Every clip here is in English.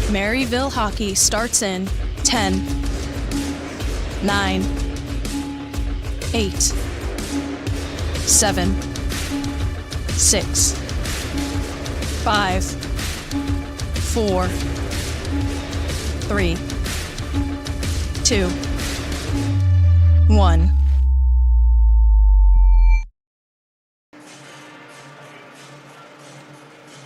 Maryville hockey starts in 10, 9, 8, 7, 6, 5, 4, 3, 2, 1.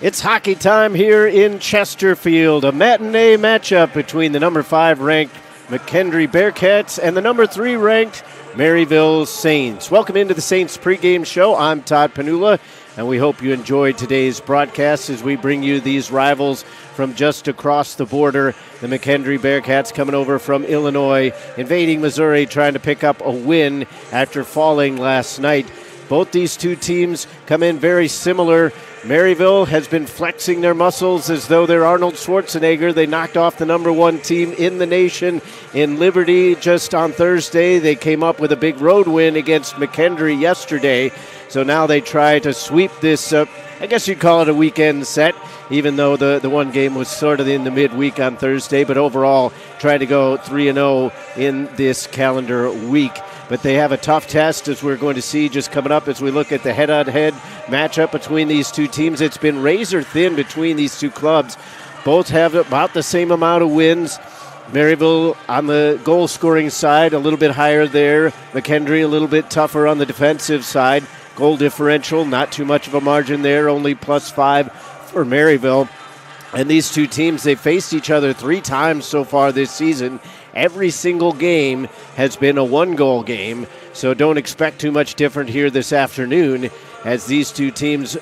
It's hockey time here in Chesterfield, a matinee matchup between the number 5 ranked McKendree Bearcats and the number 3 ranked Maryville Saints. Welcome into the Saints pregame show. I'm Todd Panula, and we hope you enjoyed today's broadcast as we bring you these rivals from just across the border. The McKendree Bearcats coming over from Illinois, invading Missouri, trying to pick up a win after falling last night. Both these two teams come in very similar. Maryville has been flexing their muscles as though they're Arnold Schwarzenegger. They knocked off the number 1 team in the nation in Liberty just on Thursday. They came up with a big road win against McKendree yesterday. So now they try to sweep this, I guess you'd call it a weekend set, even though the one game was sort of in the midweek on Thursday. But overall, try to go 3-0 in this calendar week. But they have a tough test, as we're going to see just coming up as we look at the head-on-head matchup between these two teams. It's been razor thin between these two clubs. Both have about the same amount of wins. Maryville on the goal-scoring side, a little bit higher there. McKendree a little bit tougher on the defensive side. Goal differential, not too much of a margin there, only +5 for Maryville. And these two teams, they've faced each other 3 times so far this season. Every single game has been a 1-goal game, so don't expect too much different here this afternoon as these two teams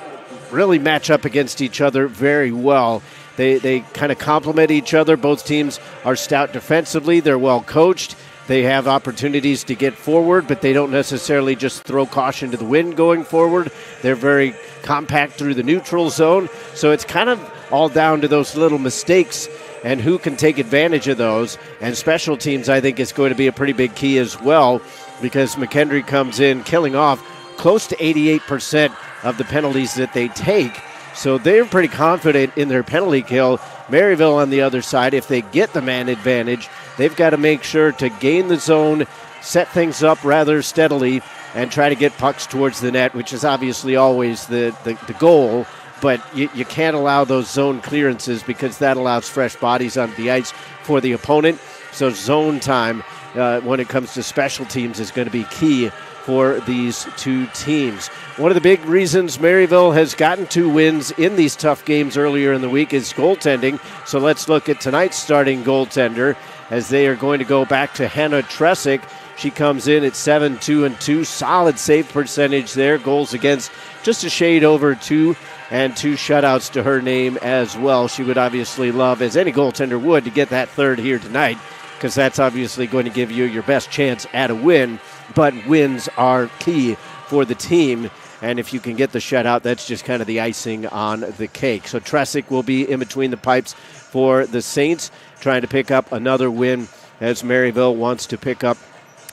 really match up against each other very well. They kind of complement each other. Both teams are stout defensively. They're well coached. They have opportunities to get forward, but they don't necessarily just throw caution to the wind going forward. They're very compact through the neutral zone, so it's kind of all down to those little mistakes and who can take advantage of those. And special teams, I think, is going to be a pretty big key as well, because McKendree comes in killing off close to 88% of the penalties that they take. So they're pretty confident in their penalty kill. Maryville on the other side, if they get the man advantage, they've got to make sure to gain the zone, set things up rather steadily, and try to get pucks towards the net, which is obviously always the goal. But you can't allow those zone clearances because that allows fresh bodies on the ice for the opponent. So zone time when it comes to special teams is going to be key for these two teams. One of the big reasons Maryville has gotten 2 wins in these tough games earlier in the week is goaltending. So let's look at tonight's starting goaltender as they are going to go back to Hannah Tresick. She comes in at 7-2-2. Solid save percentage there. Goals against just a shade over 2. And 2 shutouts to her name as well. She would obviously love, as any goaltender would, to get that 3rd here tonight, because that's obviously going to give you your best chance at a win. But wins are key for the team, and if you can get the shutout, that's just kind of the icing on the cake. So Tresick will be in between the pipes for the Saints, trying to pick up another win as Maryville wants to pick up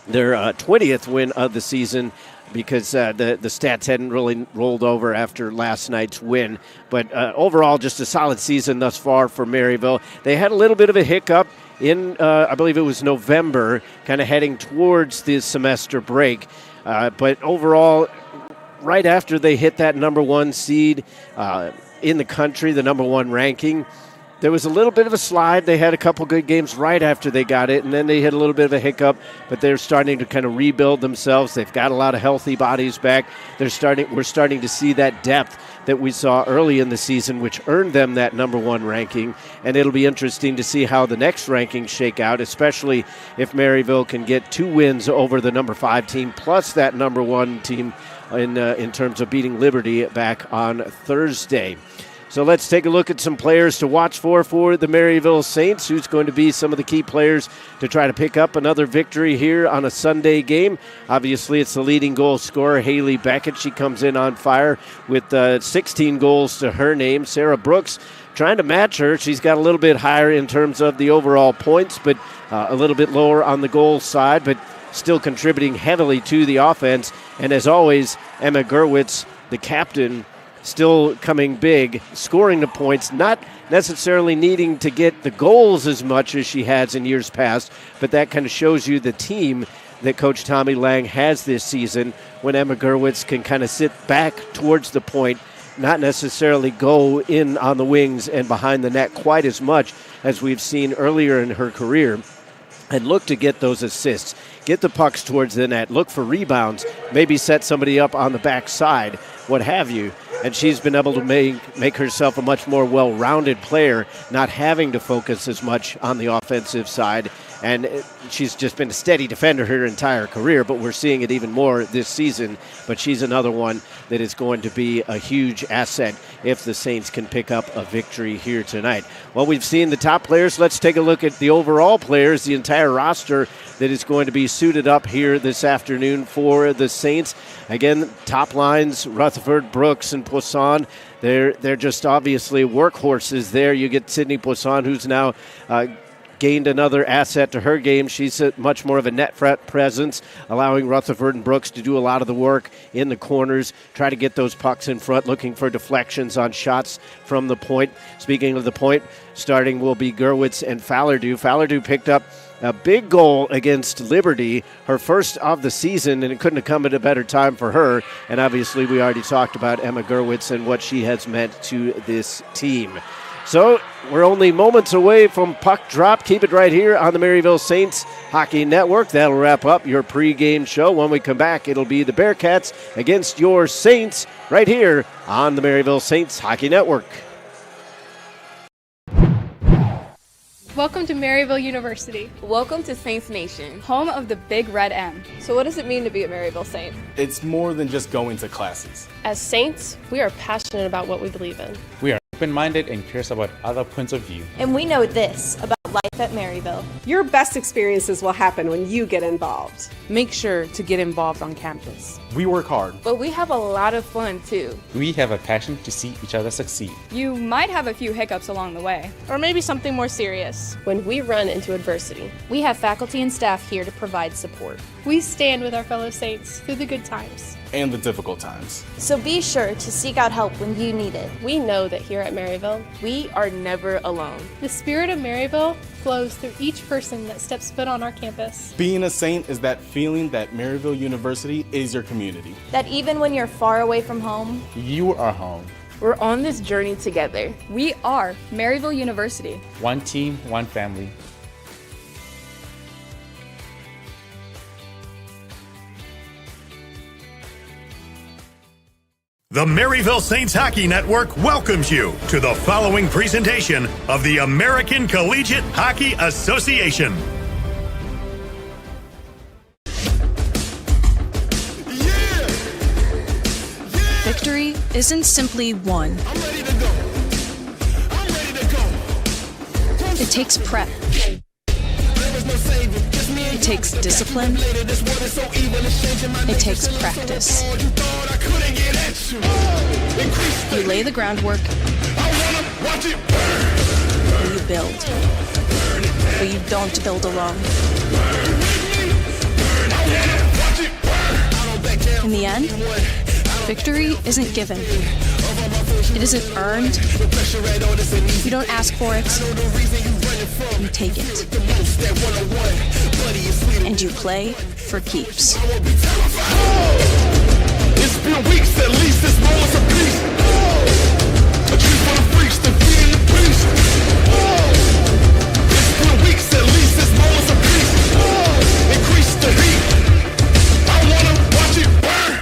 their 20th win of the season, because the stats hadn't really rolled over after last night's win. But overall, just a solid season thus far for Maryville. They had a little bit of a hiccup in, I believe it was November, kind of heading towards the semester break. But overall, right after they hit that number 1 seed in the country, the number 1 ranking, there was a little bit of a slide. They had a couple good games right after they got it, and then they hit a little bit of a hiccup, but they're starting to kind of rebuild themselves. They've got a lot of healthy bodies back. We're starting to see that depth that we saw early in the season, which earned them that number 1 ranking, and it'll be interesting to see how the next rankings shake out, especially if Maryville can get 2 wins over the number 5 team, plus that number 1 team in terms of beating Liberty back on Thursday. So let's take a look at some players to watch for the Maryville Saints, who's going to be some of the key players to try to pick up another victory here on a Sunday game. Obviously, it's the leading goal scorer, Haley Beckett. She comes in on fire with 16 goals to her name. Sarah Brooks trying to match her. She's got a little bit higher in terms of the overall points, but a little bit lower on the goal side, but still contributing heavily to the offense. And as always, Emma Gerwitz, the captain, still coming big, scoring the points, not necessarily needing to get the goals as much as she has in years past, but that kind of shows you the team that Coach Tommy Lang has this season when Emma Gerwitz can kind of sit back towards the point, not necessarily go in on the wings and behind the net quite as much as we've seen earlier in her career, and look to get those assists, get the pucks towards the net, look for rebounds, maybe set somebody up on the backside, what have you. And she's been able to make herself a much more well-rounded player, not having to focus as much on the offensive side. And she's just been a steady defender her entire career, but we're seeing it even more this season. But she's another one that is going to be a huge asset if the Saints can pick up a victory here tonight. Well, we've seen the top players. Let's take a look at the overall players, the entire roster that is going to be suited up here this afternoon for the Saints. Again, top lines, Rutherford, Brooks, and Poisson. They're just obviously workhorses there. You get Sydney Poisson, who's now gained another asset to her game. She's much more of a net presence, allowing Rutherford and Brooks to do a lot of the work in the corners, try to get those pucks in front, looking for deflections on shots from the point. Speaking of the point, starting will be Gerwitz and Fallardew. Fallardew picked up a big goal against Liberty, her first of the season, and it couldn't have come at a better time for her. And obviously we already talked about Emma Gerwitz and what she has meant to this team. So we're only moments away from puck drop. Keep it right here on the Maryville Saints Hockey Network. That'll wrap up your pregame show. When we come back, it'll be the Bearcats against your Saints right here on the Maryville Saints Hockey Network. Welcome to Maryville University, Welcome to Saints Nation. home of the Big Red M. So what does it mean to be a Maryville Saint? It's more than just going to classes. As Saints, we are passionate about what we believe in. We are open-minded and curious about other points of view. And we know this about life at Maryville. Your best experiences will happen when you get involved. Make sure to get involved on campus. We work hard. But we have a lot of fun too. We have a passion to see each other succeed. You might have a few hiccups along the way. Or maybe something more serious. When we run into adversity, We have faculty and staff here to provide support. We stand with our fellow Saints through the good times. And the difficult times. So be sure to seek out help when you need it. we know that here at Maryville, We are never alone. The spirit of Maryville flows through each person that steps foot on our campus. Being a Saint is that feeling that Maryville University is your community. That even when you're far away from home, You are home. We're on this journey together. We are Maryville University. One team, one family. The Maryville Saints Hockey Network welcomes you to the following presentation of the American Collegiate Hockey Association. Victory isn't simply won. It takes prep. It takes discipline. It takes practice. You lay the groundwork. And you build. But you don't build alone. In the end, victory isn't given. It isn't earned. You don't ask for it. You take it. And you play for keeps. It's been weeks, at least this moment's of peace. A treat for the freaks, defeating the beast. It's been weeks, at least this moment's of peace. Increase the heat. I wanna watch it burn.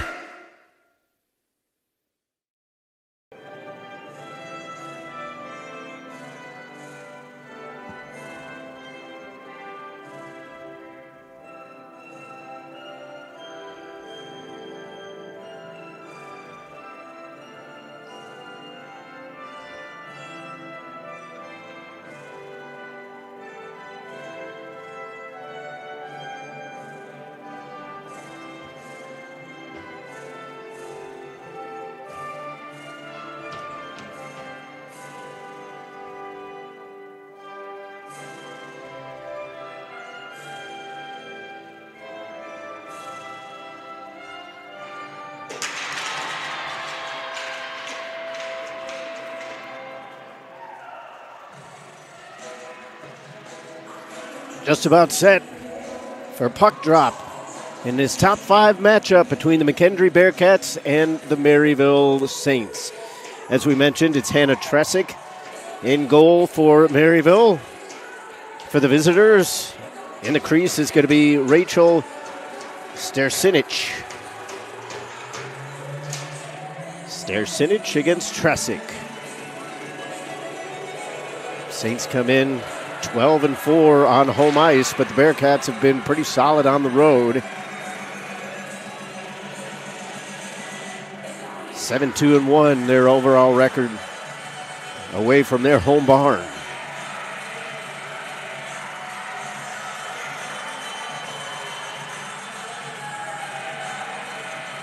Just about set for puck drop in this top 5 matchup between the McKendree Bearcats and the Maryville Saints. As we mentioned, it's Hannah Tresick in goal for Maryville. For the visitors, in the crease is going to be Rachel Stersinich. Stersinich against Tresick. Saints come in 12-4 on home ice, but the Bearcats have been pretty solid on the road. 7-2-1, their overall record away from their home barn.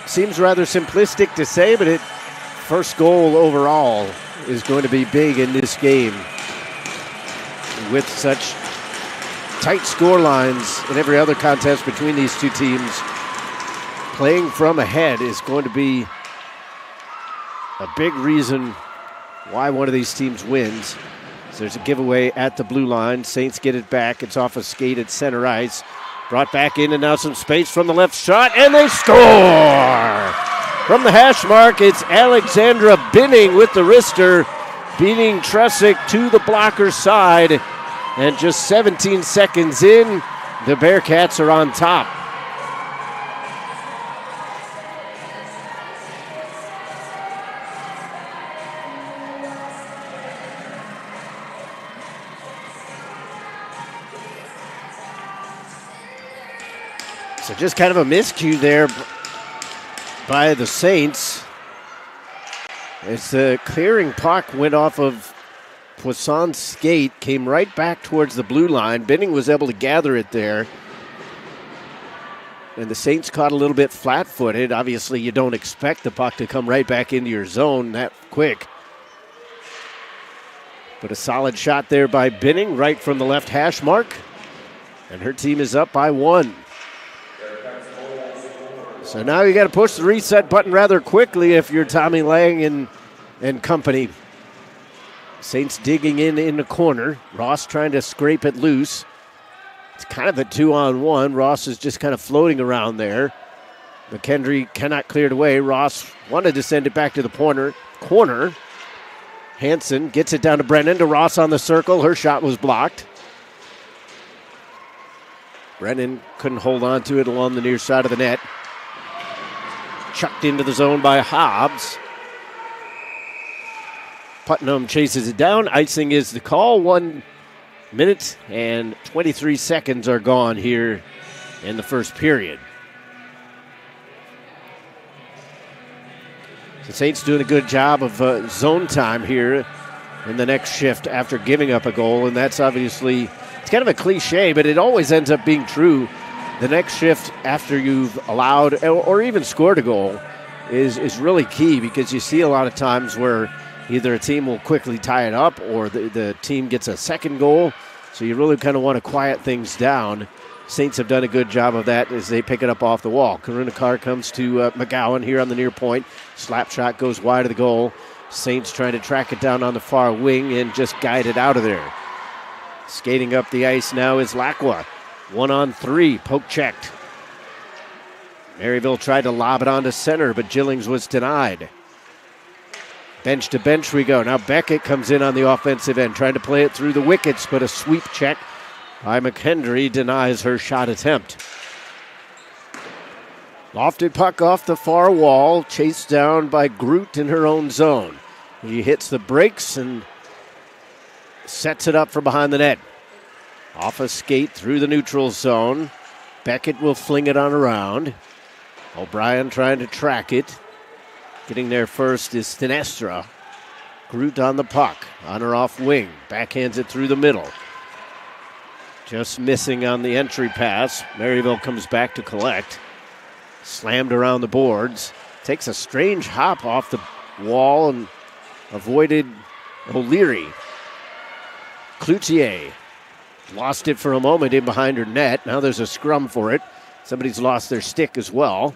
Seems rather simplistic to say, but first goal overall is going to be big in this game. With such tight score lines in every other contest between these two teams, playing from ahead is going to be a big reason why one of these teams wins. So there's a giveaway at the blue line. Saints get it back. It's off a skate at center ice. Brought back in, and now some space from the left shot, and they score! From the hash mark, it's Alexandra Binning with the wrister, beating Tresick to the blocker side. And just 17 seconds in, the Bearcats are on top. So just kind of a miscue there by the Saints. As the clearing puck went off of Poisson's skate, came right back towards the blue line. Binning was able to gather it there. And the Saints caught a little bit flat-footed. Obviously, you don't expect the puck to come right back into your zone that quick. But a solid shot there by Binning right from the left hash mark. And her team is up by 1. So now you got to push the reset button rather quickly if you're Tommy Lang and company. Saints digging in the corner. Ross trying to scrape it loose. It's kind of a 2-on-1. Ross is just kind of floating around there. McKendree cannot clear it away. Ross wanted to send it back to the corner. Hansen gets it down to Brennan, to Ross on the circle. Her shot was blocked. Brennan couldn't hold on to it along the near side of the net. Chucked into the zone by Hobbs. Putnam chases it down. Icing is the call. 1 minute and 23 seconds are gone here in the first period. The Saints doing a good job of zone time here in the next shift after giving up a goal, and that's obviously, it's kind of a cliche, but it always ends up being true. The next shift after you've allowed or even scored a goal is really key, because you see a lot of times where either a team will quickly tie it up or the team gets a second goal. So you really kind of want to quiet things down. Saints have done a good job of that as they pick it up off the wall. Karuna Carr comes to McGowan here on the near point. Slap shot goes wide of the goal. Saints trying to track it down on the far wing and just guide it out of there. Skating up the ice now is Lacqua. 1-on-3, poke checked. Maryville tried to lob it onto center, but Gillings was denied. Bench to bench we go. Now Beckett comes in on the offensive end, trying to play it through the wickets, but a sweep check by McKendree denies her shot attempt. Lofted puck off the far wall, chased down by Groot in her own zone. He hits the brakes and sets it up from behind the net. Off a skate through the neutral zone. Beckett will fling it on around. O'Brien trying to track it. Getting there first is Stinestra. Groot on the puck, on her off wing. Backhands it through the middle. Just missing on the entry pass. Maryville comes back to collect. Slammed around the boards. Takes a strange hop off the wall and avoided O'Leary. Cloutier lost it for a moment in behind her net. Now there's a scrum for it. Somebody's lost their stick as well.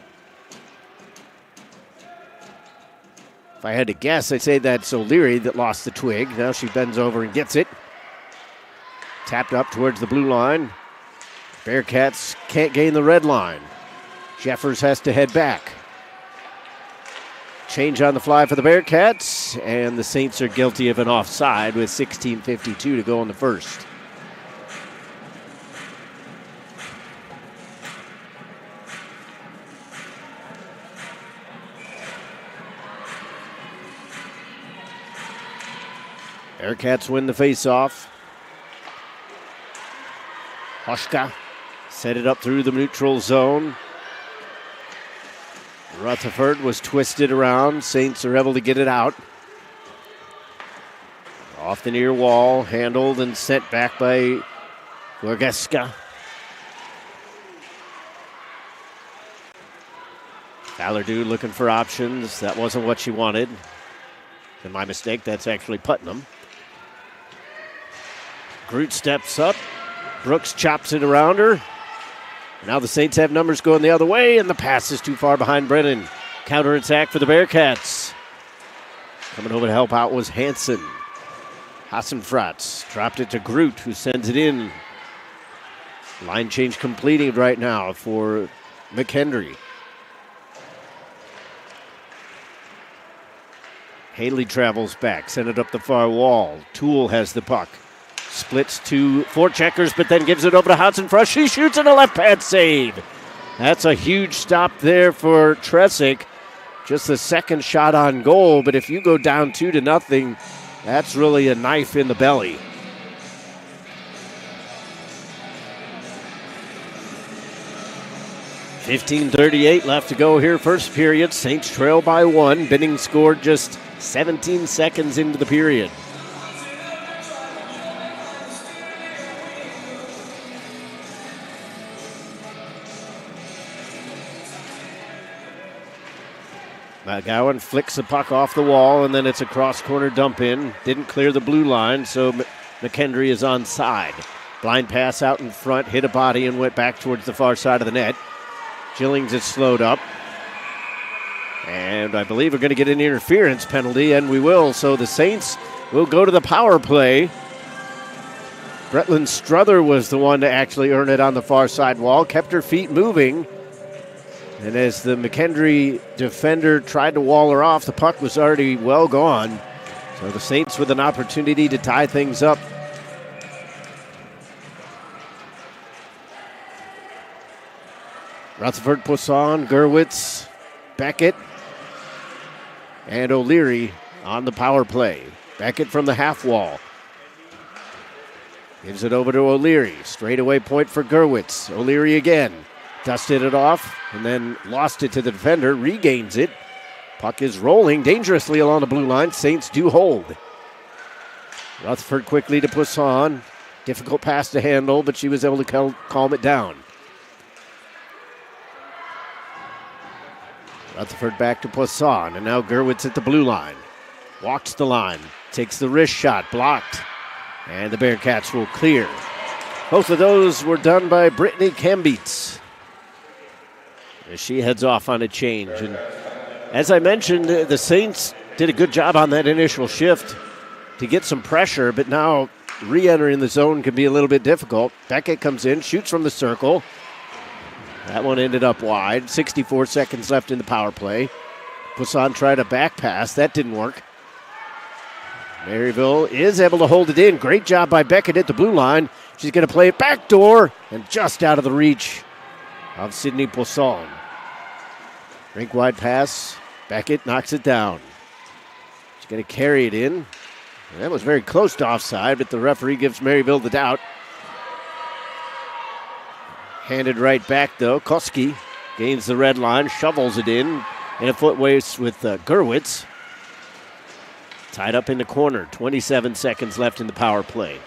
If I had to guess, I'd say that's O'Leary that lost the twig. Now she bends over and gets it. Tapped up towards the blue line. Bearcats can't gain the red line. Jeffers has to head back. Change on the fly for the Bearcats, and the Saints are guilty of an offside with 16:52 to go in the first. Bearcats win the faceoff. Hoshka set it up through the neutral zone. Rutherford was twisted around. Saints are able to get it out. Off the near wall, handled and sent back by Gorgeska. Allardyce looking for options. That wasn't what she wanted. And my mistake, that's actually Putnam. Groot steps up. Brooks chops it around her. Now the Saints have numbers going the other way, and the pass is too far behind Brennan. Counterattack for the Bearcats. Coming over to help out was Hansen. Hassenfratz dropped it to Groot, who sends it in. Line change completed right now for McKendree. Haley travels back, sent it up the far wall. Toole has the puck. Splits to forecheckers, but then gives it over to Hassenfratz. She shoots and a left pad save. That's a huge stop there for Tresick. Just the second shot on goal, but if you go down 2-0, that's really a knife in the belly. .38 left to go here, first period. Saints trail by 1. Benning scored just 17 seconds into the period. McGowan flicks the puck off the wall, and then it's a cross-corner dump in. Didn't clear the blue line, so McKendree is onside. Blind pass out in front, hit a body, and went back towards the far side of the net. Gillings is slowed up. And I believe we're going to get an interference penalty, and we will. So the Saints will go to the power play. Bretland Struther was the one to actually earn it on the far side wall, kept her feet moving. And as the McKendree defender tried to wall her off, the puck was already well gone. So the Saints with an opportunity to tie things up. Rutherford, Poisson, Gerwitz, Beckett, and O'Leary on the power play. Beckett from the half wall. Gives it over to O'Leary. Straightaway point for Gerwitz. O'Leary again. Dusted it off and then lost it to the defender. Regains it. Puck is rolling dangerously along the blue line. Saints do hold. Rutherford quickly to Poisson. Difficult pass to handle, but she was able to calm it down. Rutherford back to Poisson, and now Gerwitz at the blue line. Walks the line. Takes the wrist shot. Blocked. And the Bearcats will clear. Both of those were done by Brittany Kambeets, as she heads off on a change. And as I mentioned, the Saints did a good job on that initial shift to get some pressure, but now re-entering the zone can be a little bit difficult. Beckett comes in, shoots from the circle. That one ended up wide. 64 seconds left in the power play. Poisson tried a back pass. That didn't work. Maryville is able to hold it in. Great job by Beckett at the blue line. She's going to play it backdoor and just out of the reach of Sydney Poisson. Rink wide pass. Beckett knocks it down. She's going to carry it in. And that was very close to offside, but the referee gives Maryville the doubt. Handed right back, though. Koski gains the red line, shovels it in a foot race with Gerwitz. Tied up in the corner. 27 seconds left in the power play.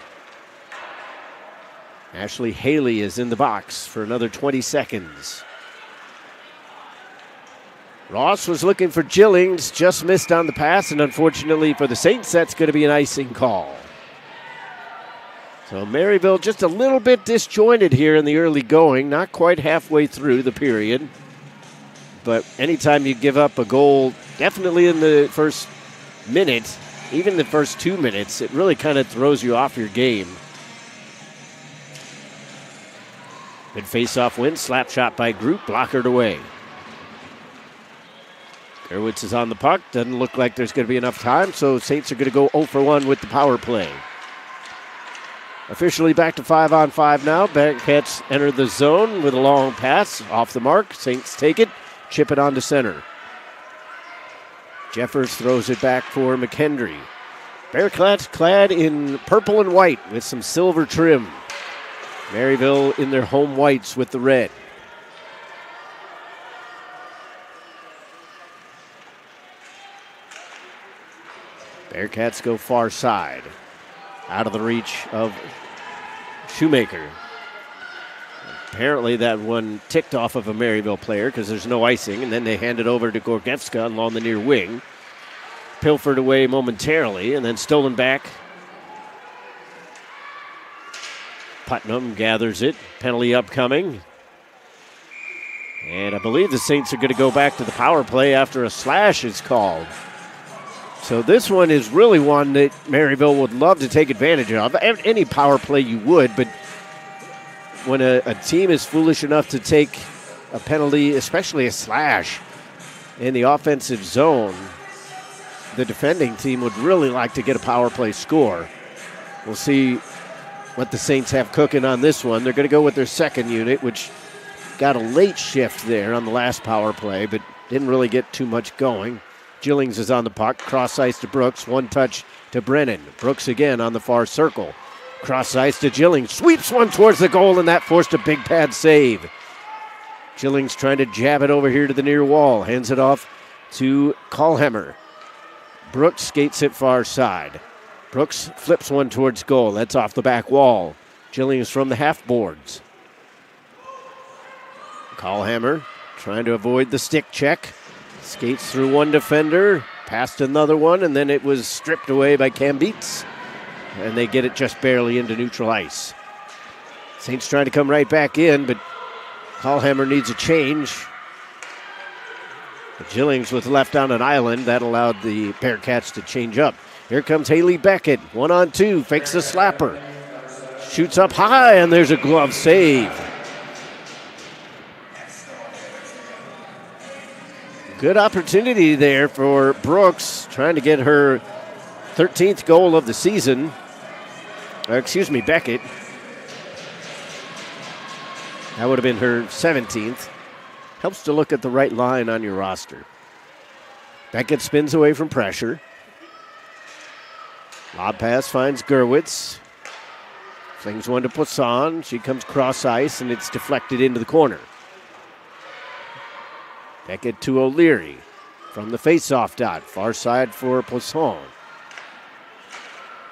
Ashley Haley is in the box for another 20 seconds. Ross was looking for Gillings, just missed on the pass, and unfortunately for the Saints, that's going to be an icing call. So Maryville just a little bit disjointed here in the early going, not quite halfway through the period. But anytime you give up a goal, definitely in the first minute, even the first 2 minutes, it really kind of throws you off your game. Good face-off win. Slap shot by Group. Blockered away. Gerwitz is on the puck. Doesn't look like there's going to be enough time, so Saints are going to go 0 for 1 with the power play. Officially back to 5-on-5 now. Bearcats enter the zone with a long pass. Off the mark. Saints take it. Chip it on to center. Jeffers throws it back for McKendree. Bearcats clad in purple and white with some silver trim. Maryville in their home whites with the red. Bearcats go far side. Out of the reach of Shoemaker. Apparently that one ticked off of a Maryville player because there's no icing, and then they hand it over to Gorgievska along the near wing. Pilfered away momentarily and then stolen back. Putnam gathers it. Penalty upcoming. And I believe the Saints are going to go back to the power play after a slash is called. So this one is really one that Maryville would love to take advantage of. Any power play you would, but when a team is foolish enough to take a penalty, especially a slash, in the offensive zone, the defending team would really like to get a power play score. We'll see what the Saints have cooking on this one. They're going to go with their second unit, which got a late shift there on the last power play, but didn't really get too much going. Gillings is on the puck. Cross ice to Brooks. One touch to Brennan. Brooks again on the far circle. Cross ice to Gillings. Sweeps one towards the goal, and that forced a big pad save. Gillings trying to jab it over here to the near wall. Hands it off to Callhammer. Brooks skates it far side. Brooks flips one towards goal. That's off the back wall. Gillings from the half boards. Callhammer trying to avoid the stick check. Skates through one defender, past another one, and then it was stripped away by Cambeets. And they get it just barely into neutral ice. Saints trying to come right back in, but Callhammer needs a change. But Gillings was left on an island. That allowed the Bearcats to change up. Here comes Haley Beckett, 1-on-2, fakes a slapper. Shoots up high, and there's a glove save. Good opportunity there for Brooks, trying to get her 13th goal of the season. Beckett. That would have been her 17th. Helps to look at the right line on your roster. Beckett spins away from pressure. Lob pass finds Gerwitz. Flings one to Poisson. She comes cross ice, and it's deflected into the corner. Beckett to O'Leary from the face-off dot. Far side for Poisson.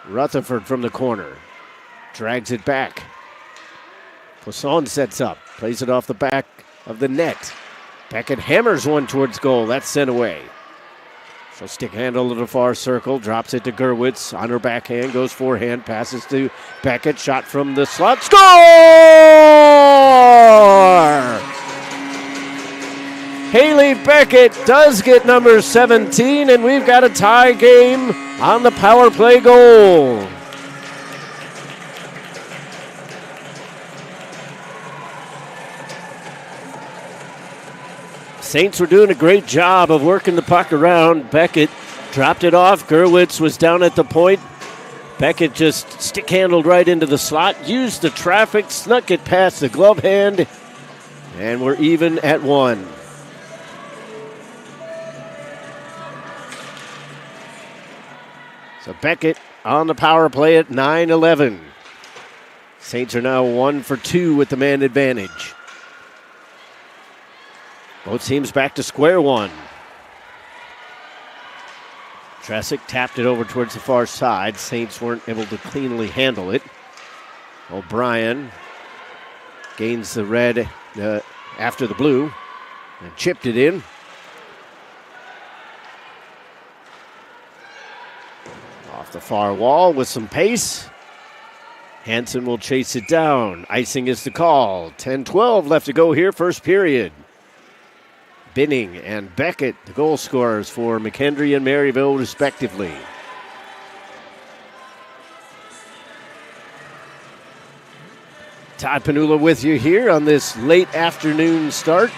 Rutherford from the corner. Drags it back. Poisson sets up. Plays it off the back of the net. Beckett hammers one towards goal. That's sent away. She'll stick handle to the far circle. Drops it to Gerwitz. On her backhand. Goes forehand. Passes to Beckett. Shot from the slot. Score! Haley Beckett does get number 17, and we've got a tie game on the power play goal. Saints were doing a great job of working the puck around. Beckett dropped it off. Gerwitz was down at the point. Beckett just stick-handled right into the slot, used the traffic, snuck it past the glove hand, and we're even at 1. So Beckett on the power play at 9-11. Saints are now 1 for 2 with the man advantage. Both teams back to square one. Tresick tapped it over towards the far side. Saints weren't able to cleanly handle it. O'Brien gains the red after the blue and chipped it in. Off the far wall with some pace. Hansen will chase it down. Icing is the call. 10-12 left to go here, first period. Binning and Beckett, the goal scorers for McKendree and Maryville, respectively. Todd Panula with you here on this late afternoon start.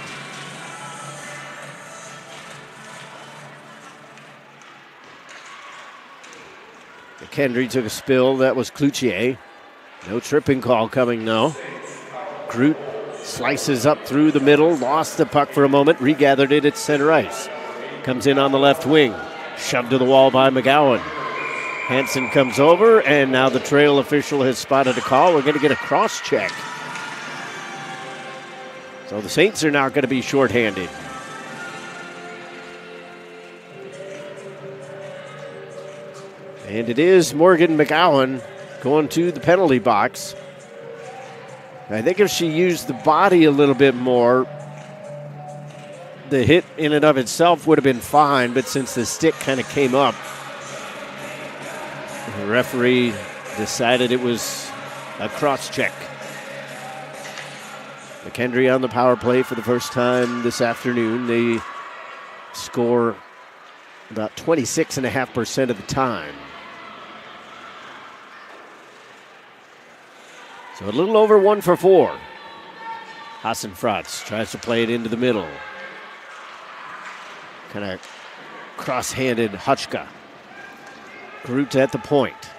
McKendree took a spill. That was Cloutier. No tripping call coming, no. Groot slices up through the middle, lost the puck for a moment, regathered it at center ice. Comes in on the left wing, shoved to the wall by McGowan. Hansen comes over, and now the trail official has spotted a call. We're going to get a cross check. So the Saints are now going to be shorthanded. And it is Morgan McGowan going to the penalty box. I think if she used the body a little bit more, the hit in and of itself would have been fine, but since the stick kind of came up, the referee decided it was a cross check. McKendree on the power play for the first time this afternoon. They score about 26.5% of the time. So a little over 1 for 4. Hassenfratz tries to play it into the middle. Kind of cross-handed Hutchka. Groot at the point.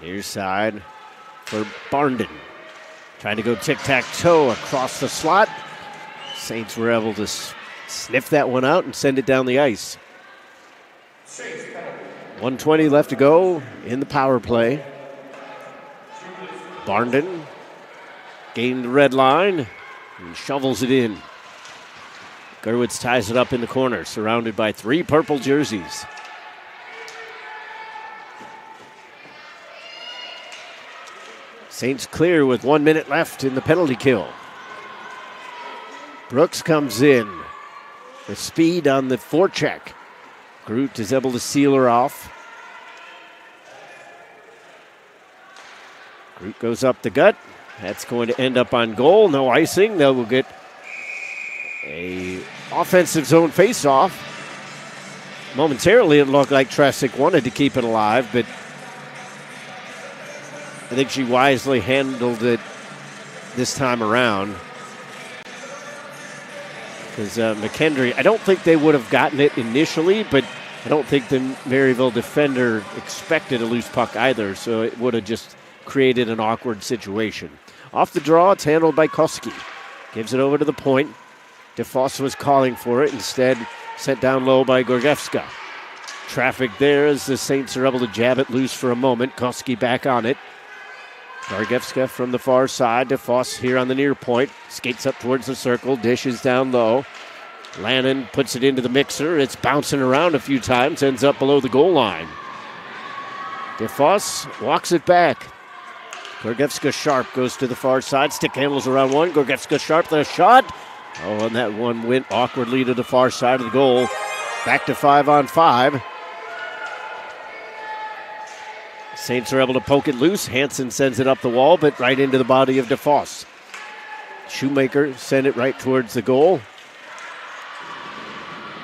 Near side for Barnden. Trying to go tic-tac-toe across the slot. Saints were able to sniff that one out and send it down the ice. 1:20 left to go in the power play. Barnden gained the red line and shovels it in. Gerwitz ties it up in the corner, surrounded by 3 purple jerseys. Saints clear with 1 minute left in the penalty kill. Brooks comes in with speed on the forecheck. Groot is able to seal her off. Groot goes up the gut. That's going to end up on goal. No icing. They will get a offensive zone face-off. Momentarily, it looked like Tresick wanted to keep it alive, but I think she wisely handled it this time around. Because McKendree, I don't think they would have gotten it initially, but I don't think the Maryville defender expected a loose puck either, so it would have just created an awkward situation. Off the draw, it's handled by Koski. Gives it over to the point. DeFoss was calling for it, instead sent down low by Gorgievska. Traffic there as the Saints are able to jab it loose for a moment. Koski back on it. Gorgievska from the far side. DeFoss here on the near point. Skates up towards the circle. Dishes down low. Lannon puts it into the mixer. It's bouncing around a few times. Ends up below the goal line. DeFoss walks it back. Gorgievska Sharp goes to the far side. Stick handles around one. Gorgievska Sharp, the shot. Oh, and that one went awkwardly to the far side of the goal. Back to 5-on-5. Saints are able to poke it loose. Hansen sends it up the wall, but right into the body of DeFoss. Shoemaker sent it right towards the goal.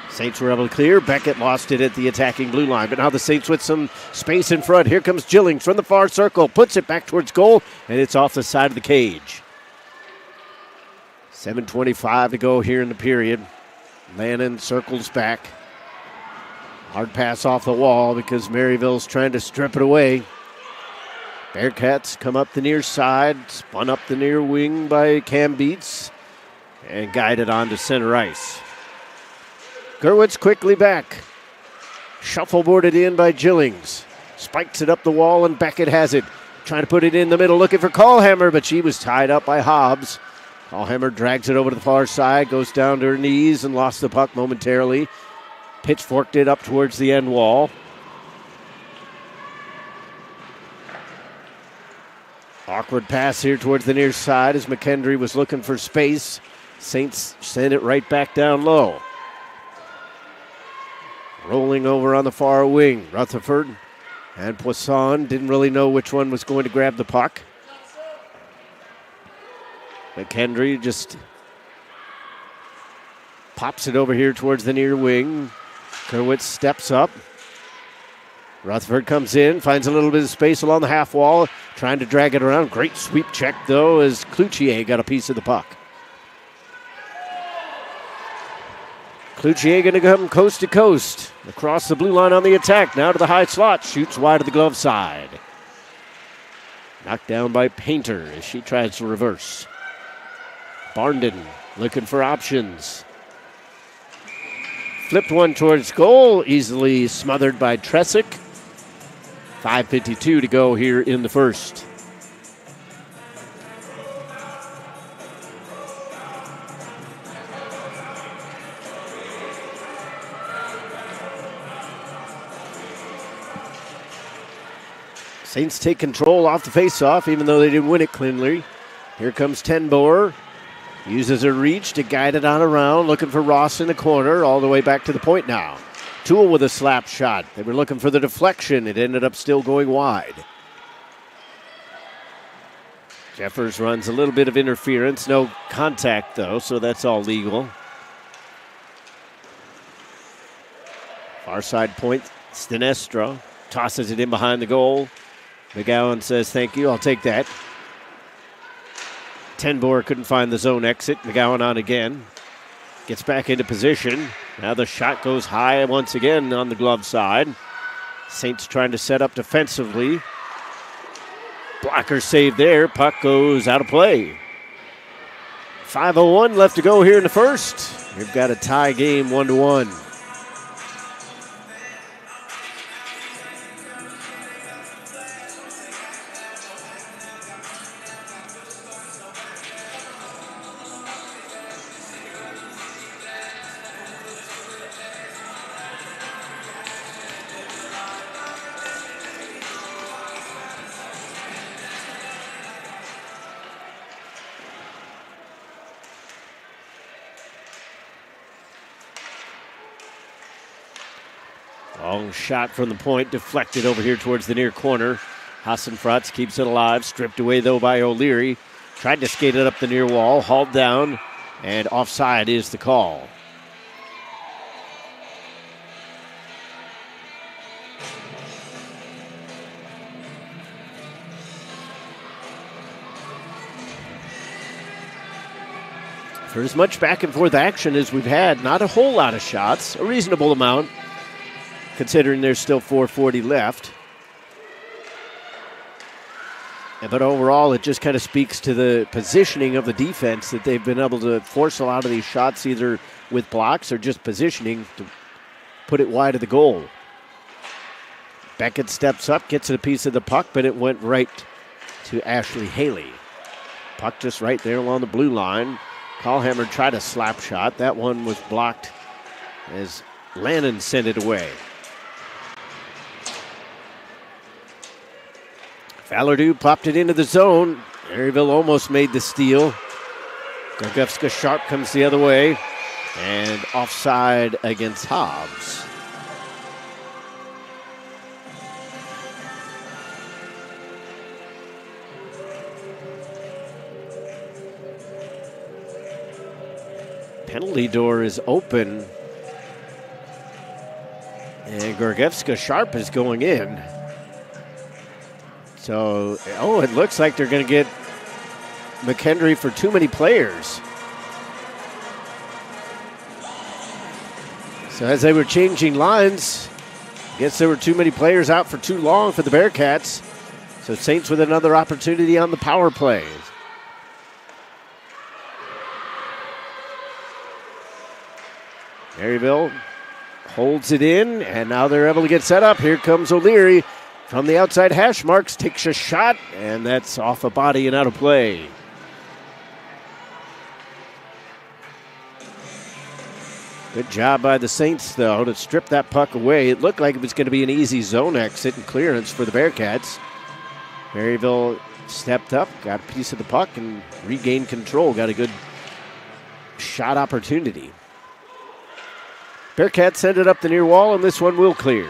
Saints were able to clear. Beckett lost it at the attacking blue line, but now the Saints with some space in front. Here comes Gillings from the far circle. Puts it back towards goal, and it's off the side of the cage. 7:25 to go here in the period. Lannon circles back. Hard pass off the wall because Maryville's trying to strip it away. Bearcats come up the near side, spun up the near wing by Cam Beats, and guided on to center ice. Gerwitz quickly back. Shuffleboarded in by Gillings. Spikes it up the wall, and Beckett has it. Trying to put it in the middle, looking for Callhammer, but she was tied up by Hobbs. Callhammer drags it over to the far side, goes down to her knees and lost the puck momentarily. Pitchforked it up towards the end wall. Awkward pass here towards the near side as McKendree was looking for space. Saints send it right back down low. Rolling over on the far wing. Rutherford and Poisson didn't really know which one was going to grab the puck. McKendree just pops it over here towards the near wing. Gerwitz steps up. Rutherford comes in, finds a little bit of space along the half wall. trying to drag it around. Great sweep check, though, as Cloutier got a piece of the puck. Cloutier going to come coast to coast. Across the blue line on the attack. Now to the high slot. Shoots wide of the glove side. Knocked down by Painter as she tries to reverse. Barnden looking for options. Flipped one towards goal. Easily smothered by Tresick. 5:52 to go here in the first. Saints take control off the faceoff, even though they didn't win it cleanly. Here comes Tenboer. Uses her reach to guide it on around, looking for Ross in the corner, all the way back to the point now. Toole with a slap shot. They were looking for the deflection. It ended up still going wide. Jeffers runs a little bit of interference. No contact, though, so that's all legal. Far side point, Stinestra tosses it in behind the goal. McGowan says, thank you, I'll take that. Tenboer couldn't find the zone exit. McGowan on again. Gets back into position. Now the shot goes high once again on the glove side. Saints trying to set up defensively. Blocker save there. Puck goes out of play. 5:01 left to go here in the first. We've got a tie game 1-1. Long shot from the point, deflected over here towards the near corner. Hassenfratz keeps it alive, stripped away though by O'Leary. Tried to skate it up the near wall, hauled down, and offside is the call. For as much back and forth action as we've had, not a whole lot of shots, a reasonable amount, considering there's still 4:40 left. But overall, it just kind of speaks to the positioning of the defense that they've been able to force a lot of these shots either with blocks or just positioning to put it wide of the goal. Beckett steps up, gets a piece of the puck, but it went right to Ashley Haley. Puck just right there along the blue line. Callhammer tried a slap shot. That one was blocked as Lannon sent it away. Falardeau popped it into the zone. Maryville almost made the steal. Gorgevska Sharp comes the other way. And offside against Hobbs. Penalty door is open. And Gorgevska Sharp is going in. So, it looks like they're going to get McKendree for too many players. So as they were changing lines, I guess there were too many players out for too long for the Bearcats. So Saints with another opportunity on the power play. Maryville holds it in, and now they're able to get set up. Here comes O'Leary. From the outside hash marks, takes a shot, and that's off a body and out of play. Good job by the Saints, though, to strip that puck away. It looked like it was going to be an easy zone exit and clearance for the Bearcats. Maryville stepped up, got a piece of the puck, and regained control. Got a good shot opportunity. Bearcats send it up the near wall, and this one will clear.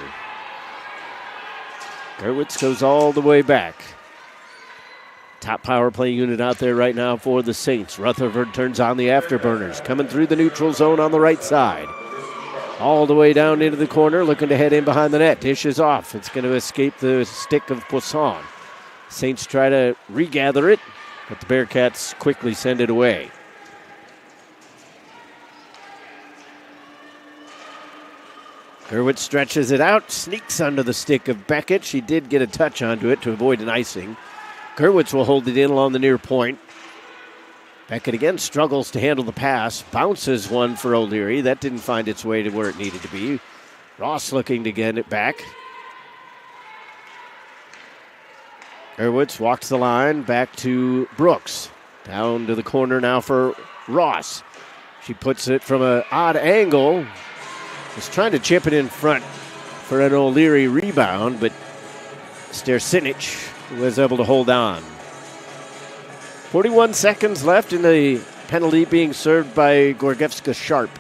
Gerwitz goes all the way back. Top power play unit out there right now for the Saints. Rutherford turns on the afterburners. Coming through the neutral zone on the right side. All the way down into the corner, looking to head in behind the net. Dish is off. It's going to escape the stick of Poisson. Saints try to regather it, but the Bearcats quickly send it away. Gerwitz stretches it out, sneaks under the stick of Beckett. She did get a touch onto it to avoid an icing. Gerwitz will hold it in along the near point. Beckett again struggles to handle the pass. Bounces one for O'Leary. That didn't find its way to where it needed to be. Ross looking to get it back. Gerwitz walks the line back to Brooks. Down to the corner now for Ross. She puts it from an odd angle. Was trying to chip it in front for an O'Leary rebound, but Stercinic was able to hold on. 41 seconds left in the penalty being served by Gorgievska Sharp.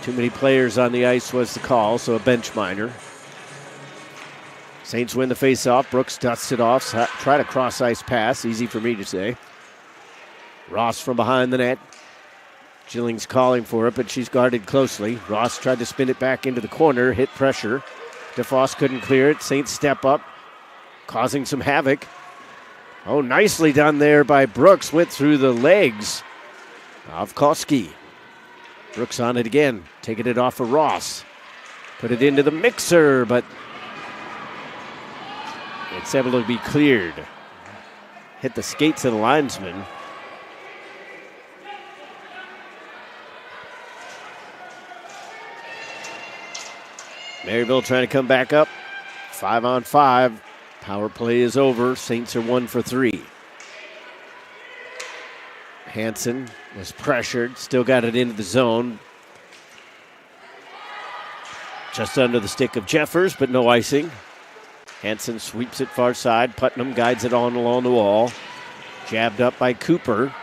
Too many players on the ice was the call, so a bench minor. Saints win the faceoff. Brooks dusts it off. Try to cross ice pass. Easy for me to say. Ross from behind the net. Gilling's calling for it, but she's guarded closely. Ross tried to spin it back into the corner. Hit pressure. DeFoss couldn't clear it. Saints step up, causing some havoc. Oh, nicely done there by Brooks. Went through the legs of Koski. Brooks on it again. Taking it off of Ross. Put it into the mixer, but it's able to be cleared. Hit the skates of the linesman. Maryville trying to come back up. 5-on-5. Power play is over. Saints are 1 for 3. Hansen was pressured. Still got it into the zone. Just under the stick of Jeffers, but no icing. Hansen sweeps it far side. Putnam guides it on along the wall. Jabbed up by Cooper.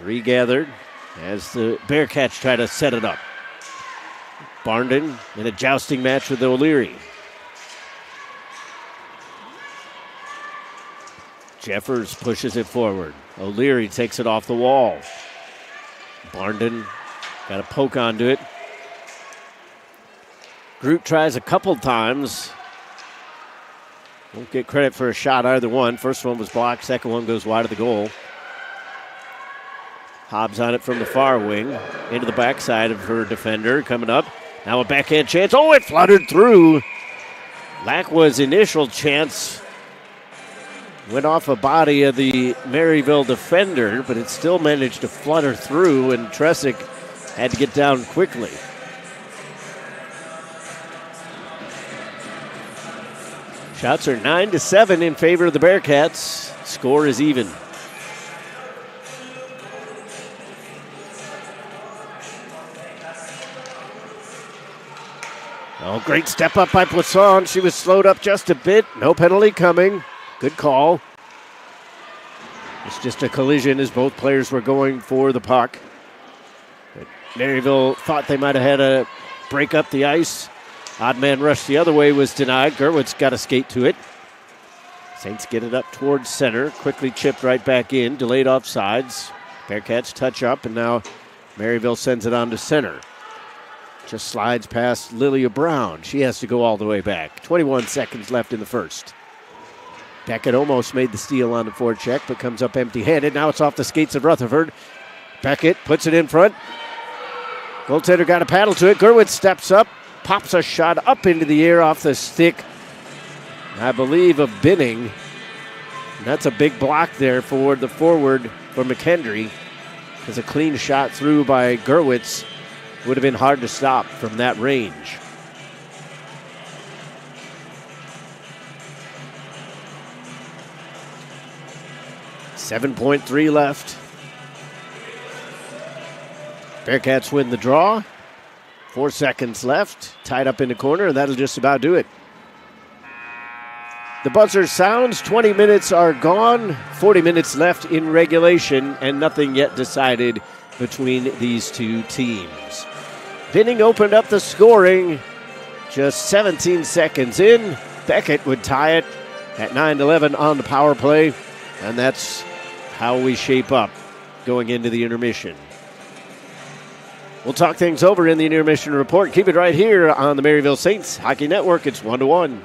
Regathered as the Bearcats try to set it up. Barnden in a jousting match with O'Leary. Jeffers pushes it forward. O'Leary takes it off the wall. Barnden got a poke onto it. Groot tries a couple times. Won't get credit for a shot either one. First one was blocked. Second one goes wide of the goal. Hobbs on it from the far wing. Into the backside of her defender. Coming up. Now a backhand chance. Oh, it fluttered through. Lacqua's initial chance went off a body of the Maryville defender, but it still managed to flutter through, and Tresick had to get down quickly. Shots are 9-7 in favor of the Bearcats. Score is even. Oh, great step up by Poisson. She was slowed up just a bit. No penalty coming. Good call. It's just a collision as both players were going for the puck. But Maryville thought they might have had a break up the ice. Odd man rush the other way was denied. Gerwitz got a skate to it. Saints get it up towards center. Quickly chipped right back in. Delayed offsides. Bearcats touch up, and now Maryville sends it on to center. Just slides past Lilia Brown. She has to go all the way back. 21 seconds left in the first. Beckett almost made the steal on the forecheck, but comes up empty-handed. Now it's off the skates of Rutherford. Beckett puts it in front. Goaltender got a paddle to it. Gerwitz steps up, pops a shot up into the air off the stick, I believe, of Binning. And that's a big block there for the forward for McKendree. Because a clean shot through by Gerwitz would have been hard to stop from that range. .3 left. Bearcats win the draw. 4 seconds left. Tied up in the corner, and that'll just about do it. The buzzer sounds. 20 minutes are gone. 40 minutes left in regulation, and nothing yet decided between these two teams. Binning opened up the scoring just 17 seconds in. Beckett would tie it at 9-11 on the power play, and that's how we shape up going into the intermission. We'll talk things over in the intermission report. Keep it right here on the Maryville Saints Hockey Network. It's 1-1.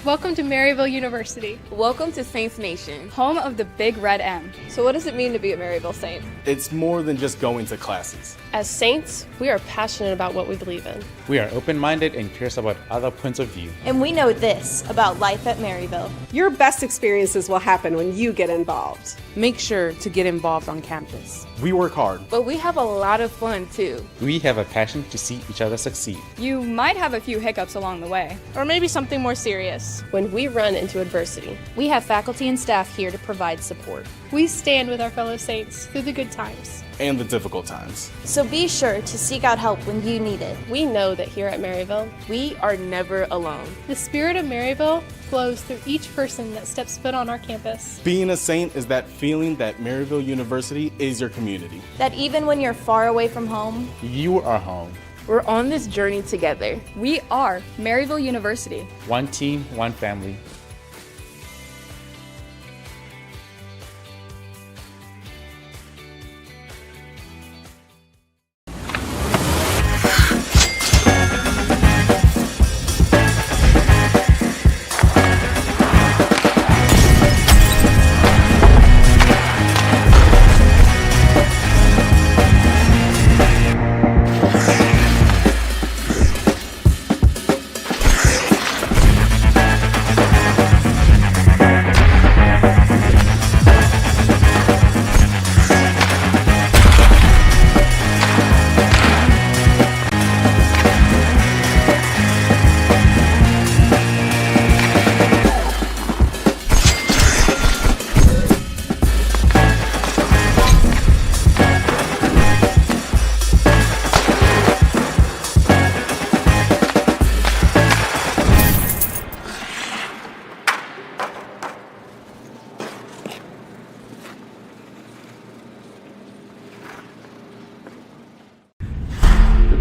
Welcome to Maryville University. Welcome to Saints Nation. Home of the Big Red M. So what does it mean to be a Maryville Saint? It's more than just going to classes. As Saints, we are passionate about what we believe in. We are open-minded and curious about other points of view. And we know this about life at Maryville. Your best experiences will happen when you get involved. Make sure to get involved on campus. We work hard. But we have a lot of fun too. We have a passion to see each other succeed. You might have a few hiccups along the way. Or maybe something more serious. When we run into adversity, We have faculty and staff here to provide support. We stand with our fellow Saints through the good times. And the difficult times. So be sure to seek out help when you need it. we know that here at Maryville, We are never alone. The spirit of Maryville flows through each person that steps foot on our campus. Being a Saint is that feeling that Maryville University is your community. That even when you're far away from home, You are home. We're on this journey together. we are Maryville University. One team, one family.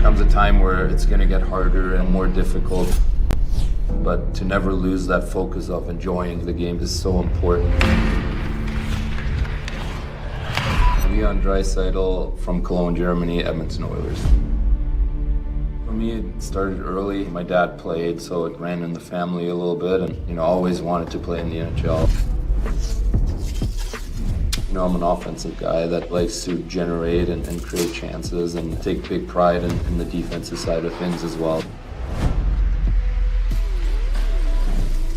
Comes a time where it's going to get harder and more difficult, but to never lose that focus of enjoying the game is so important. Leon Draisaitl from Cologne, Germany, Edmonton Oilers. For me, it started early. My dad played, so it ran in the family a little bit, and always wanted to play in the NHL. I'm an offensive guy that likes to generate and create chances and take big pride in the defensive side of things as well.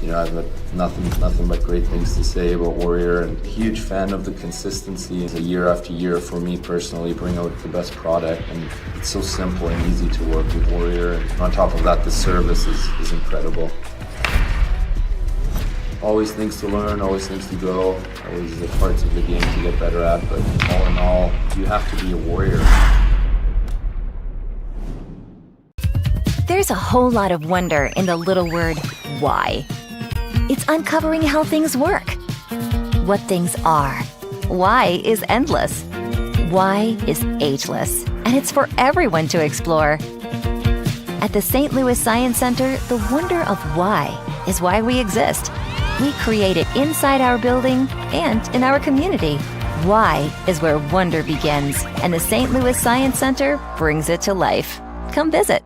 I've got nothing but great things to say about Warrior, and huge fan of the consistency year after year for me personally, bring out the best product, and it's so simple and easy to work with Warrior, and on top of that the service is incredible. Always things to learn, always things to grow, always the parts of the game to get better at, but all in all, you have to be a warrior. There's a whole lot of wonder in the little word, why. It's uncovering how things work, what things are. Why is endless. Why is ageless, and it's for everyone to explore. At the St. Louis Science Center, the wonder of why is why we exist. We create it inside our building and in our community. Why is where wonder begins, and the St. Louis Science Center brings it to life. Come visit.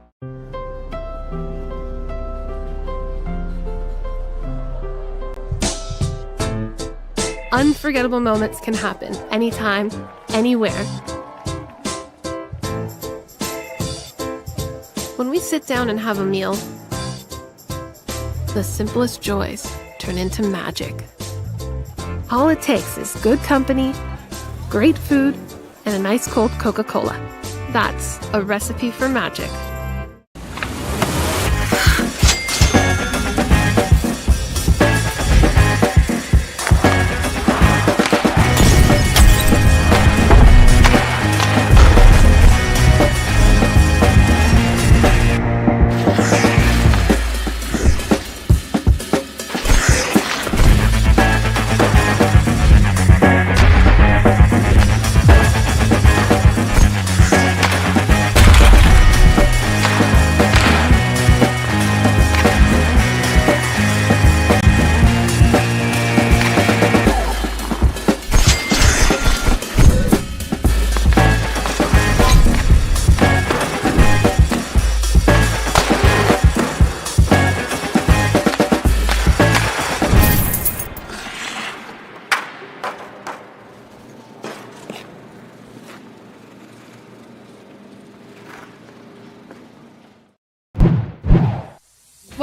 Unforgettable moments can happen anytime, anywhere. When we sit down and have a meal, the simplest joys turn into magic. All it takes is good company, great food, and a nice cold Coca-Cola. That's a recipe for magic.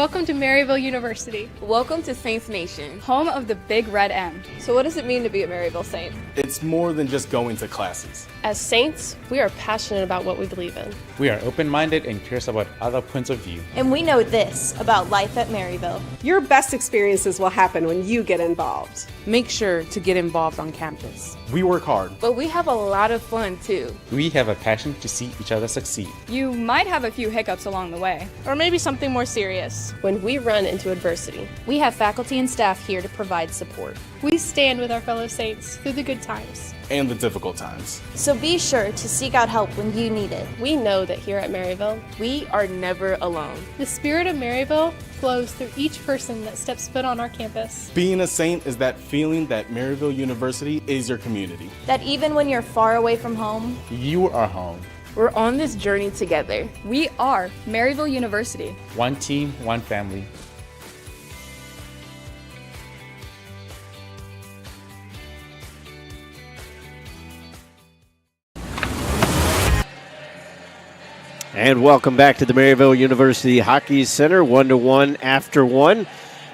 Welcome to Maryville University, Welcome to Saints Nation. Home of the Big Red M. So what does it mean to be a Maryville Saint? It's more than just going to classes. As Saints, we are passionate about what we believe in. We are open-minded and curious about other points of view. And we know this about life at Maryville. Your best experiences will happen when you get involved. Make sure to get involved on campus. We work hard. But we have a lot of fun too. We have a passion to see each other succeed. You might have a few hiccups along the way. or maybe something more serious. When we run into adversity, We have faculty and staff here to provide support. We stand with our fellow Saints through the good times. And the difficult times. So be sure to seek out help when you need it. we know that here at Maryville, We are never alone. The spirit of Maryville flows through each person that steps foot on our campus. Being a Saint is that feeling that Maryville University is your community. That even when you're far away from home, You are home. We're on this journey together. we are Maryville University. One team, one family. And welcome back to the Maryville University Hockey Center, 1-1 after one.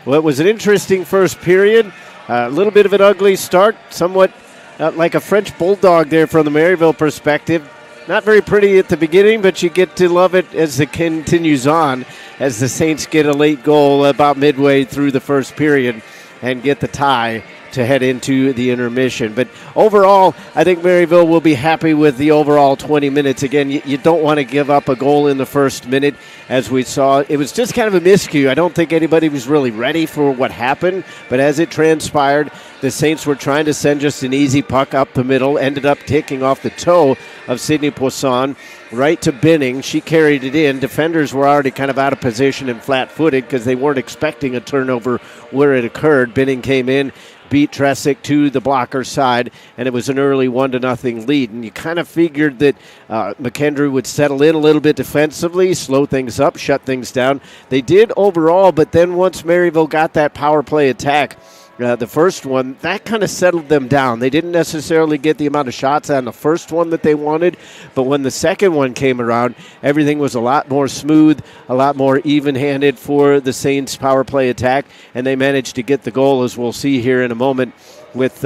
Well, it was an interesting first period. A little bit of an ugly start, somewhat like a French bulldog there from the Maryville perspective. Not very pretty at the beginning, but you get to love it as it continues on, as the Saints get a late goal about midway through the first period and get the tie to head into the intermission. But overall, I think Maryville will be happy with the overall 20 minutes. Again, you don't want to give up a goal in the first minute, as we saw. It was just kind of a miscue. I don't think anybody was really ready for what happened, but as it transpired, the Saints were trying to send just an easy puck up the middle, ended up taking off the toe of Sydney Poisson right to Binning. She carried it in. Defenders were already kind of out of position and flat-footed because they weren't expecting a turnover where it occurred. Binning came in, beat Tresick to the blocker side, and it was an early 1-0 lead. And you kind of figured that McKendree would settle in a little bit defensively, slow things up, shut things down. They did overall, but then once Maryville got that power play attack, the first one, that kind of settled them down. They didn't necessarily get the amount of shots on the first one that they wanted, but when the second one came around, everything was a lot more smooth, a lot more even-handed for the Saints' power play attack, and they managed to get the goal, as we'll see here in a moment, with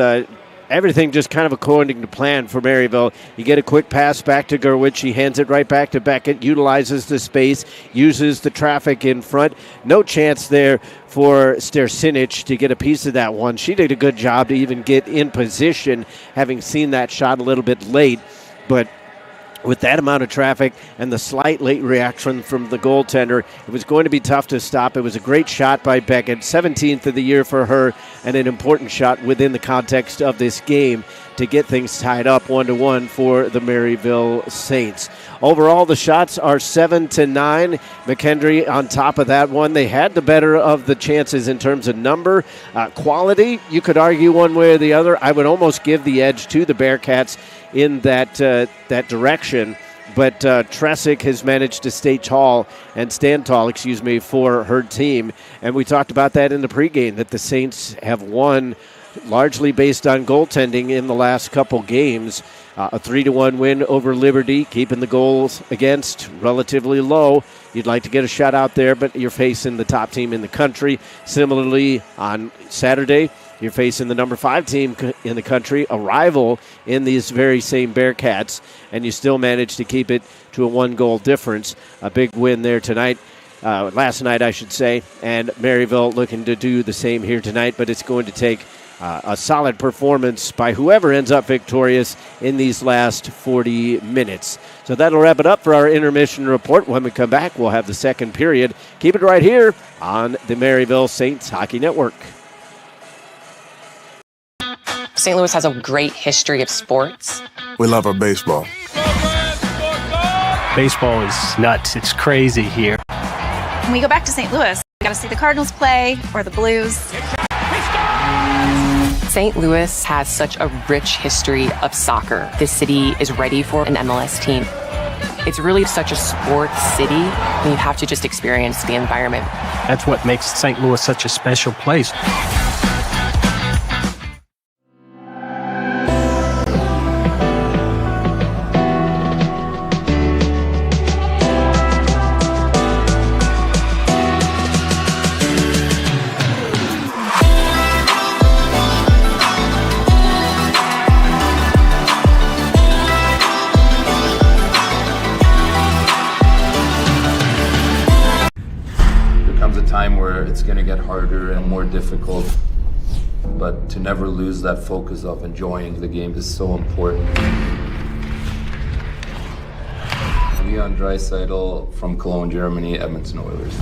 everything just kind of according to plan for Maryville. You get a quick pass back to Gerwich. She hands it right back to Beckett, utilizes the space, uses the traffic in front. No chance there for Stersinich to get a piece of that one. She did a good job to even get in position, having seen that shot a little bit late. But with that amount of traffic and the slight late reaction from the goaltender, it was going to be tough to stop. It was a great shot by Beckett, 17th of the year for her, and an important shot within the context of this game to get things tied up 1-1 for the Maryville Saints. Overall, the shots are 7-9. McKendree on top of that one. They had the better of the chances in terms of number. Quality, you could argue one way or the other. I would almost give the edge to the Bearcats in that direction. But Tresick has managed to stand tall, for her team. And we talked about that in the pregame, that the Saints have won largely based on goaltending in the last couple games. A 3-1 win over Liberty, keeping the goals against relatively low. You'd like to get a shot out there, but you're facing the top team in the country. Similarly, on Saturday, you're facing the number 5 team in the country, a rival in these very same Bearcats, and you still manage to keep it to a 1-goal difference. A big win there tonight. Last night, I should say, and Maryville looking to do the same here tonight, but it's going to take a solid performance by whoever ends up victorious in these last 40 minutes. So that'll wrap it up for our intermission report. When we come back, we'll have the second period. Keep it right here on the Maryville Saints Hockey Network. St. Louis has a great history of sports. We love our baseball. Baseball is nuts. It's crazy here. When we go back to St. Louis, we got to see the Cardinals play or the Blues. St. Louis has such a rich history of soccer. This city is ready for an MLS team. It's really such a sports city, and you have to just experience the environment. That's what makes St. Louis such a special place. it's going to get harder and more difficult. But to never lose that focus of enjoying the game is so important. Leon Draisaitl from Cologne, Germany, Edmonton Oilers.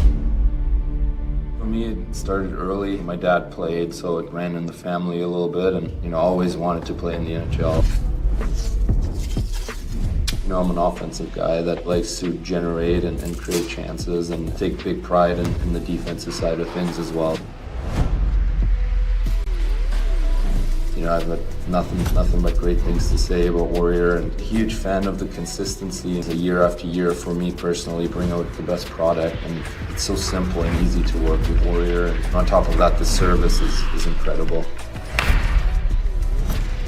For me, it started early. My dad played, so it ran in the family a little bit, and always wanted to play in the NHL. I'm an offensive guy that likes to generate and create chances and take big pride in the defensive side of things as well. I've got nothing but great things to say about Warrior, and huge fan of the consistency year after year for me personally, bring out the best product, and it's so simple and easy to work with Warrior. And on top of that, the service is incredible.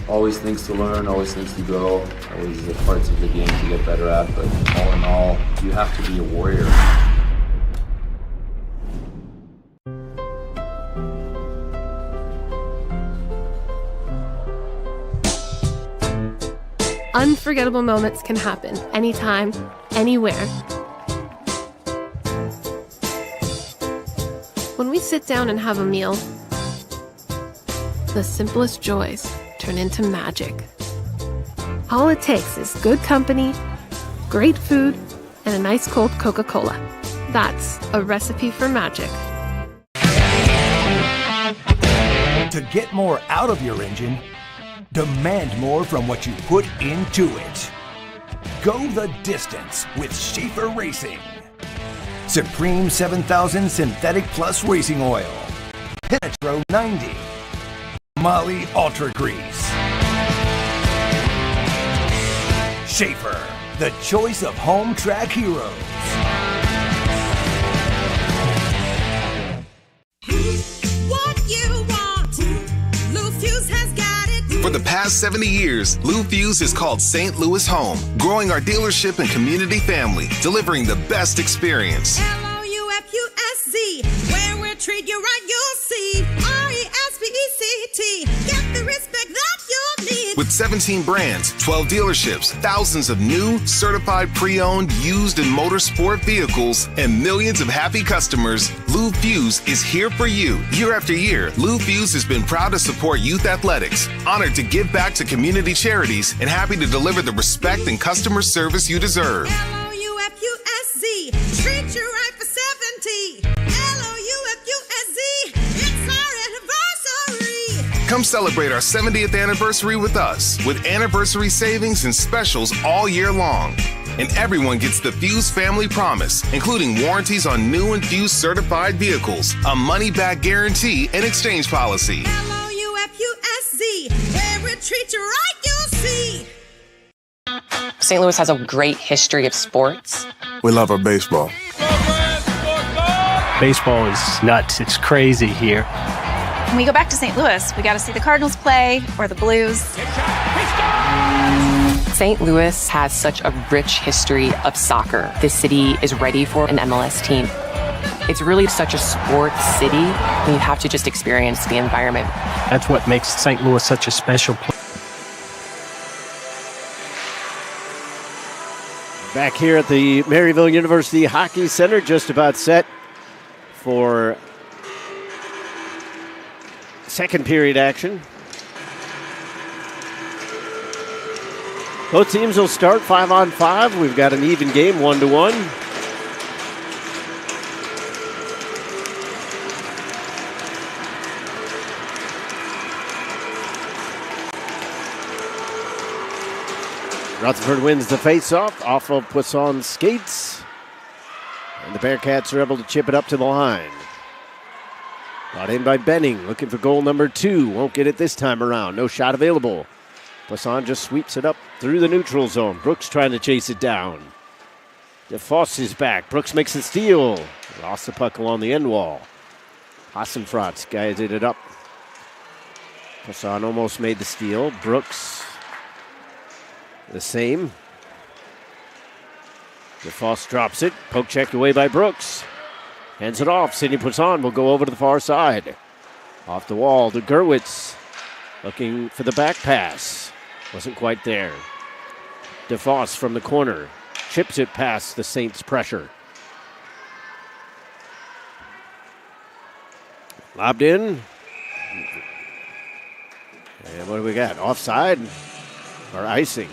Always things to learn, always things to grow, always the parts of the game to get better at, but all in all, you have to be a Warrior. Unforgettable moments can happen anytime, anywhere. When we sit down and have a meal, the simplest joys turn into magic. All it takes is good company, great food, and a nice cold Coca-Cola. That's a recipe for magic. To get more out of your engine, demand more from what you put into it. Go the distance with Schaefer Racing. Supreme 7000 Synthetic Plus Racing Oil. Penetro 90. Molly Ultra Grease. Schaefer, the choice of home track heroes. For the past 70 years, Lou Fuse has called St. Louis home, growing our dealership and community family, delivering the best experience. LOUFUSZ, where we'll treat you right, you'll see. RESPECT, get the respect that you'll need. With 17 brands, 12 dealerships, thousands of new, certified pre-owned, used and motorsport vehicles, and millions of happy customers, Lou Fuse is here for you. Year after year, Lou Fuse has been proud to support youth athletics, honored to give back to community charities, and happy to deliver the respect and customer service you deserve. LOUFUSZ, treat you right for 70. LOUFUSZ, it's our anniversary. Come celebrate our 70th anniversary with us, with anniversary savings and specials all year long. And everyone gets the Fuse Family Promise, including warranties on new and Fuse certified vehicles, a money-back guarantee, and exchange policy. LOUFUSZ, where we treat you right, you'll see. St. Louis has a great history of sports. We love our baseball. Baseball is nuts. It's crazy here. When we go back to St. Louis, we got to see the Cardinals play or the Blues. St. Louis has such a rich history of soccer. This city is ready for an MLS team. It's really such a sports city, and you have to just experience the environment. That's what makes St. Louis such a special place. Back here at the Maryville University Hockey Center, just about set for second period action. Both teams will start 5-on-5. We've got an even game, 1-1. Rutherford wins the faceoff off of Poisson's skates. And the Bearcats are able to chip it up to the line. Brought in by Benning, looking for goal number 2. Won't get it this time around. No shot available. Poisson just sweeps it up through the neutral zone. Brooks trying to chase it down. DeFoss is back. Brooks makes the steal. Lost the puck along the end wall. Hassenfratz guided it up. Poisson almost made the steal. Brooks the same. DeFoss drops it. Poke checked away by Brooks. Hands it off. Sidney Poisson will go over to the far side. Off the wall to Gerwitz. Looking for the back pass. Wasn't quite there. DeFoss from the corner. Chips it past the Saints' pressure. Lobbed in. And what do we got? Offside or icing?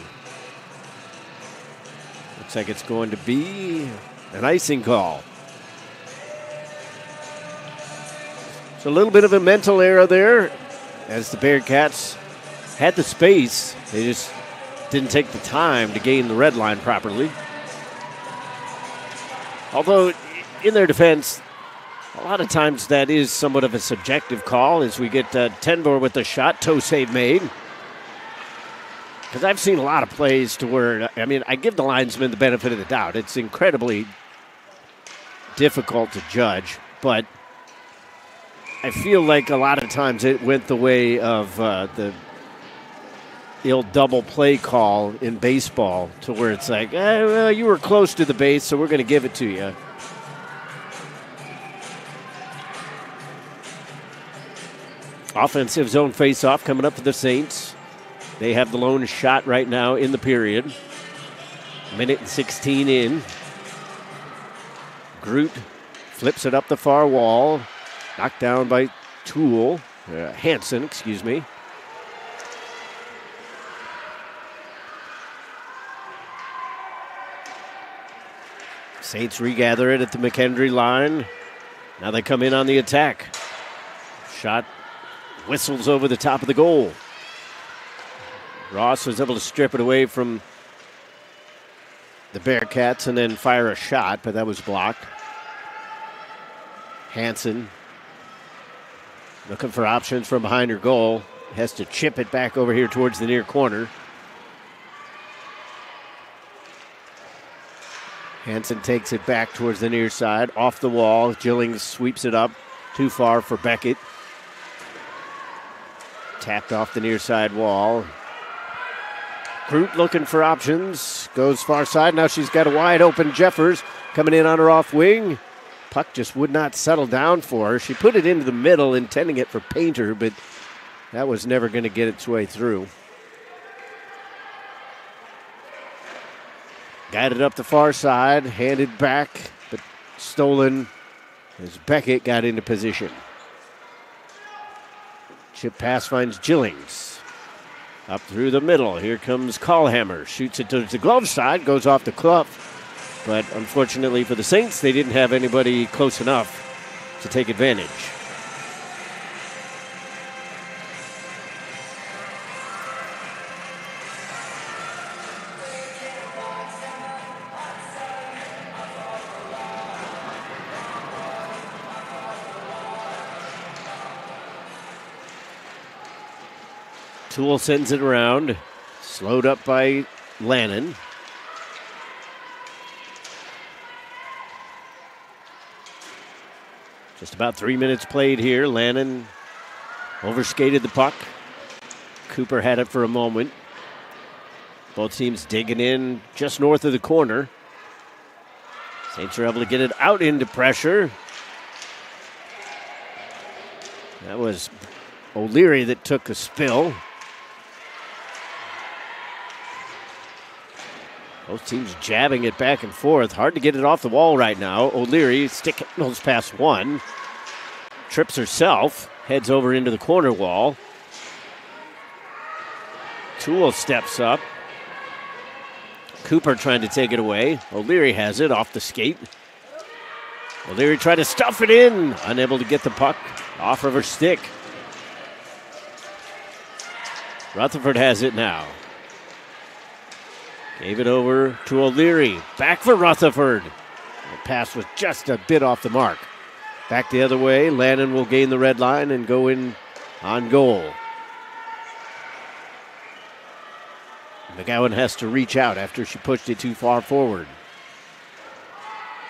Looks like it's going to be an icing call. So a little bit of a mental error there as the Bearcats had the space. They just didn't take the time to gain the red line properly. Although, in their defense, a lot of times that is somewhat of a subjective call as we get Tenbor with the shot, toe save made. Because I've seen a lot of plays to where, I mean, I give the linesman the benefit of the doubt. It's incredibly difficult to judge, but I feel like a lot of times it went the way of the old double play call in baseball to where it's like, well, you were close to the base, so we're going to give it to you. Offensive zone face-off coming up for the Saints. They have the lone shot right now in the period. Minute and 16 in. Groot flips it up the far wall. Knocked down by Hansen, excuse me. Saints regather it at the McKendree line. Now they come in on the attack. Shot whistles over the top of the goal. Ross was able to strip it away from the Bearcats and then fire a shot, but that was blocked. Hansen looking for options from behind her goal. Has to chip it back over here towards the near corner. Hansen takes it back towards the near side, off the wall. Gillings sweeps it up, too far for Beckett. Tapped off the near side wall. Groot looking for options, goes far side. Now she's got a wide open Jeffers coming in on her off wing. Puck just would not settle down for her. She put it into the middle, intending it for Painter, but that was never going to get its way through. Guided up the far side, handed back, but stolen as Beckett got into position. Chip pass finds Gillings. Up through the middle. Here comes Callhammer. Shoots it to the glove side, goes off the Clough. But unfortunately for the Saints, they didn't have anybody close enough to take advantage. Toole sends it around. Slowed up by Lannon. Just about 3 minutes played here. Lannon overskated the puck. Cooper had it for a moment. Both teams digging in just north of the corner. Saints are able to get it out into pressure. That was O'Leary that took a spill. Both teams jabbing it back and forth. Hard to get it off the wall right now. O'Leary stick handles past one. Trips herself. Heads over into the corner wall. Toole steps up. Cooper trying to take it away. O'Leary has it off the skate. O'Leary tried to stuff it in. Unable to get the puck off of her stick. Rutherford has it now. Gave it over to O'Leary. Back for Rutherford. The pass was just a bit off the mark. Back the other way. Lannon will gain the red line and go in on goal. McGowan has to reach out after she pushed it too far forward.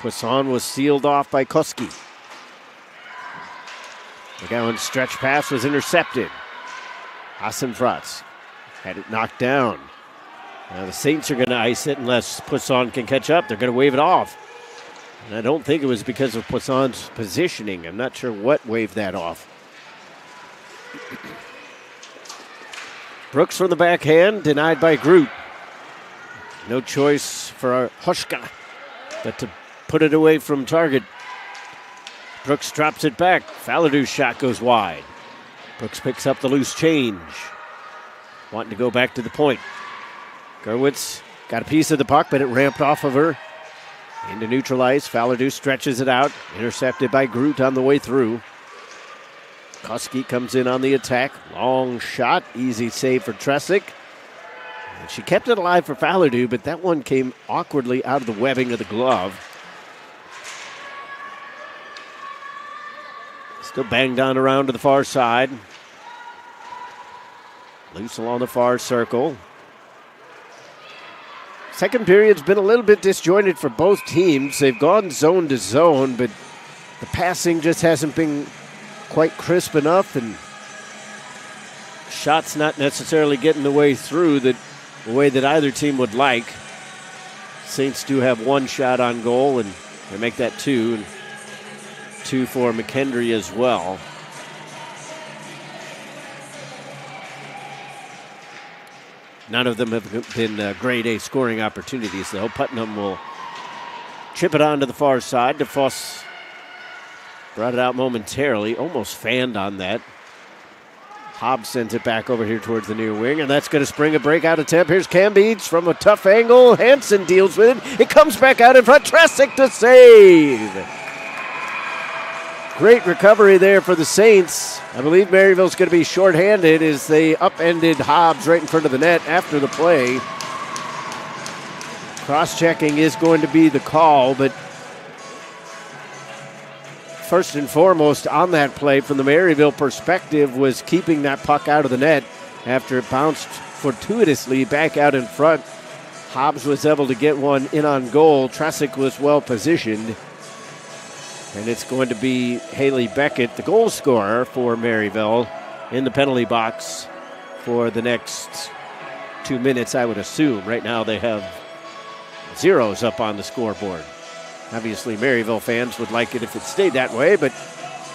Poisson was sealed off by Koski. McGowan's stretch pass was intercepted. Hasenfratz had it knocked down. Now the Saints are going to ice it unless Poisson can catch up. They're going to wave it off. And I don't think it was because of Poisson's positioning. I'm not sure what waved that off. Brooks from the backhand, denied by Groot. No choice for Hoshka but to put it away from target. Brooks drops it back. Faladou's shot goes wide. Brooks picks up the loose change. Wanting to go back to the point. Gerwitz got a piece of the puck, but it ramped off of her. Into neutral ice. Faladou stretches it out. Intercepted by Groot on the way through. Koski comes in on the attack. Long shot. Easy save for Tresick. And she kept it alive for Faladou, but that one came awkwardly out of the webbing of the glove. Still banged on around to the far side. Loose along the far circle. Second period's been a little bit disjointed for both teams. They've gone zone to zone, but the passing just hasn't been quite crisp enough, and shots not necessarily getting the way through the way that either team would like. Saints do have one shot on goal, and they make that two, and two for McKendree as well. None of them have been grade A scoring opportunities, though. Putnam will chip it on to the far side. DeFoss brought it out momentarily, almost fanned on that. Hobbs sends it back over here towards the near wing, and that's going to spring a breakout attempt. Here's Cambeach from a tough angle. Hansen deals with it. It comes back out in front. Tresick to save. Great recovery there for the Saints. I believe Maryville's going to be shorthanded as they upended Hobbs right in front of the net after the play. Cross-checking is going to be the call, but first and foremost on that play from the Maryville perspective was keeping that puck out of the net after it bounced fortuitously back out in front. Hobbs was able to get one in on goal. Tresick was well positioned. And it's going to be Haley Beckett, the goal scorer for Maryville, in the penalty box for the next 2 minutes, I would assume. Right now they have zeros up on the scoreboard. Obviously, Maryville fans would like it if it stayed that way, but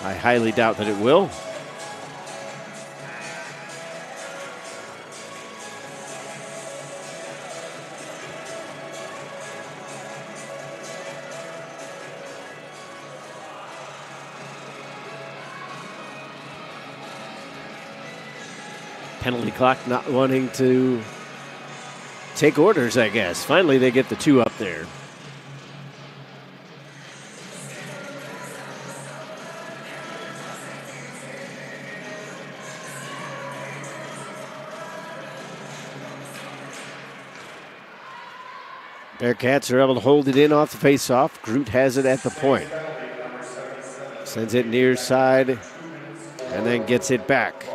I highly doubt that it will. Penalty clock not wanting to take orders, I guess. Finally, they get the two up there. Bearcats are able to hold it in off the faceoff. Groot has it at the point. Sends it near side and then gets it back.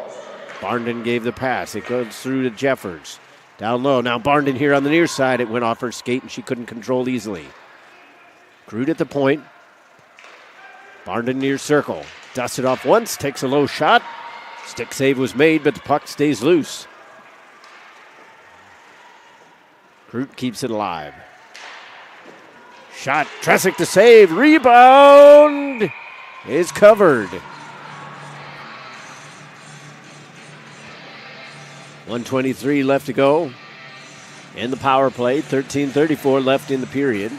Barnden gave the pass. It goes through to Jeffers. Down low. Now Barnden here on the near side. It went off her skate and she couldn't control easily. Groot at the point. Barnden near circle. Dusts it off once. Takes a low shot. Stick save was made, but the puck stays loose. Groot keeps it alive. Shot. Tresick to save. Rebound is covered. 1:23 left to go in the power play. 13:34 left in the period.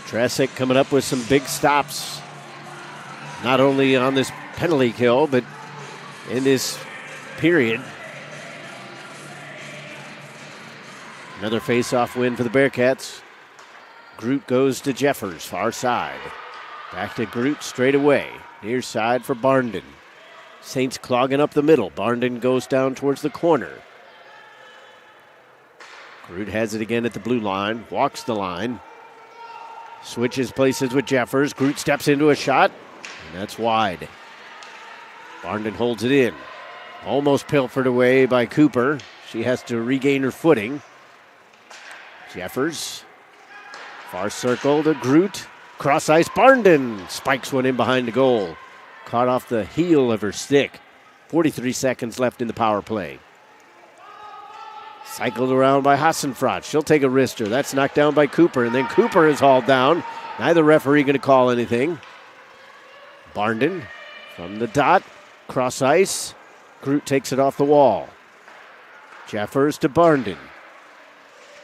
Tresick coming up with some big stops, not only on this penalty kill, but in this period. Another face-off win for the Bearcats. Groot goes to Jeffers, far side. Back to Groot straight away. Near side for Barnden. Saints clogging up the middle. Barnden goes down towards the corner. Groot has it again at the blue line. Walks the line. Switches places with Jeffers. Groot steps into a shot. And that's wide. Barnden holds it in. Almost pilfered away by Cooper. She has to regain her footing. Jeffers. Far circle to Groot. Cross ice, Barnden spikes one in behind the goal. Caught off the heel of her stick. 43 seconds left in the power play. Cycled around by Hassenfrott. She'll take a wrister. That's knocked down by Cooper, and then Cooper is hauled down. Neither referee going to call anything. Barnden from the dot. Cross ice. Groot takes it off the wall. Jeffers to Barnden.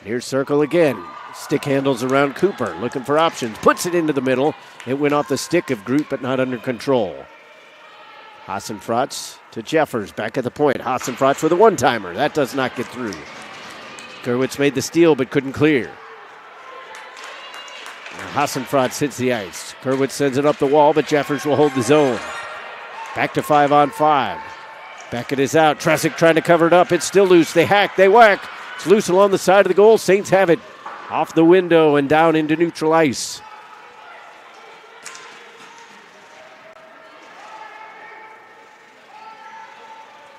Near circle again. Stick handles around Cooper, looking for options. Puts it into the middle. It went off the stick of Groot, but not under control. Hassenfratz to Jeffers, back at the point. Hassenfratz with a one-timer. That does not get through. Gerwitz made the steal, but couldn't clear. Hassenfratz hits the ice. Gerwitz sends it up the wall, but Jeffers will hold the zone. Back to 5-on-5. Beckett is out. Tresick trying to cover it up. It's still loose. They hack. They whack. It's loose along the side of the goal. Saints have it. Off the window and down into neutral ice.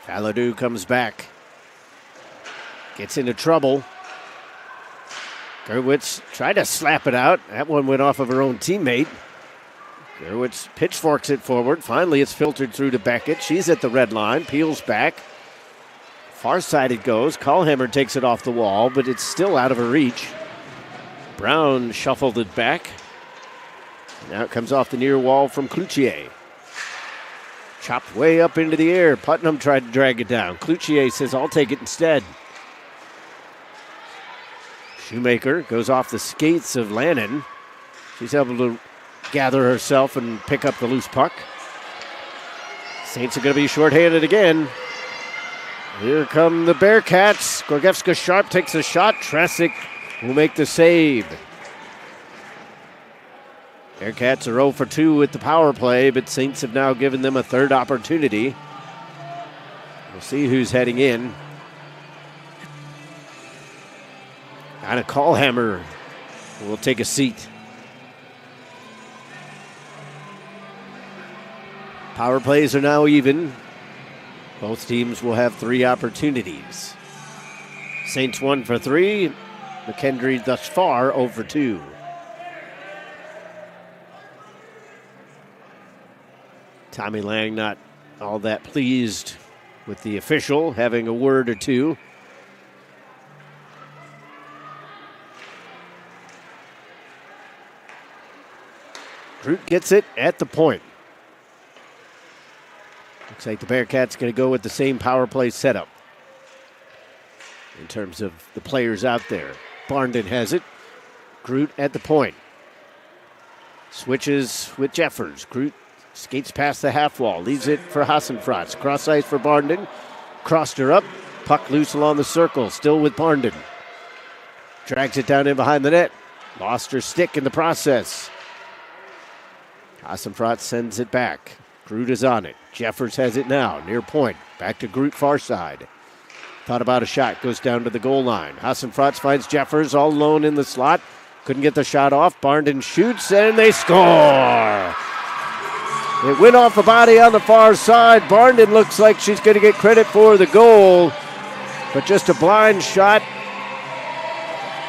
Faladou comes back. Gets into trouble. Gerwitz tried to slap it out. That one went off of her own teammate. Gerwitz pitchforks it forward. Finally, it's filtered through to Beckett. She's at the red line. Peels back. Far side it goes. Callhammer takes it off the wall, but it's still out of her reach. Brown shuffled it back. Now it comes off the near wall from Cloutier. Chopped way up into the air. Putnam tried to drag it down. Cloutier says, I'll take it instead. Shoemaker goes off the skates of Lannon. She's able to gather herself and pick up the loose puck. Saints are going to be shorthanded again. Here come the Bearcats. Gorgievska-Sharp takes a shot. Tresick will make the save. Bearcats are 0 for 2 with the power play, but Saints have now given them a third opportunity. We'll see who's heading in. Anna Callhammer will take a seat. Power plays are now even. Both teams will have 3 opportunities. Saints 1 for 3. McKendree thus far 0 for 2. Tommy Lang not all that pleased with the official having a word or two. Groot gets it at the point. Looks like the Bearcats going to go with the same power play setup in terms of the players out there. Barndon has it. Groot at the point. Switches with Jeffers. Groot skates past the half wall. Leaves it for Hassenfratz. Cross ice for Barndon. Crossed her up. Puck loose along the circle. Still with Barndon. Drags it down in behind the net. Lost her stick in the process. Hassenfratz sends it back. Groot is on it. Jeffers has it now, near point. Back to Groot, far side. Thought about a shot, goes down to the goal line. Hassenfratz finds Jeffers all alone in the slot. Couldn't get the shot off. Barndon shoots, and they score! It went off the body on the far side. Barndon looks like she's going to get credit for the goal, but just a blind shot.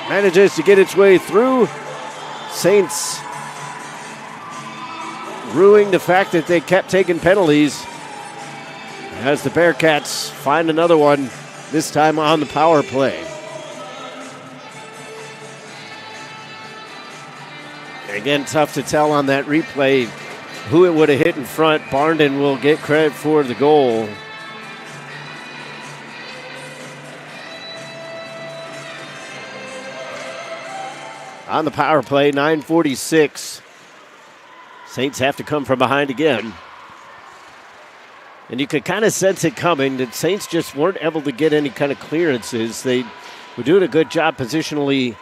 Manages to get its way through. Saints ruining the fact that they kept taking penalties as the Bearcats find another one, this time on the power play. Again, tough to tell on that replay who it would have hit in front. Barndon will get credit for the goal. On the power play, 9:46. Saints have to come from behind again. And you could kind of sense it coming. The Saints just weren't able to get any kind of clearances. They were doing a good job positionally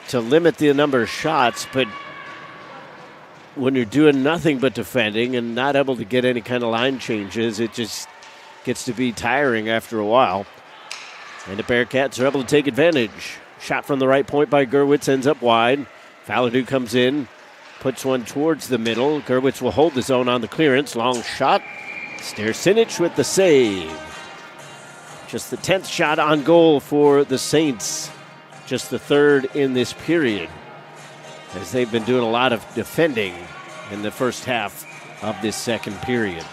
to limit the number of shots, but when you're doing nothing but defending and not able to get any kind of line changes, it just gets to be tiring after a while. And the Bearcats are able to take advantage. Shot from the right point by Gerwitz ends up wide. Faladou comes in. Puts one towards the middle. Gerwitz will hold the zone on the clearance. Long shot. Stersinich with the save. Just the 10th shot on goal for the Saints. Just the 3rd in this period, as they've been doing a lot of defending in the first half of this second period.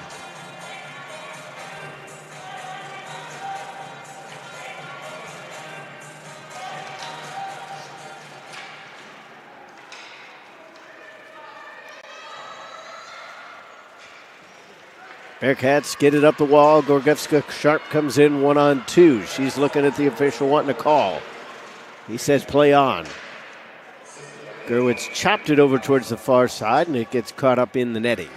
Bearcats get it up the wall. Gorgievska-Sharp comes in 1-on-2. She's looking at the official wanting a call. He says play on. Gerwitz chopped it over towards the far side, and it gets caught up in the netting.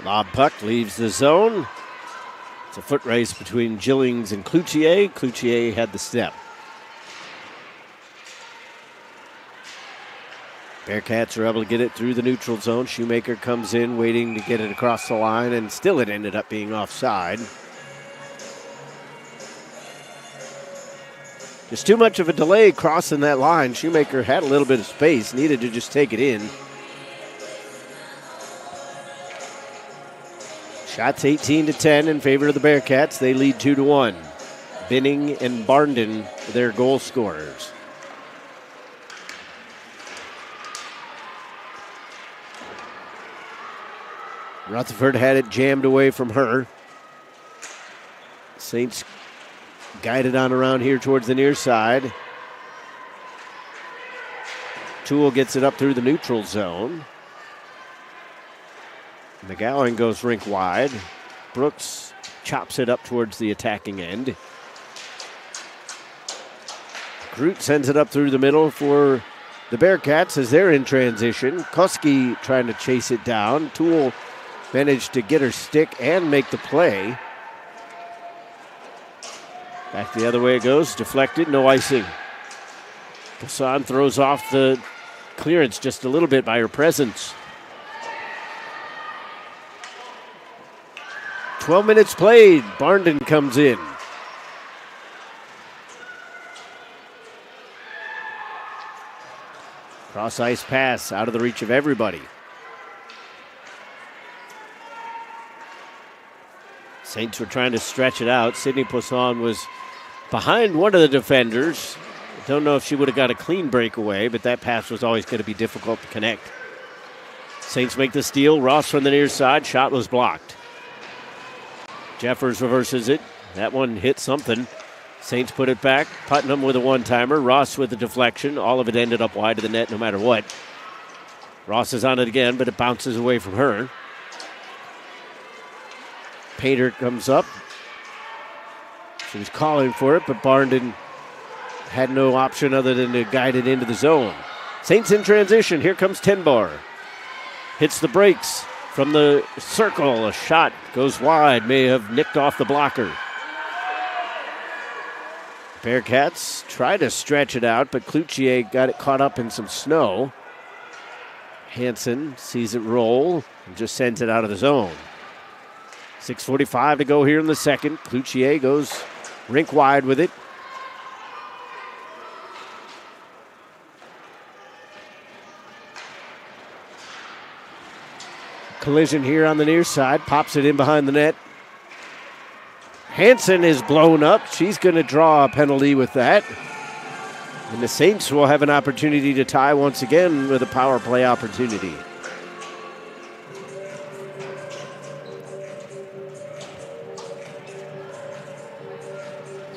Lob puck leaves the zone. It's a foot race between Gillings and Cloutier. Cloutier had the step. Bearcats are able to get it through the neutral zone. Shoemaker comes in waiting to get it across the line, and still it ended up being offside. Just too much of a delay crossing that line. Shoemaker had a little bit of space, needed to just take it in. Shots 18-10 in favor of the Bearcats. They lead 2-1. Binning and Barnden, their goal scorers. Rutherford had it jammed away from her. Saints guided on around here towards the near side. Toole gets it up through the neutral zone. McGowan goes rink wide. Brooks chops it up towards the attacking end. Groot sends it up through the middle for the Bearcats as they're in transition. Koski trying to chase it down. Toole managed to get her stick and make the play. Back the other way it goes. Deflected, no icing. Poisson throws off the clearance just a little bit by her presence. 12 minutes played. Barnden comes in. Cross ice pass out of the reach of everybody. Saints were trying to stretch it out. Sydney Poisson was behind one of the defenders. Don't know if she would have got a clean breakaway, but that pass was always going to be difficult to connect. Saints make the steal. Ross from the near side. Shot was blocked. Jeffers reverses it. That one hit something. Saints put it back. Putnam with a one-timer. Ross with the deflection. All of it ended up wide of the net no matter what. Ross is on it again, but it bounces away from her. Painter comes up. She was calling for it, but Barnden had no option other than to guide it into the zone. Saints in transition. Here comes Tenbar. Hits the brakes. From the circle, a shot goes wide, may have nicked off the blocker. Bearcats try to stretch it out, but Cloutier got it caught up in some snow. Hansen sees it roll and just sends it out of the zone. 6:45 to go here in the second. Cloutier goes rink wide with it. Collision here on the near side. Pops it in behind the net. Hansen is blown up. She's going to draw a penalty with that. And the Saints will have an opportunity to tie once again with a power play opportunity.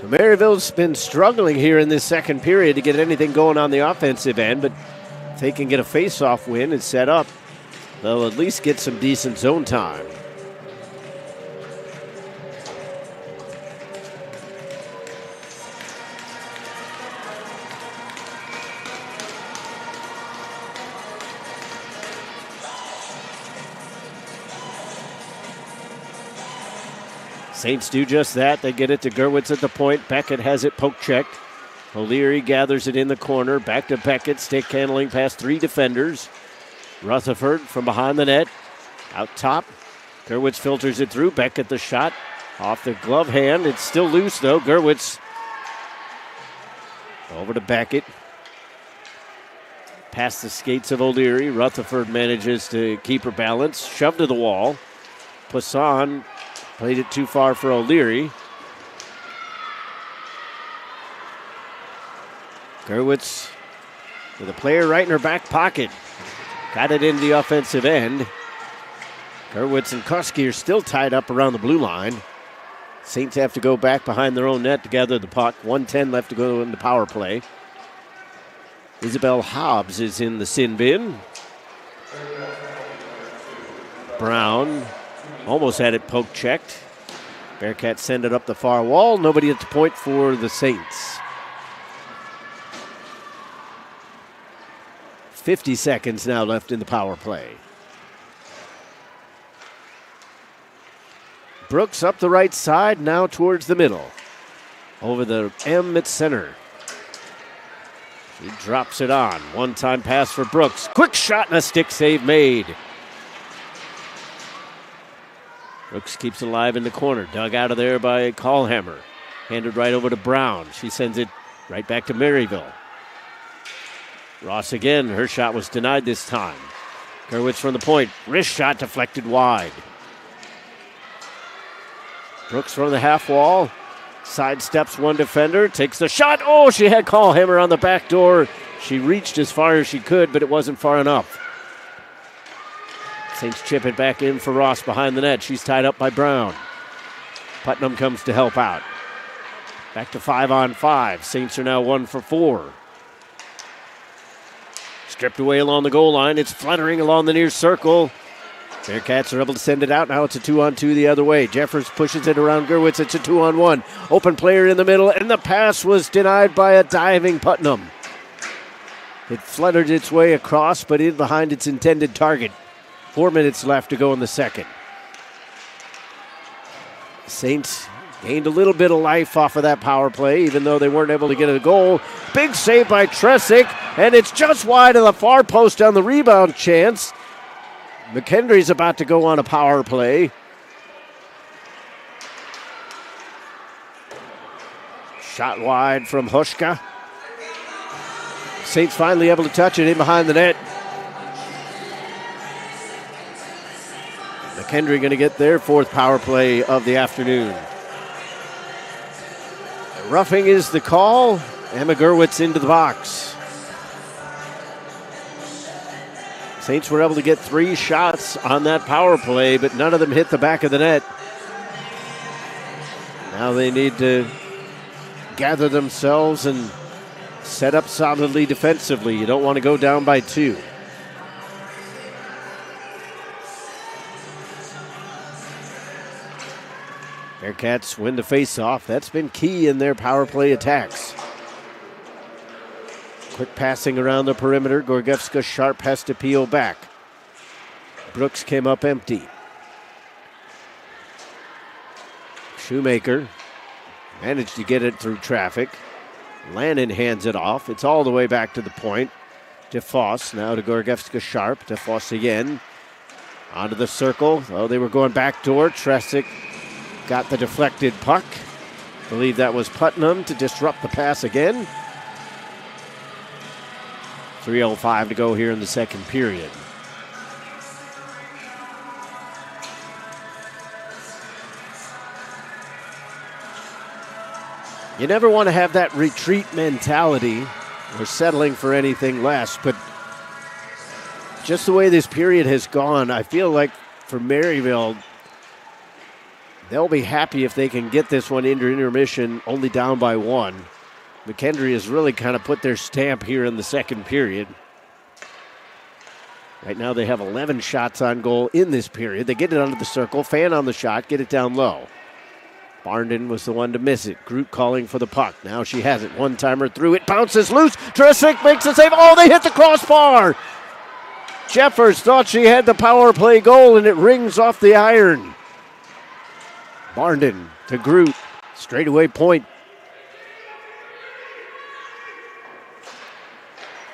So Maryville's been struggling here in this second period to get anything going on the offensive end, but if they can get a face-off win and set up, they'll at least get some decent zone time. Saints do just that. They get it to Gerwitz at the point. Beckett has it poke checked. O'Leary gathers it in the corner. Back to Beckett. Stick handling past three defenders. Rutherford from behind the net. Out top. Gerwitz filters it through. Beckett the shot. Off the glove hand. It's still loose though. Gerwitz over to Beckett. Past the skates of O'Leary. Rutherford manages to keep her balance. Shoved to the wall. Poisson played it too far for O'Leary. Gerwitz with a player right in her back pocket. Got it into the offensive end. Gerwitz and Kuski are still tied up around the blue line. Saints have to go back behind their own net to gather the puck. 1:10 left to go in the power play. Isabel Hobbs is in the sin bin. Brown almost had it poke checked. Bearcats send it up the far wall. Nobody at the point for the Saints. 50 seconds now left in the power play. Brooks up the right side, now towards the middle. Over the M at center. He drops it on. One-time pass for Brooks. Quick shot and a stick save made. Brooks keeps it alive in the corner. Dug out of there by Callhammer. Handed right over to Brown. She sends it right back to Maryville. Ross again. Her shot was denied this time. Gerwitz from the point. Wrist shot deflected wide. Brooks from the half wall. Sidesteps one defender. Takes the shot. Oh, she had Callhammer on the back door. She reached as far as she could, but it wasn't far enough. Saints chip it back in for Ross behind the net. She's tied up by Brown. Putnam comes to help out. Back to 5-on-5. Saints are now 1 for 4. Stripped away along the goal line. It's fluttering along the near circle. Bearcats are able to send it out. Now it's a 2-on-2 the other way. Jeffers pushes it around Gerwitz. It's a 2-on-1. Open player in the middle, and the pass was denied by a diving Putnam. It fluttered its way across, but in behind its intended target. 4 minutes left to go in the second. Saints gained a little bit of life off of that power play, even though they weren't able to get a goal. Big save by Tresick, and it's just wide of the far post on the rebound chance. McKendree's about to go on a power play. Shot wide from Hushka. Saints finally able to touch it in behind the net. McKendree going to get their 4th power play of the afternoon. Roughing is the call. Emma Gerwitz into the box. Saints were able to get 3 shots on that power play, but none of them hit the back of the net. Now they need to gather themselves and set up solidly defensively. You don't want to go down by 2. Bearcats win the face-off. That's been key in their power play attacks. Quick passing around the perimeter. Gorgievska Sharp has to peel back. Brooks came up empty. Shoemaker managed to get it through traffic. Lannon hands it off. It's all the way back to the point. DeFoss now to Gorgievska Sharp. DeFoss again. Onto the circle. Oh, they were going backdoor. Tresick got the deflected puck. Believe that was Putnam to disrupt the pass again. 3:05 to go here in the second period. You never want to have that retreat mentality or settling for anything less, but just the way this period has gone, I feel like for Maryville, they'll be happy if they can get this one into intermission only down by 1. McKendree has really kind of put their stamp here in the second period. Right now they have 11 shots on goal in this period. They get it under the circle, fan on the shot, get it down low. Barnden was the one to miss it. Groot calling for the puck. Now she has it. One-timer through. It bounces loose. Tresick makes the save. Oh, they hit the crossbar. Jeffers thought she had the power play goal, and it rings off the iron. Barnden to Groot. Straightaway point.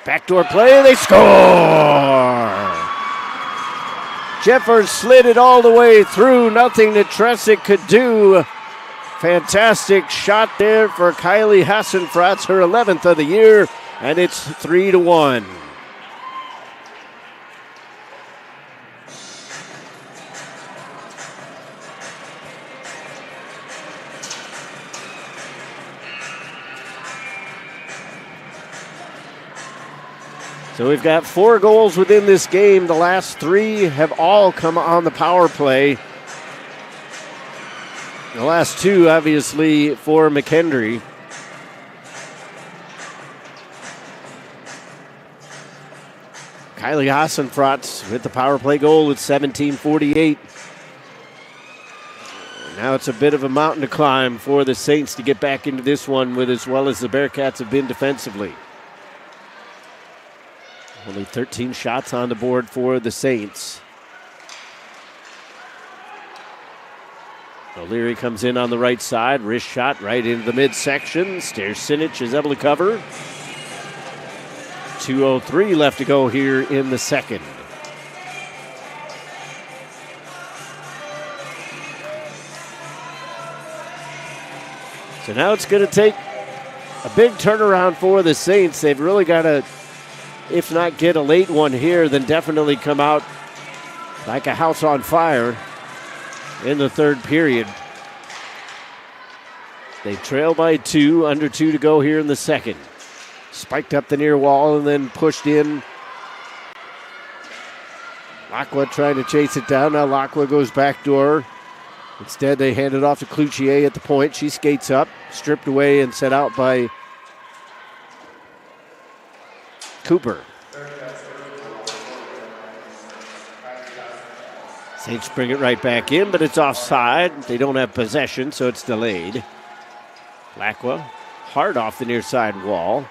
Backdoor play, they score! Jeffers slid it all the way through. Nothing that Tresick could do. Fantastic shot there for Kylie Hassenfratz, her 11th of the year, and it's 3-1. So we've got 4 goals within this game. The last 3 have all come on the power play. The last 2, obviously, for McKendree. Kylie Hassenfratz with the power play goal at 17:48. Now it's a bit of a mountain to climb for the Saints to get back into this one with as well as the Bearcats have been defensively. Only 13 shots on the board for the Saints. O'Leary comes in on the right side. Wrist shot right into the midsection. Stersinich is able to cover. 2:03 left to go here in the second. So now it's going to take a big turnaround for the Saints. They've really got to, if not get a late one here, then definitely come out like a house on fire in the third period. They trail by 2, under 2 to go here in the second. Spiked up the near wall and then pushed in. Lacqua trying to chase it down. Now Lacqua goes backdoor. Instead, they hand it off to Cloutier at the point. She skates up, stripped away and set out by Cooper. Saints bring it right back in, but it's offside. They don't have possession, so it's delayed. Lacqua hard off the near side wall.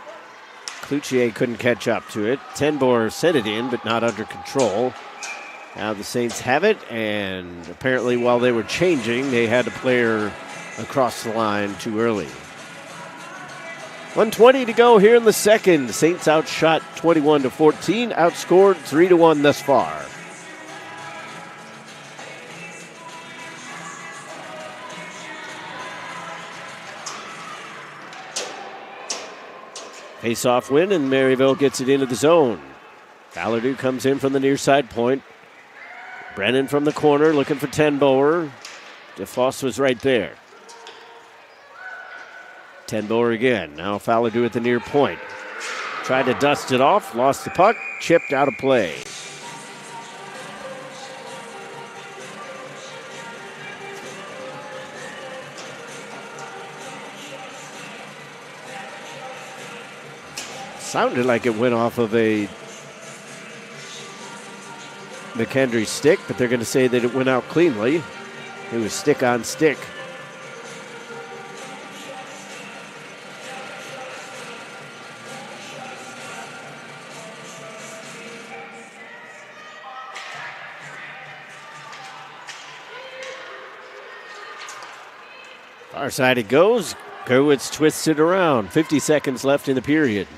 Cloutier couldn't catch up to it. Tenbor sent it in, but not under control. Now the Saints have it, and apparently while they were changing, they had a player across the line too early. 1:20 to go here in the second. Saints outshot 21-14, outscored 3-1 thus far. Face-off win, and Maryville gets it into the zone. Ballardou comes in from the near side point. Brennan from the corner looking for Tenboer. DeFoss was right there. Tenboer again. Now Ballardou at the near point. Tried to dust it off, lost the puck, chipped out of play. Sounded like it went off of a McKendree stick, but they're going to say that it went out cleanly. It was stick on stick. Far side it goes. Gerwitz twists it around. 50 seconds left in the period.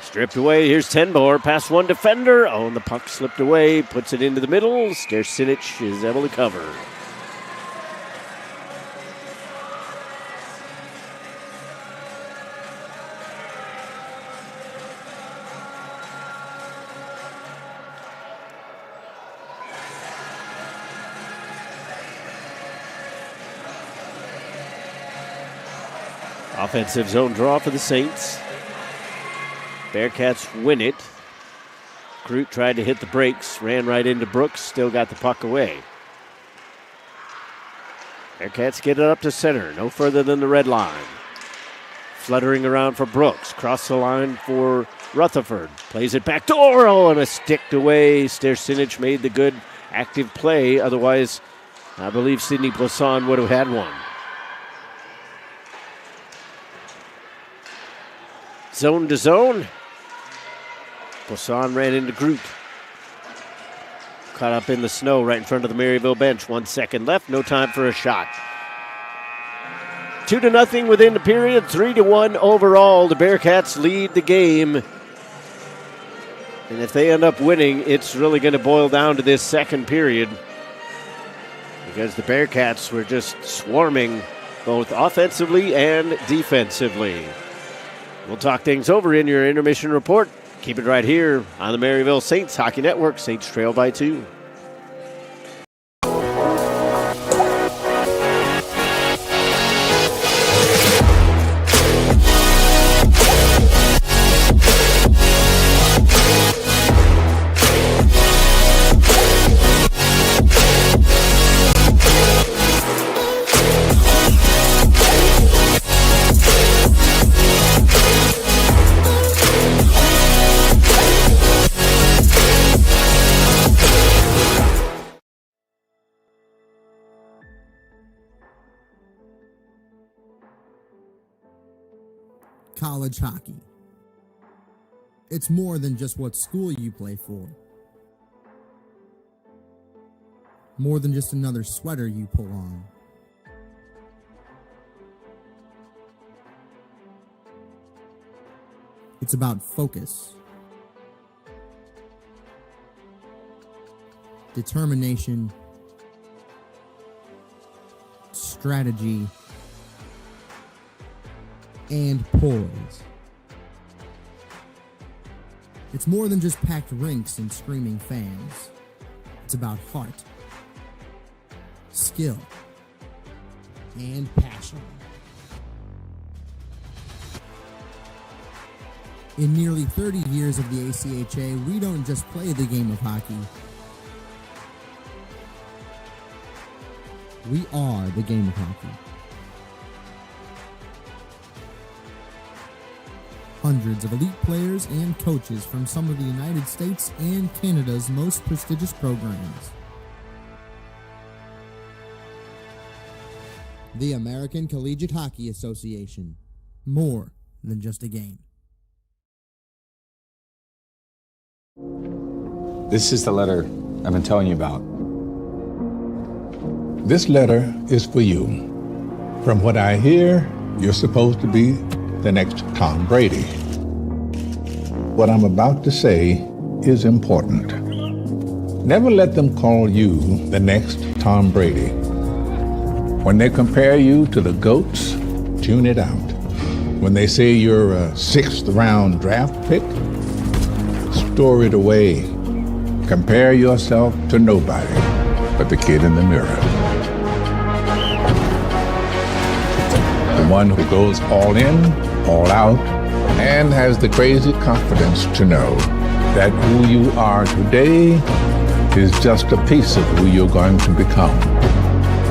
Stripped away. Here's Tenboer. Past one defender. Oh, and the puck slipped away. Puts it into the middle. Stersinich is able to cover. Offensive zone draw for the Saints. Bearcats win it. Groot tried to hit the brakes, ran right into Brooks, still got the puck away. Bearcats get it up to center, no further than the red line. Fluttering around for Brooks, cross the line for Rutherford. Plays it back door, oh, and a sticked away. Stersinich made the good active play, otherwise I believe Sidney Poisson would have had one. Zone to zone. Poisson ran into Groot. Caught up in the snow right in front of the Maryville bench. 1 second left, no time for a shot. 2-0 within the period, 3-1 overall. The Bearcats lead the game. And if they end up winning, it's really going to boil down to this second period, because the Bearcats were just swarming both offensively and defensively. We'll talk things over in your intermission report. Keep it right here on the Maryville Saints Hockey Network. Saints trail by 2. college hockey. It's more than just what school you play for. More than just another sweater you pull on. It's about focus, determination, strategy, and poise. It's more than just packed rinks and screaming fans. It's about heart, skill, and passion. In nearly 30 years of the ACHA, we don't just play the game of hockey. We are the game of hockey. Hundreds of elite players and coaches from some of the United States and Canada's most prestigious programs. The American Collegiate Hockey Association. More than just a game. This is the letter I've been telling you about. This letter is for you. From what I hear, you're supposed to be the next Tom Brady. What I'm about to say is important. Never let them call you the next Tom Brady. When they compare you to the GOATs, tune it out. When they say you're a 6th round draft pick, store it away. Compare yourself to nobody but the kid in the mirror. The one who goes all in, all out, and has the crazy confidence to know that who you are today is just a piece of who you're going to become.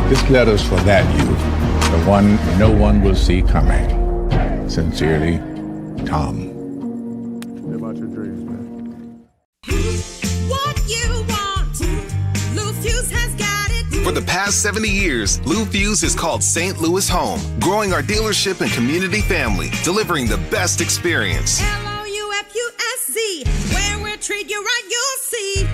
This letter's for that you, the one no one will see coming. Sincerely, Tom. About your dreams, man. What you want, Lou Fuse has got it. For the past 70 years, Lou Fuse has called St. Louis home, growing our dealership and community family, delivering the best experience. Loufusc, where we'll treat you right, you'll see.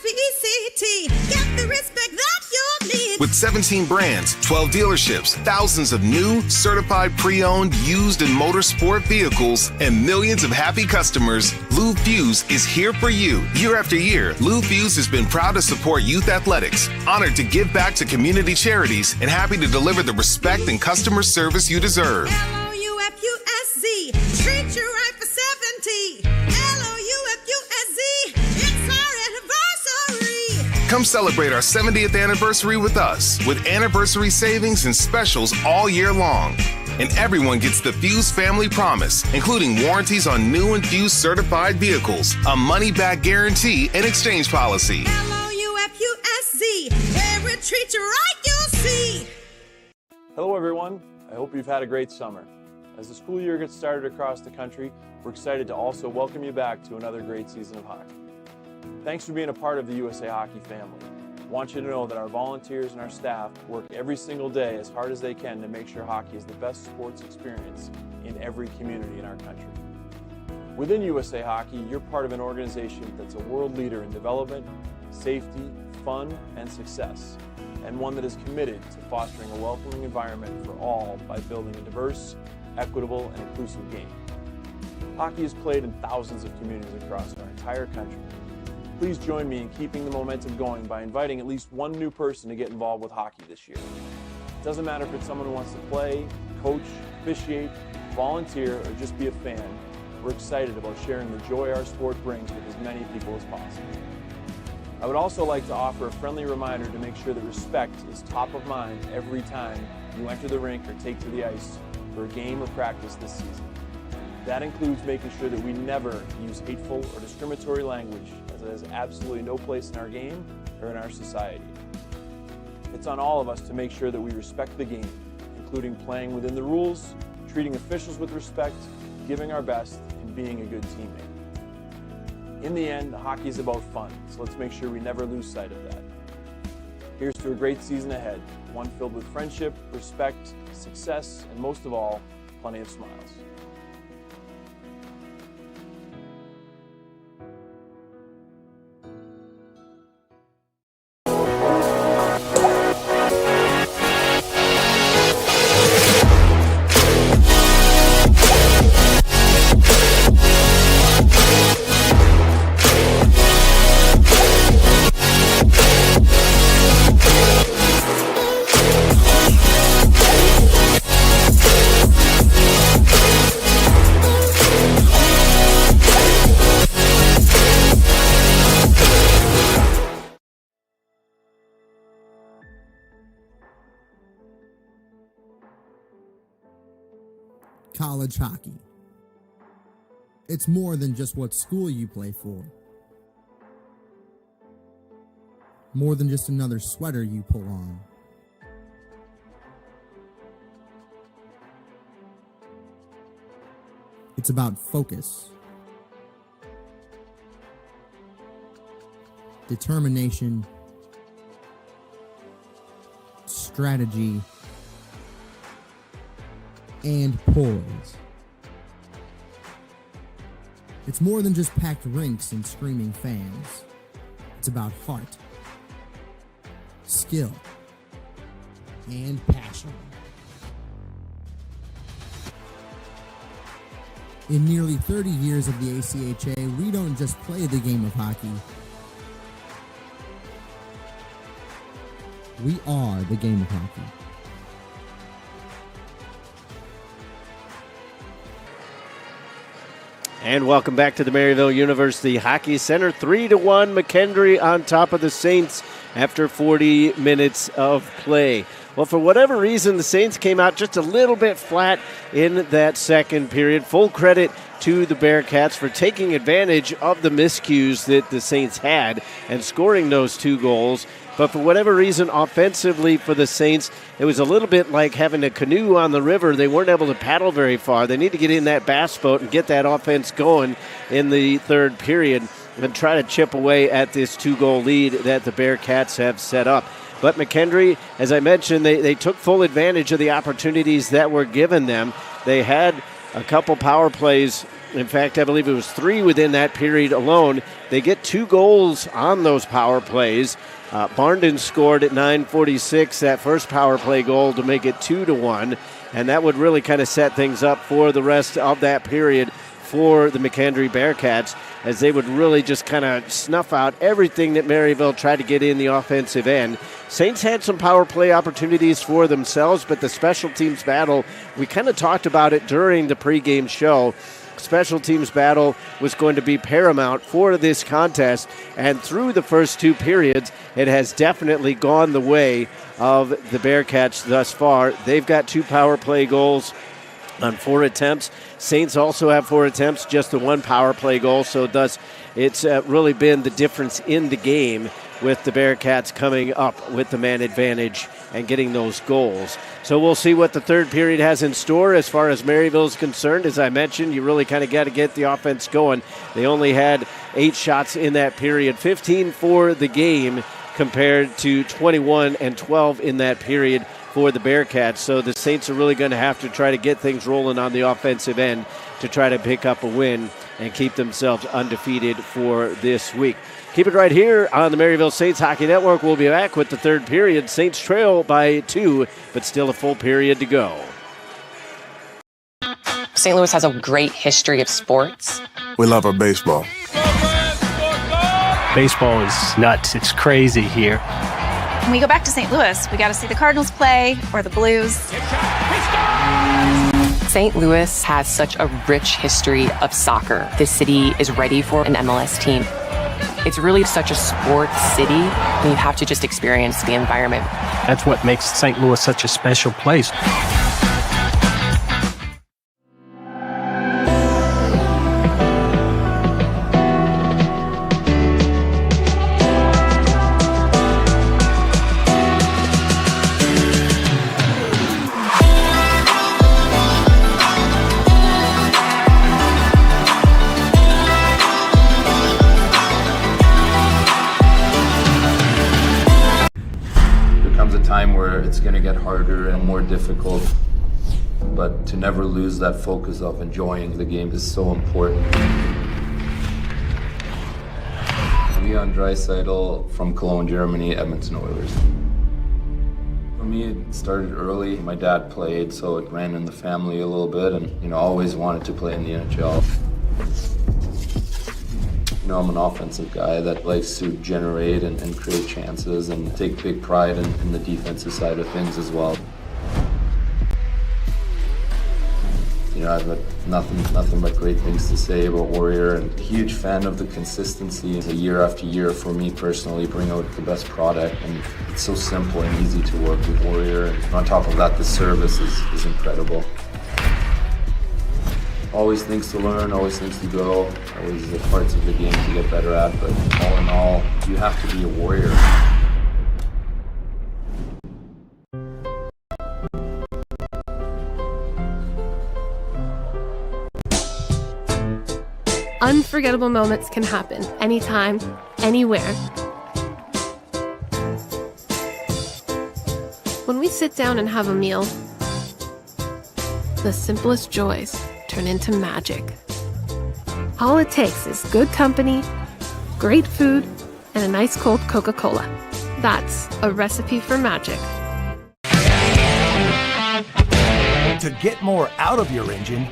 RESPECT, get the respect that you need. With 17 brands, 12 dealerships, thousands of new, certified pre-owned, used and motorsport vehicles, and millions of happy customers, Lou Fuse is here for you. Year after year, Lou Fuse has been proud to support youth athletics, honored to give back to community charities, and happy to deliver the respect and customer service you deserve. LOUFUSZ, treat you right for 70. LOUFUSZ, it's our anniversary. Come celebrate our 70th anniversary with us, with anniversary savings and specials all year long. And everyone gets the Fuse Family Promise, including warranties on new and Fuse certified vehicles, a money-back guarantee, and exchange policy. LOUFUSZ, where we treat you right, you'll see. Hello everyone, I hope you've had a great summer. As the school year gets started across the country, we're excited to also welcome you back to another great season of hockey. Thanks for being a part of the USA Hockey family. I want you to know that our volunteers and our staff work every single day as hard as they can to make sure hockey is the best sports experience in every community in our country. Within USA Hockey, you're part of an organization that's a world leader in development, safety, fun, and success, and one that is committed to fostering a welcoming environment for all by building a diverse, equitable, and inclusive game. Hockey is played in thousands of communities across our entire country. Please join me in keeping the momentum going by inviting at least one new person to get involved with hockey this year. It doesn't matter if it's someone who wants to play, coach, officiate, volunteer, or just be a fan. We're excited about sharing the joy our sport brings with as many people as possible. I would also like to offer a friendly reminder to make sure that respect is top of mind every time you enter the rink or take to the ice for a game or practice this season. That includes making sure that we never use hateful or discriminatory language, as it has absolutely no place in our game or in our society. It's on all of us to make sure that we respect the game, including playing within the rules, treating officials with respect, giving our best, and being a good teammate. In the end, hockey is about fun, so let's make sure we never lose sight of that. Here's to a great season ahead, one filled with friendship, respect, success, and most of all, plenty of smiles. college hockey. It's more than just what school you play for. More than just another sweater you pull on. It's about focus, determination, strategy, and poise. It's more than just packed rinks and screaming fans. It's about heart, skill, and passion. In nearly 30 years of the ACHA, we don't just play the game of hockey. We are the game of hockey. And welcome back to the Maryville University Hockey Center. 3-1 McKendree on top of the Saints after 40 minutes of play. Well, for whatever reason, the Saints came out just a little bit flat in that second period. Full credit to the Bearcats for taking advantage of the miscues that the Saints had and scoring those 2 goals. But for whatever reason, offensively for the Saints, it was a little bit like having a canoe on the river. They weren't able to paddle very far. They need to get in that bass boat and get that offense going in the third period and try to chip away at this 2-goal lead that the Bearcats have set up. But McKendree, as I mentioned, they took full advantage of the opportunities that were given them. They had a couple power plays. In fact, I believe it was 3 within that period alone. They get 2 goals on those power plays. Barnden scored at 9:46 that first power play goal to make it 2-1, and that would really kind of set things up for the rest of that period for the McKendree Bearcats, as they would really just kind of snuff out everything that Maryville tried to get in the offensive end. Saints had some power play opportunities for themselves, but the special teams battle, we kind of talked about it during the pregame show. Special teams battle was going to be paramount for this contest, and through the first 2 periods, it has definitely gone the way of the Bearcats thus far. They've got 2 power play goals on 4 attempts. Saints also have 4 attempts, just the 1 power play goal, so thus it's really been the difference in the game with the Bearcats coming up with the man advantage and getting those goals. So we'll see what the third period has in store as far as Maryville is concerned. As I mentioned, you really kind of got to get the offense going. They only had 8 shots in that period, 15 for the game compared to 21 and 12 in that period for the Bearcats. So the Saints are really going to have to try to get things rolling on the offensive end to try to pick up a win and keep themselves undefeated for this week. Keep it right here on the Maryville Saints Hockey Network. We'll be back with the third period. Saints trail by 2, but still a full period to go. St. Louis has a great history of sports. We love our baseball. Baseball is nuts. It's crazy here. When we go back to St. Louis, we got to see the Cardinals play or the Blues. St. Louis has such a rich history of soccer. This city is ready for an MLS team. It's really such a sports city, and you have to just experience the environment. That's what makes St. Louis such a special place. Time where it's going to get harder and more difficult, but to never lose that focus of enjoying the game is so important. Leon Draisaitl from Cologne, Germany, Edmonton Oilers. For me, it started early. My dad played, so it ran in the family a little bit, and always wanted to play in the NHL. I'm an offensive guy that likes to generate and create chances and take big pride in the defensive side of things as well. I've got nothing but great things to say about Warrior, and huge fan of the consistency year after year for me personally, bring out the best product, and it's so simple and easy to work with Warrior. And on top of that, the service is incredible. Always things to learn, always things to grow, always the parts of the game to get better at, but all in all, you have to be a warrior. Unforgettable moments can happen anytime, anywhere. When we sit down and have a meal, the simplest joys turn into magic. All it takes is good company, great food, and a nice cold Coca-Cola. That's a recipe for magic. To get more out of your engine,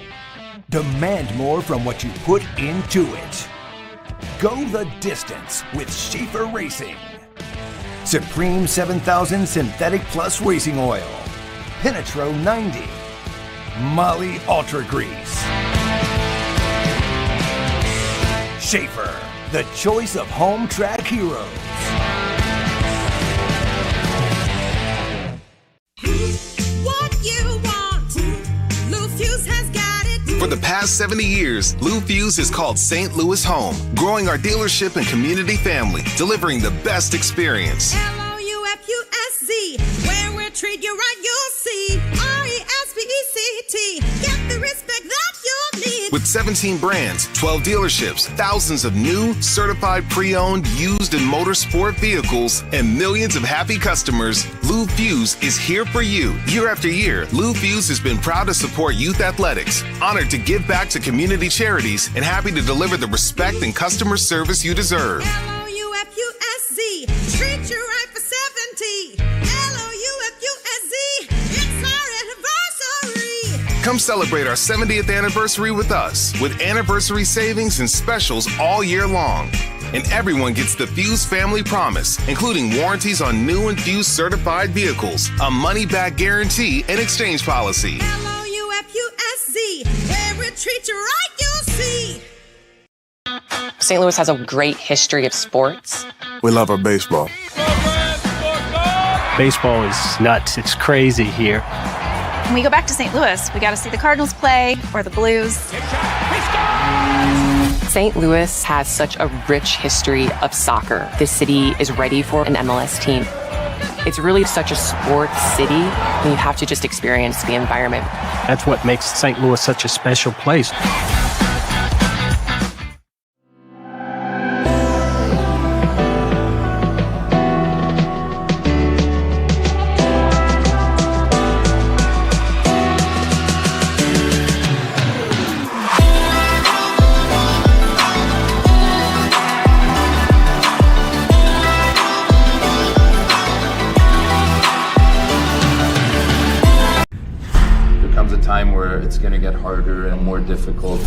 demand more from what you put into it. Go the distance with Schaefer Racing. Supreme 7000 Synthetic Plus Racing Oil. Penetro 90. Molly Ultra Grease. Schaefer, the choice of home track heroes. What you want, Lou Fuse has got it. For the past 70 years, Lou Fuse has called St. Louis home, growing our dealership and community family, delivering the best experience. Loufusc, where we'll treat you right, you'll see. RESPECT, get the respect that you'll need. With 17 brands, 12 dealerships, thousands of new, certified pre-owned, used and motorsport vehicles, and millions of happy customers, Lou Fuse is here for you. Year after year, Lou Fuse has been proud to support youth athletics, honored to give back to community charities, and happy to deliver the respect and customer service you deserve. LOUFUSC, treat you right for 70. LOUFUSC, it's our anniversary. Come celebrate our 70th anniversary with us, with anniversary savings and specials all year long. And everyone gets the Fuse Family Promise, including warranties on new and Fuse certified vehicles, a money-back guarantee, and exchange policy. LOUFUSC, where we treat you right, you'll see. St. Louis has a great history of sports. We love our baseball. Baseball is nuts. It's crazy here. When we go back to St. Louis, we got to see the Cardinals play or the Blues. St. Louis has such a rich history of soccer. This city is ready for an MLS team. It's really such a sports city, and you have to just experience the environment. That's what makes St. Louis such a special place. Time where it's going to get harder and more difficult,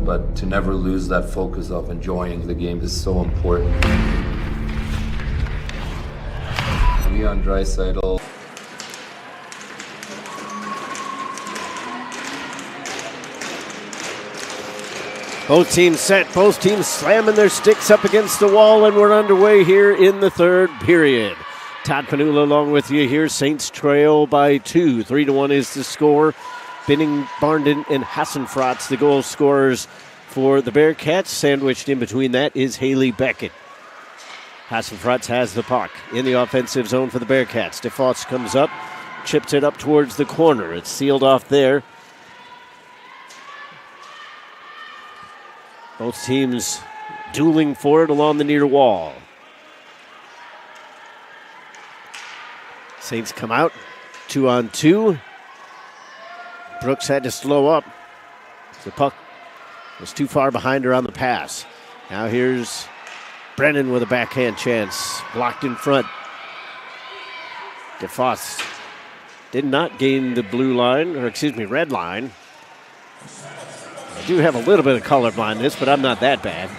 but to never lose that focus of enjoying the game is so important. Leon Draisaitl. Both teams set, both teams slamming their sticks up against the wall, and we're underway here in the third period. Todd Panula along with you here. Saints trail by 2. 3-1 is the score. Binning, Barnden, and Hassenfratz, the goal scorers for the Bearcats. Sandwiched in between that is Haley Beckett. Hassenfratz has the puck in the offensive zone for the Bearcats. DeFoss comes up, chips it up towards the corner. It's sealed off there. Both teams dueling for it along the near wall. Saints come out, 2-on-2. Brooks had to slow up. The puck was too far behind her on the pass. Now here's Brennan with a backhand chance, blocked in front. DeFoss did not gain the red line. I do have a little bit of color blindness, but I'm not that bad.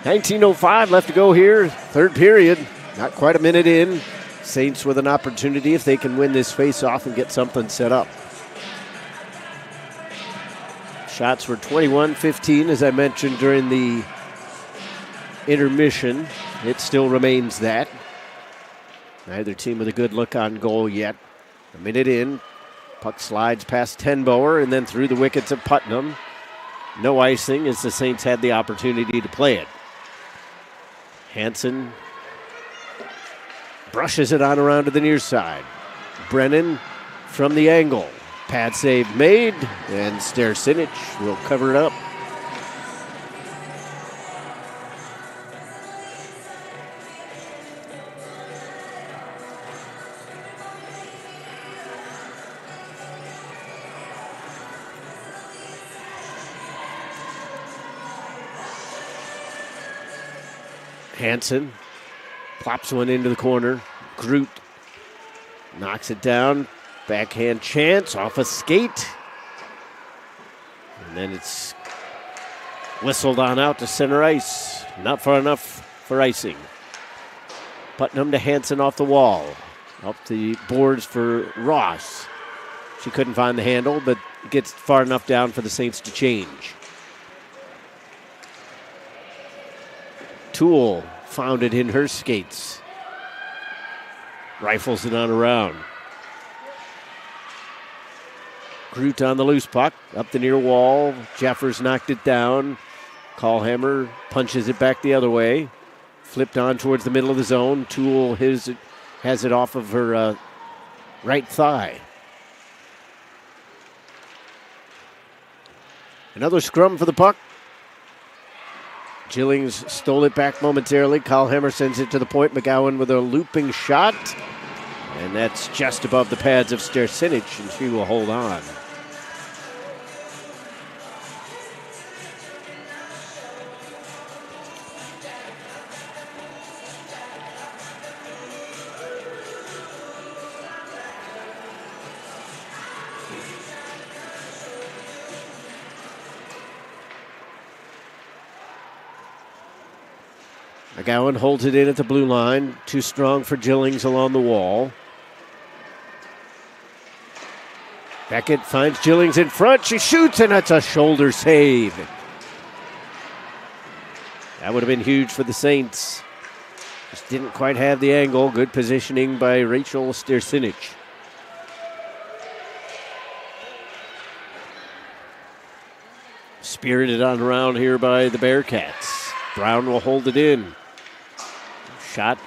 19:05 left to go here, third period. Not quite a minute in. Saints with an opportunity if they can win this face-off and get something set up. Shots were 21-15, as I mentioned during the intermission. It still remains that. Neither team with a good look on goal yet. A minute in. Puck slides past Tenboer and then through the wickets of Putnam. No icing as the Saints had the opportunity to play it. Hansen brushes it on around to the near side. Brennan from the angle. Pad save made, and Stercinic will cover it up. Hansen plops one into the corner. Groot knocks it down. Backhand chance off a skate. And then it's whistled on out to center ice. Not far enough for icing. Putnam to Hansen off the wall. Up the boards for Ross. She couldn't find the handle, but gets far enough down for the Saints to change. Toole found it in her skates. Rifles it on around. Groot on the loose puck, up the near wall. Jeffers knocked it down. Callhammer punches it back the other way. Flipped on towards the middle of the zone. Toole has it off of her right thigh. Another scrum for the puck. Gillings stole it back momentarily. Callhammer sends it to the point. McGowan with a looping shot. And that's just above the pads of Stercinic, and she will hold on. McGowan holds it in at the blue line. Too strong for Gillings along the wall. Beckett finds Gillings in front. She shoots, and that's a shoulder save. That would have been huge for the Saints. Just didn't quite have the angle. Good positioning by Rachel Stercinic. Spirited on around here by the Bearcats. Brown will hold it in. Shot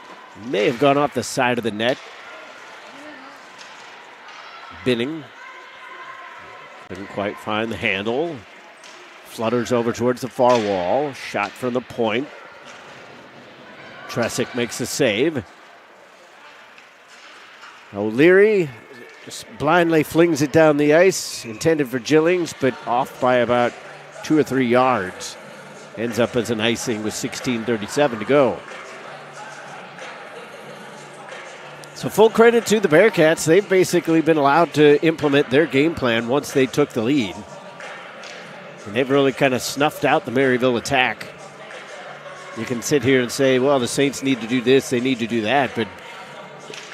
may have gone off the side of the net. Binning couldn't quite find the handle. Flutters over towards the far wall. Shot from the point. Tresick makes a save. O'Leary just blindly flings it down the ice. Intended for Gillings, but off by about 2 or 3 yards. Ends up as an icing with 16:37 to go. So full credit to the Bearcats. They've basically been allowed to implement their game plan once they took the lead. And they've really kind of snuffed out the Maryville attack. You can sit here and say, well, the Saints need to do this, they need to do that, but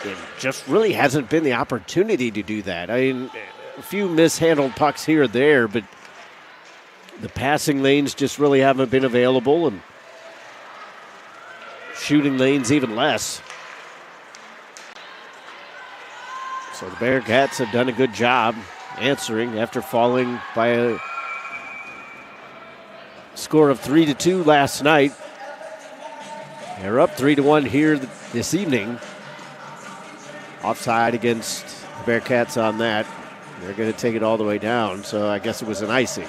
it just really hasn't been the opportunity to do that. I mean, a few mishandled pucks here or there, but the passing lanes just really haven't been available, and shooting lanes even less. So the Bearcats have done a good job answering after falling by a score of 3-2 last night. They're up 3-1 here this evening. Offside against the Bearcats on that. They're going to take it all the way down, so I guess it was an icing.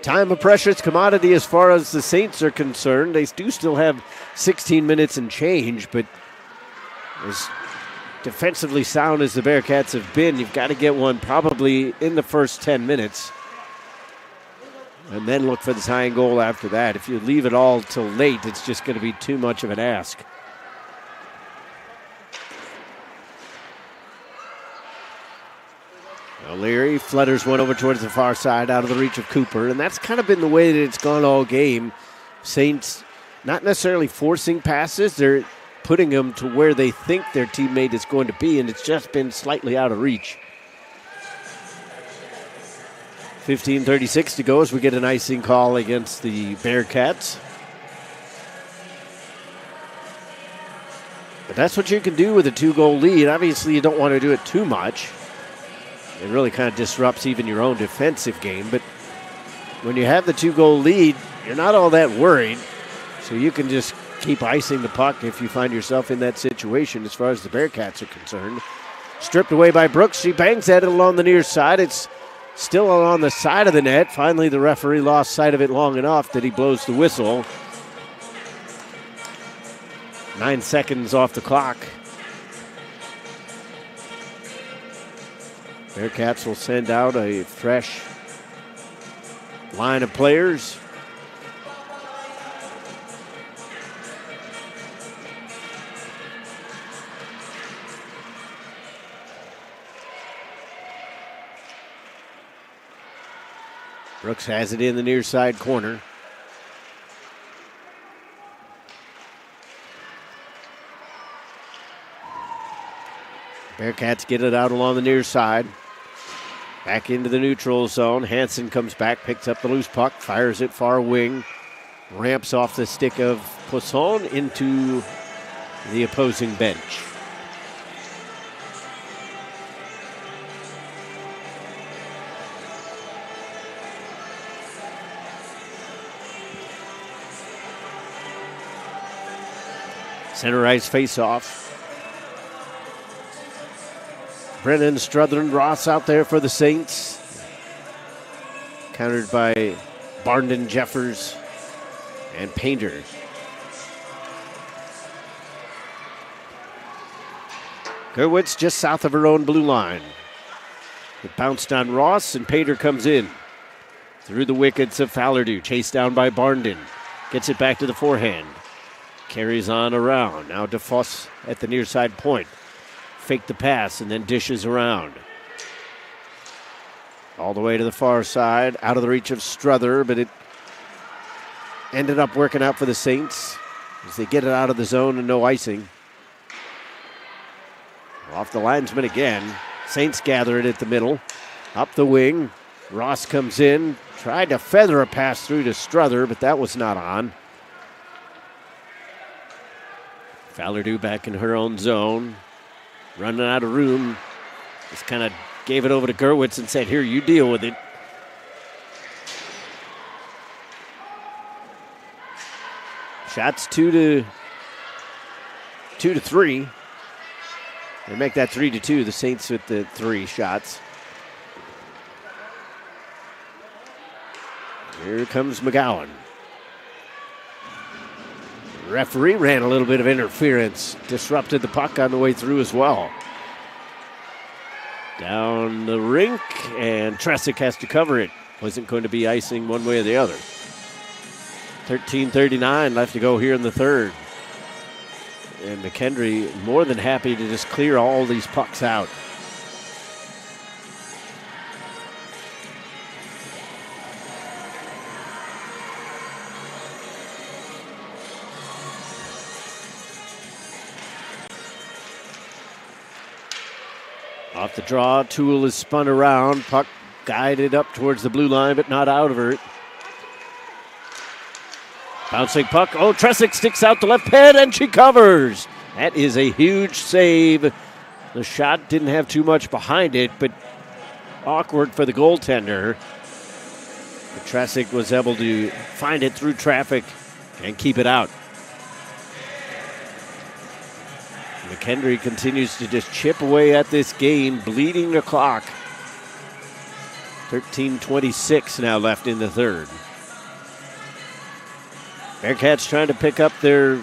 Time of precious commodity as far as the Saints are concerned. They do still have 16 minutes and change, but as defensively sound as the Bearcats have been, you've got to get one probably in the first 10 minutes. And then look for the tying goal after that. If you leave it all till late, it's just going to be too much of an ask. O'Leary flutters one over towards the far side out of the reach of Cooper, and that's kind of been the way that it's gone all game. Saints not necessarily forcing passes, they're putting them to where they think their teammate is going to be, and it's just been slightly out of reach. 15:36 to go as we get an icing call against the Bearcats. But that's what you can do with a 2-goal lead. Obviously, you don't want to do it too much. It really kind of disrupts even your own defensive game. But when you have the 2-goal lead, you're not all that worried. So you can just keep icing the puck if you find yourself in that situation as far as the Bearcats are concerned. Stripped away by Brooks. She bangs at it along the near side. It's still on the side of the net. Finally, the referee lost sight of it long enough that he blows the whistle. 9 seconds off the clock. Bearcats will send out a fresh line of players. Brooks has it in the near side corner. Bearcats get it out along the near side. Back into the neutral zone. Hansen comes back, picks up the loose puck, fires it far wing. Ramps off the stick of Poisson into the opposing bench. Center ice face-off. Brennan, Struthers, Ross out there for the Saints. Countered by Barnden, Jeffers, and Painter. Gerwitz just south of her own blue line. It bounced on Ross, and Painter comes in. Through the wickets of Fallardew, chased down by Barnden. Gets it back to the forehand. Carries on around. Now DeFoss at the near side point. Fake the pass and then dishes around. All the way to the far side, out of the reach of Struther, but it ended up working out for the Saints as they get it out of the zone and no icing. Off the linesman again. Saints gather it at the middle. Up the wing. Ross comes in. Tried to feather a pass through to Struther, but that was not on. Fallardew back in her own zone. Running out of room. Just kind of gave it over to Gerwitz and said, here, you deal with it. Shots 2 to 3. They make that 3-2. The Saints with the 3 shots. Here comes McGowan. Referee ran a little bit of interference, disrupted the puck on the way through as well. Down the rink, and Tresick has to cover it. Wasn't going to be icing one way or the other. 13:39 left to go here in the third. And McKendree more than happy to just clear all these pucks out. Off the draw, Toole is spun around. Puck guided up towards the blue line, but not out of it. Bouncing puck. Oh, Tresick sticks out the left pad, and she covers. That is a huge save. The shot didn't have too much behind it, but awkward for the goaltender. But Tresick was able to find it through traffic and keep it out. McKendree continues to just chip away at this game, bleeding the clock. 13:26 now left in the third. Bearcats trying to pick up their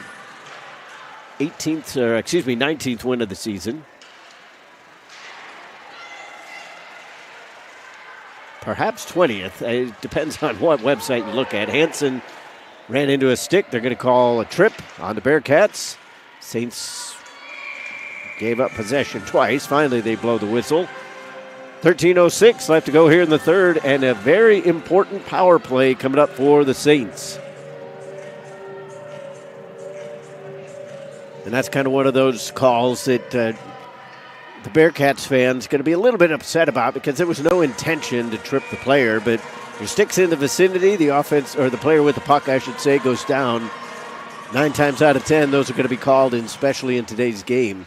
19th win of the season. Perhaps 20th. It depends on what website you look at. Hansen ran into a stick. They're going to call a trip on the Bearcats. Saints gave up possession twice. Finally, they blow the whistle. 13:06 left to go here in the third, and a very important power play coming up for the Saints. And that's kind of one of those calls that the Bearcats fans going to be a little bit upset about because there was no intention to trip the player, but your stick's in the vicinity, the offense, or the player with the puck, I should say, goes down. 9 times out of 10, those are going to be called, especially in today's game.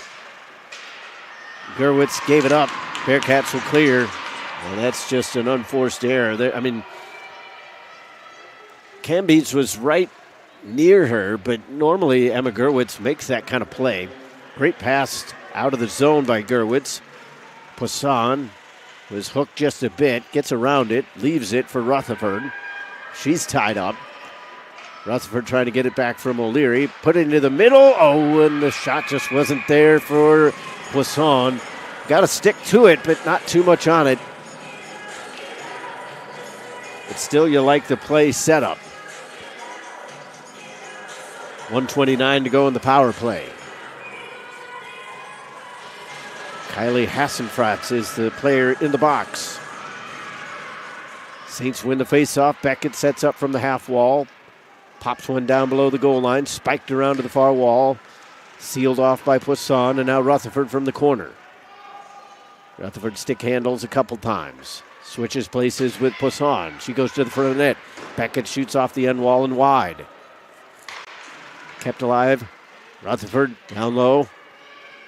Gerwitz gave it up. Bearcats will clear. Well, that's just an unforced error. Cambees was right near her, but normally Emma Gerwitz makes that kind of play. Great pass out of the zone by Gerwitz. Poisson was hooked just a bit, gets around it, leaves it for Rutherford. She's tied up. Rutherford trying to get it back from O'Leary. Put it into the middle. Oh, and the shot just wasn't there for Poisson. Got to stick to it, but not too much on it. But still, you like the play setup. 1:29 to go in the power play. Kylie Hassenfratz is the player in the box. Saints win the faceoff. Beckett sets up from the half wall. Pops one down below the goal line. Spiked around to the far wall. Sealed off by Poisson, and now Rutherford from the corner. Rutherford stick handles a couple times. Switches places with Poisson. She goes to the front of the net. Beckett shoots off the end wall and wide. Kept alive. Rutherford down low.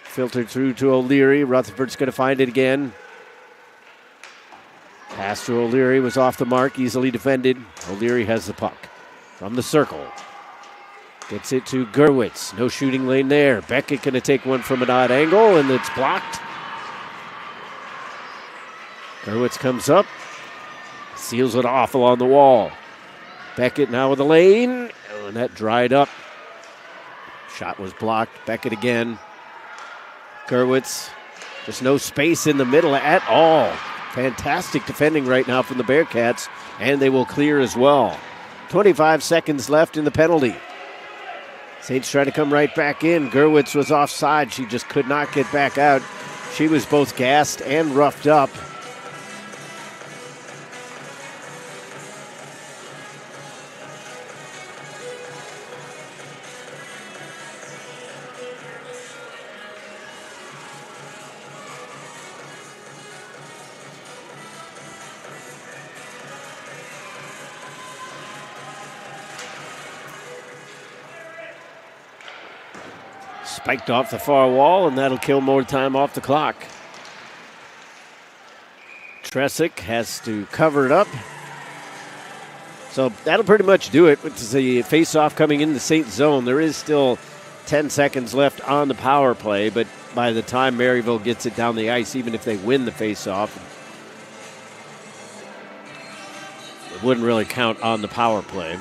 Filtered through to O'Leary. Rutherford's going to find it again. Pass to O'Leary was off the mark. Easily defended. O'Leary has the puck. From the circle. Gets it to Gerwitz. No shooting lane there. Beckett going to take one from an odd angle, and it's blocked. Gerwitz comes up. Seals it off along the wall. Beckett now with the lane. Oh, and that dried up. Shot was blocked. Beckett again. Gerwitz. Just no space in the middle at all. Fantastic defending right now from the Bearcats, and they will clear as well. 25 seconds left in the penalty. Saints trying to come right back in. Gerwitz was offside. She just could not get back out. She was both gassed and roughed up. Spiked off the far wall, and that'll kill more time off the clock. Tresick has to cover it up. So that'll pretty much do it with the face-off coming in the Saint zone. There is still 10 seconds left on the power play, but by the time Maryville gets it down the ice, even if they win the face-off, it wouldn't really count on the power play.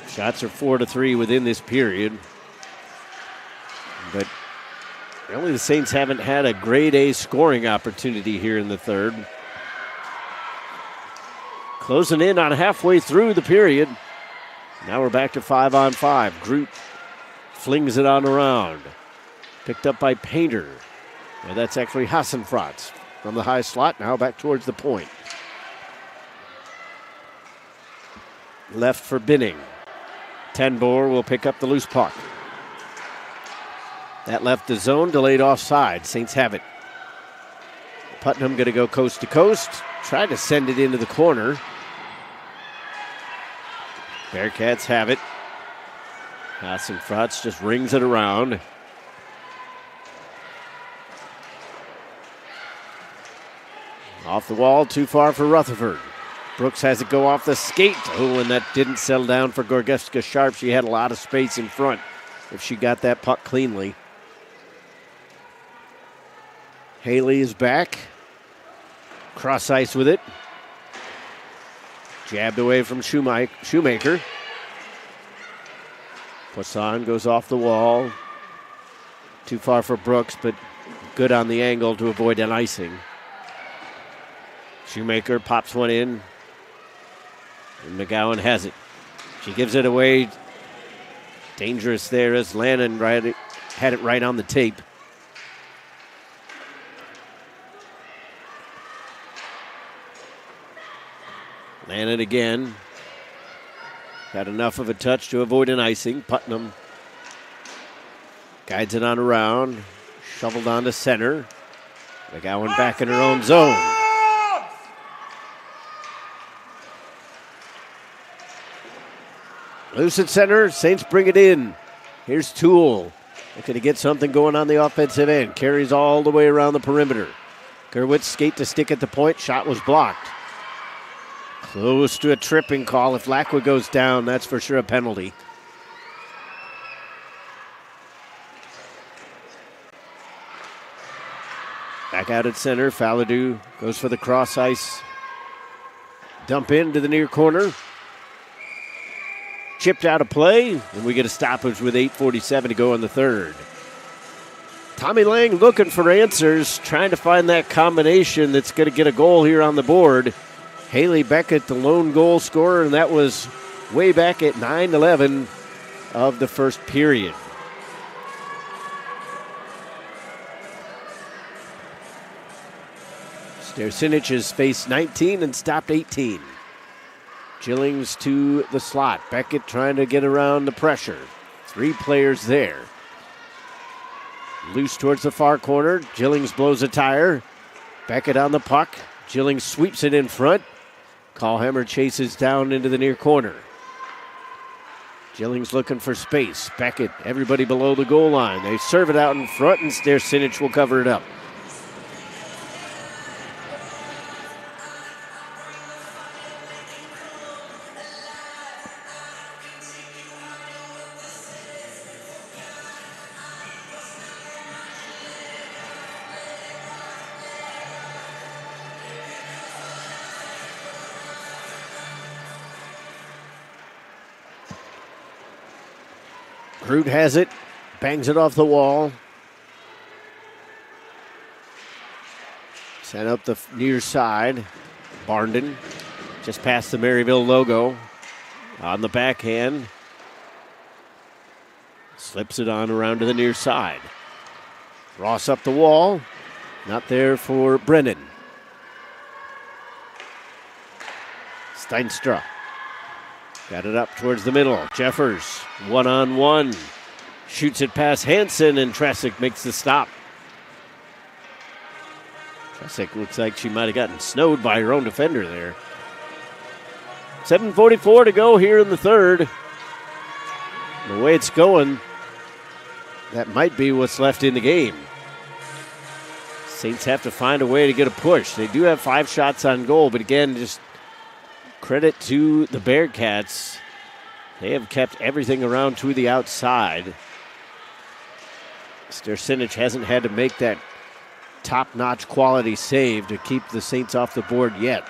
Shots are 4-3 within this period. But really the Saints haven't had a grade A scoring opportunity here in the third. Closing in on halfway through the period. Now we're back to 5-on-5. Groot flings it on around. Picked up by Painter. Well, that's actually Hassenfratz from the high slot. Now back towards the point. Left for Binning. Tenbor will pick up the loose puck. That left the zone, delayed offside. Saints have it. Putnam going to go coast to coast. Tried to send it into the corner. Bearcats have it. Hassenfratz just rings it around. Off the wall, too far for Rutherford. Brooks has it go off the skate. Oh, and that didn't settle down for Gorgeska Sharp. She had a lot of space in front if she got that puck cleanly. Haley is back. Cross ice with it. Jabbed away from Shoemaker. Poisson goes off the wall. Too far for Brooks, but good on the angle to avoid an icing. Shoemaker pops one in. And McGowan has it. She gives it away. Dangerous there as Lannon had it right on the tape. Lannon again. Had enough of a touch to avoid an icing. Putnam Guides it on around. Shoveled on to center. McGowan back in her own zone. Loose at center. Saints bring it in. Here's Toole. Looking to get something going on the offensive end. Carries all the way around the perimeter. Gerwitz skate to stick at the point. Shot was blocked. Close to a tripping call. If Lacqua goes down, that's for sure a penalty. Back out at center. Faladou goes for the cross ice. Dump into the near corner. Chipped out of play, and we get a stoppage with 8:47 to go in the third. Tommy Lang looking for answers, trying to find that combination that's going to get a goal here on the board. Haley Beckett, the lone goal scorer, and that was way back at 9:11 of the first period. Stercinic has faced 19 and stopped 18. Gillings to the slot. Beckett trying to get around the pressure. 3 players there. Loose towards the far corner. Gillings blows a tire. Beckett on the puck. Gillings sweeps it in front. Callhammer chases down into the near corner. Gillings looking for space. Beckett, everybody below the goal line. They serve it out in front, and Stercinic will cover it up. Groot has it, bangs it off the wall. Sent up the near side. Barndon just past the Maryville logo on the backhand. Slips it on around to the near side. Ross up the wall. Not there for Brennan. Steinstra. Got it up towards the middle. Jeffers, one-on-one. Shoots it past Hansen, and Tresick makes the stop. Tresick looks like she might have gotten snowed by her own defender there. 7:44 to go here in the third. The way it's going, that might be what's left in the game. Saints have to find a way to get a push. They do have 5 shots on goal, but again, just credit to the Bearcats. They have kept everything around to the outside. Stercinic hasn't had to make that top-notch quality save to keep the Saints off the board yet.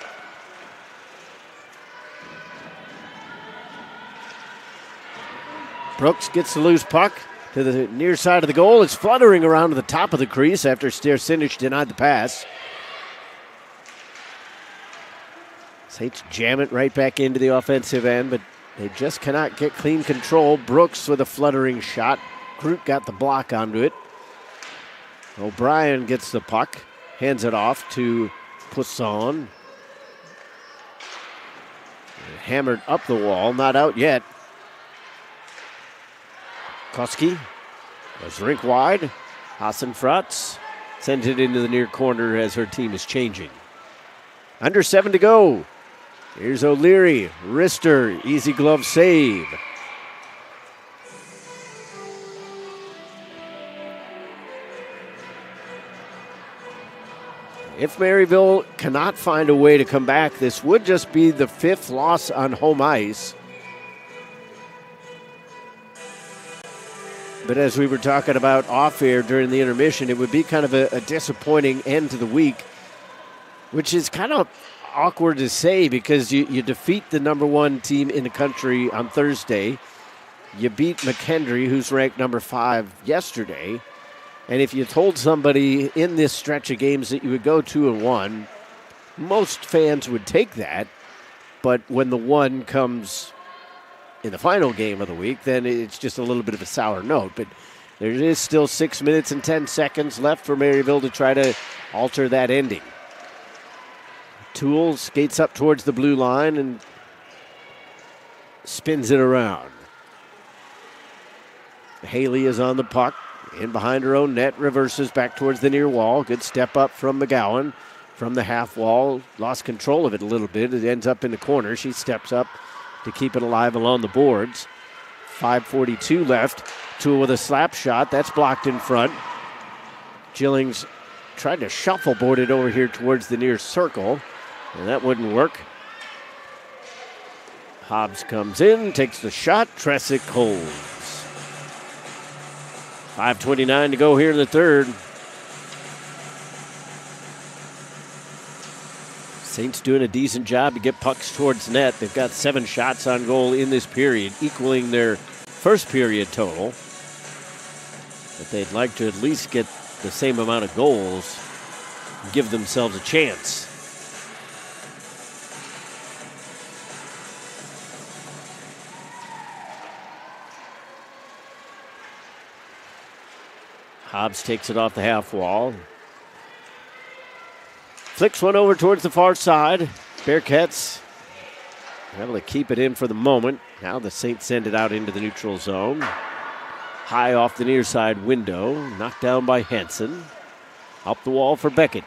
Brooks gets the loose puck to the near side of the goal. It's fluttering around to the top of the crease after Stercinic denied the pass. Saints jam it right back into the offensive end, but they just cannot get clean control. Brooks with a fluttering shot. Groot got the block onto it. O'Brien gets the puck, hands it off to Poisson. Hammered up the wall, not out yet. Koski goes rink wide. Hassenfratz sends it into the near corner as her team is changing. Under 7 to go. Here's O'Leary, wrister, easy glove save. If Maryville cannot find a way to come back, this would just be the 5th loss on home ice. But as we were talking about off air during the intermission, it would be kind of a disappointing end to the week, which is kind of awkward to say because you defeat the number 1 team in the country on Thursday. You beat McKendree, who's ranked number 5 yesterday. And if you told somebody in this stretch of games that you would go 2-1, most fans would take that. But when the 1 comes in the final game of the week, then it's just a little bit of a sour note. But there is still 6 minutes and 10 seconds left for Maryville to try to alter that ending. Toole skates up towards the blue line and spins it around. Haley is on the puck. In behind her own net, reverses back towards the near wall. Good step up from McGowan. From the half wall, lost control of it a little bit. It ends up in the corner. She steps up to keep it alive along the boards. 5:42 left. Toole with a slap shot. That's blocked in front. Gillings tried to shuffleboard it over here towards the near circle, and that wouldn't work. Hobbs comes in, takes the shot. Tresick holds. 5:29 to go here in the third. Saints doing a decent job to get pucks towards net. They've got 7 shots on goal in this period, equaling their first period total. But they'd like to at least get the same amount of goals and give themselves a chance. Hobbs takes it off the half wall. Flicks one over towards the far side. Bearcats able to keep it in for the moment. Now the Saints send it out into the neutral zone. High off the near side window. Knocked down by Hansen. Up the wall for Beckett.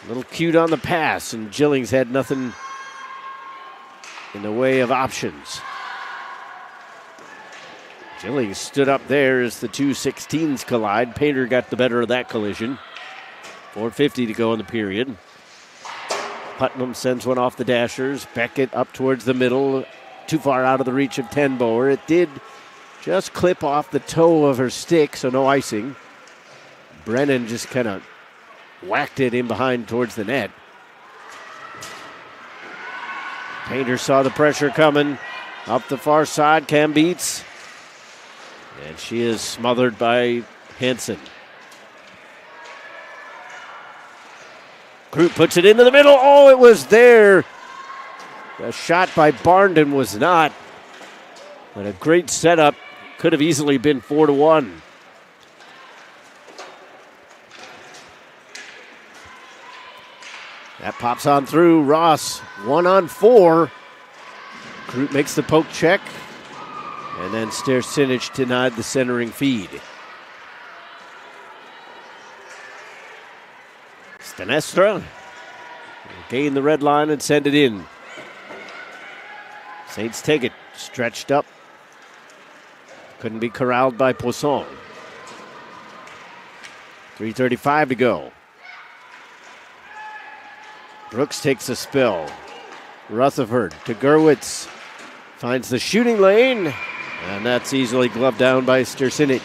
A little cute on the pass, and Gillings had nothing in the way of options. Gillings stood up there as the two 16s collide. Painter got the better of that collision. 4:50 to go in the period. Putnam sends one off the dashers. Beckett up towards the middle. Too far out of the reach of Tenboer. It did just clip off the toe of her stick, so no icing. Brennan just kind of whacked it in behind towards the net. Painter saw the pressure coming. Up the far side, Cam beats. And she is smothered by Hansen. Groot puts it into the middle. Oh, it was there. The shot by Barnden was not. But a great setup. Could have easily been 4-1. That pops on through. Ross, 1-on-4. Groot makes the poke check. And then Stersinich denied the centering feed. Stanestra gain the red line and send it in. Saints take it, stretched up. Couldn't be corralled by Poisson. 3:35 to go. Brooks takes a spill. Rutherford to Gerwitz. Finds the shooting lane. And that's easily gloved down by Stersinich.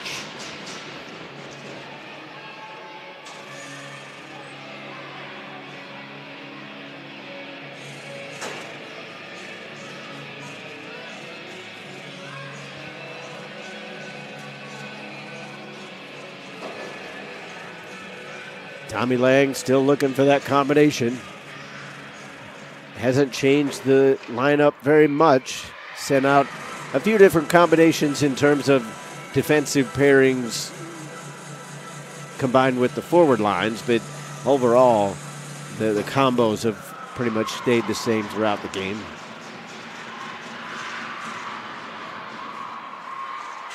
Tommy Lang still looking for that combination. Hasn't changed the lineup very much. Sent out a few different combinations in terms of defensive pairings combined with the forward lines, but overall, the combos have pretty much stayed the same throughout the game.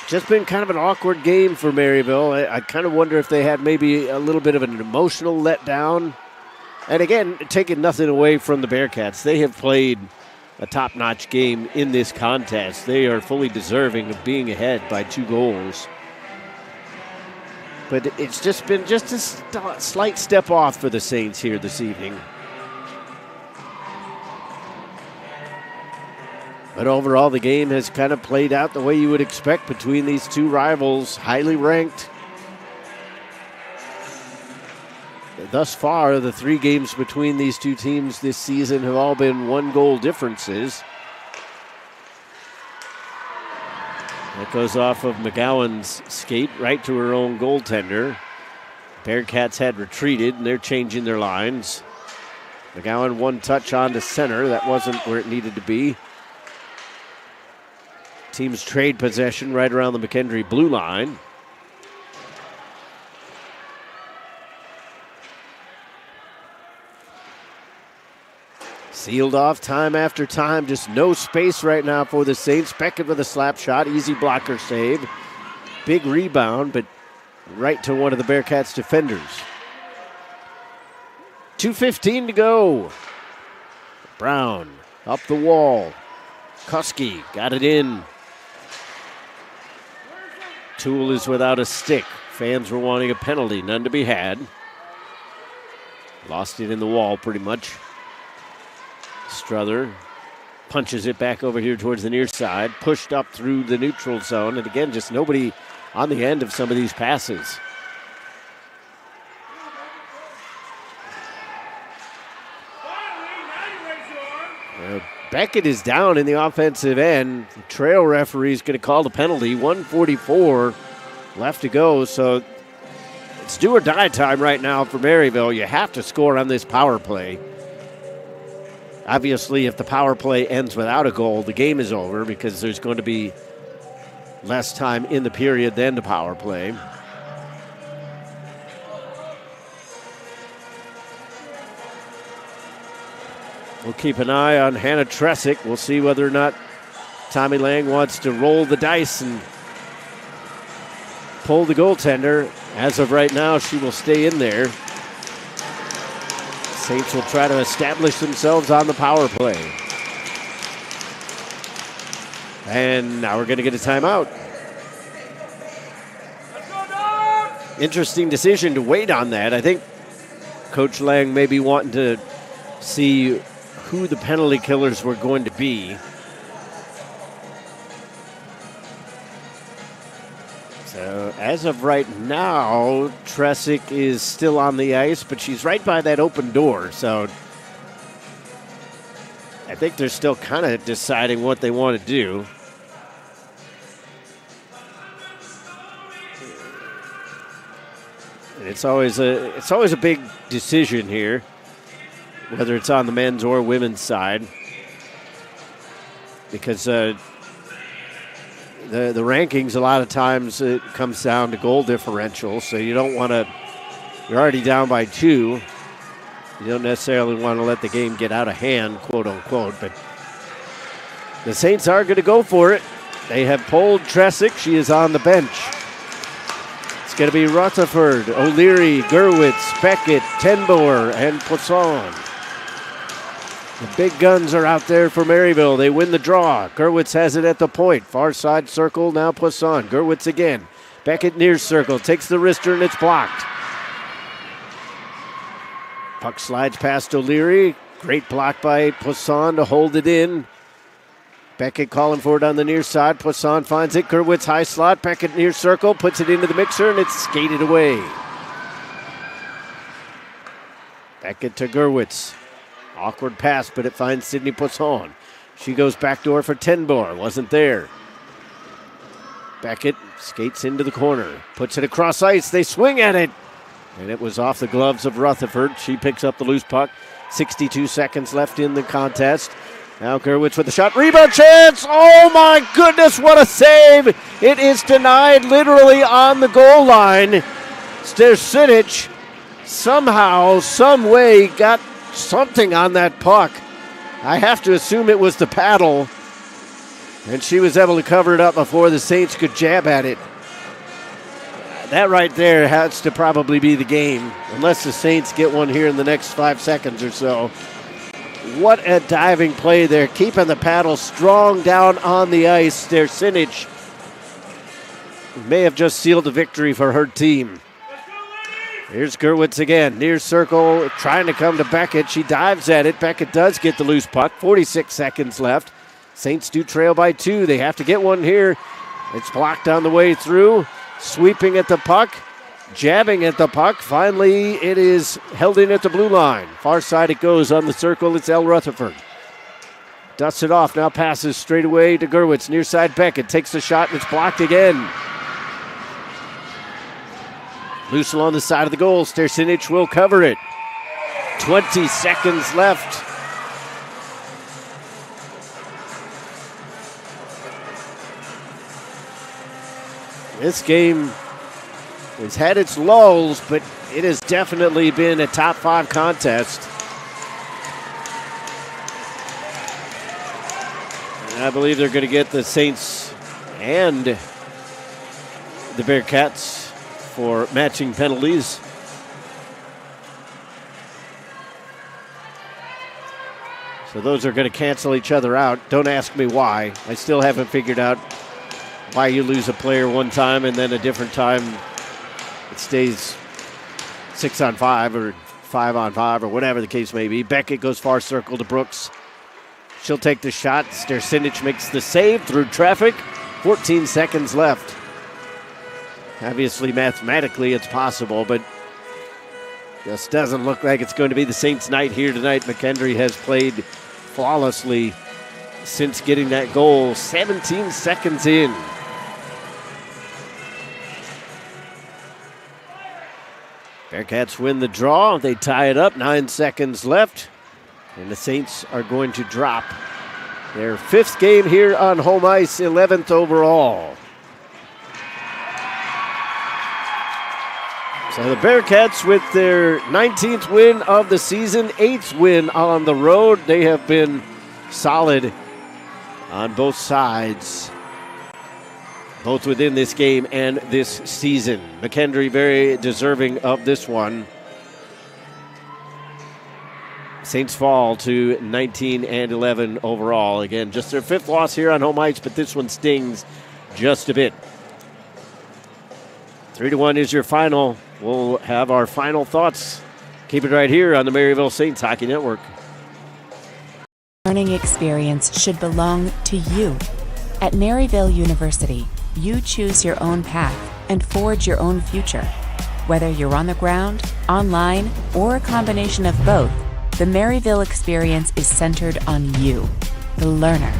Just been kind of an awkward game for Maryville. I kind of wonder if they had maybe a little bit of an emotional letdown. And again, taking nothing away from the Bearcats. They have played a top-notch game in this contest. They are fully deserving of being ahead by 2 goals. But it's just been just a slight step off for the Saints here this evening. But overall, the game has kind of played out the way you would expect between these two rivals, highly ranked. Thus far, the 3 games between these two teams this season have all been 1-goal differences. That goes off of McGowan's skate right to her own goaltender. Bearcats had retreated, and they're changing their lines. McGowan 1 touch on to center. That wasn't where it needed to be. Teams trade possession right around the McKendree blue line. Sealed off time after time. Just no space right now for the Saints. Beckett with a slap shot. Easy blocker save. Big rebound, but right to one of the Bearcats defenders. 2:15 to go. Brown up the wall. Kuski got it in. Toole is without a stick. Fans were wanting a penalty, none to be had. Lost it in the wall pretty much. Strother punches it back over here towards the near side, pushed up through the neutral zone, and again, just nobody on the end of some of these passes. Beckett is down in the offensive end. The trail referee is going to call the penalty. 1:44 left to go, so it's do or die time right now for Maryville. You have to score on this power play. Obviously, if the power play ends without a goal, the game is over because there's going to be less time in the period than the power play. We'll keep an eye on Hannah Tresick. We'll see whether or not Tommy Lang wants to roll the dice and pull the goaltender. As of right now, she will stay in there. Saints will try to establish themselves on the power play. And now we're going to get a timeout. Interesting decision to wait on that. I think Coach Lang may be wanting to see who the penalty killers were going to be. So as of right now, Tresick is still on the ice, but she's right by that open door. So I think they're still kind of deciding what they want to do. And it's always a big decision here, whether it's on the men's or women's side, because the rankings, a lot of times it comes down to goal differential, so you don't want to, you're already down by 2. You don't necessarily want to let the game get out of hand, quote unquote, but the Saints are going to go for it. They have pulled Tresick. She is on the bench. It's going to be Rutherford, O'Leary, Gurwitz, Beckett, Tenboer, and Poisson. The big guns are out there for Maryville. They win the draw. Gurwitz has it at the point. Far side circle, now Poisson. Gurwitz again. Beckett near circle. Takes the wrister and it's blocked. Puck slides past O'Leary. Great block by Poisson to hold it in. Beckett calling for it on the near side. Poisson finds it. Gurwitz high slot. Beckett near circle. Puts it into the mixer and it's skated away. Beckett to Gurwitz. Awkward pass, but it finds Sydney Poisson. She goes backdoor for Tenboer. Wasn't there. Beckett skates into the corner. Puts it across ice. They swing at it. And it was off the gloves of Rutherford. She picks up the loose puck. 62 seconds left in the contest. Now Gurwitz with the shot. Rebound chance. Oh my goodness, what a save. It is denied literally on the goal line. Stersic somehow, some way got something on that puck. I have to assume it was the paddle, and she was able to cover it up before the Saints could jab at it. That right there has to probably be the game, unless the Saints get one here in the next 5 seconds or so. What a diving play there, keeping the paddle strong down on the ice. Stersic may have just sealed the victory for her team. Here's Gurwitz again, near circle, trying to come to Beckett. She dives at it. Beckett does get the loose puck. 46 seconds left. Saints do trail by 2. They have to get one here. It's blocked on the way through. Sweeping at the puck, jabbing at the puck. Finally, it is held in at the blue line. Far side it goes on the circle. It's Elle Rutherford. Dusts it off, now passes straight away to Gurwitz. Near side Beckett takes the shot and it's blocked again. Loose along the side of the goal. Stersic will cover it. 20 seconds left. This game has had its lulls, but it has definitely been a top 5 contest. And I believe they're going to get the Saints and the Bearcats for matching penalties. So those are going to cancel each other out. Don't ask me why. I still haven't figured out why you lose a player one time and then a different time it stays 6-on-5 or 5-on-5 or whatever the case may be. Beckett goes far circle to Brooks. She'll take the shot. Stercinic makes the save through traffic. 14 seconds left. Obviously, mathematically, it's possible, but just doesn't look like it's going to be the Saints' night here tonight. McKendree has played flawlessly since getting that goal 17 seconds in. Bearcats win the draw. They tie it up, 9 seconds left. And the Saints are going to drop their 5th game here on home ice, 11th overall. So the Bearcats with their 19th win of the season, 8th win on the road. They have been solid on both sides, both within this game and this season. McKendree very deserving of this one. Saints fall to 19-11 overall. Again, just their 5th loss here on home ice, but this one stings just a bit. 3-1 is your final. We'll have our final thoughts. Keep it right here on the Maryville Saints Hockey Network. Learning experience should belong to you. At Maryville University, you choose your own path and forge your own future. Whether you're on the ground, online, or a combination of both, the Maryville experience is centered on you, the learner.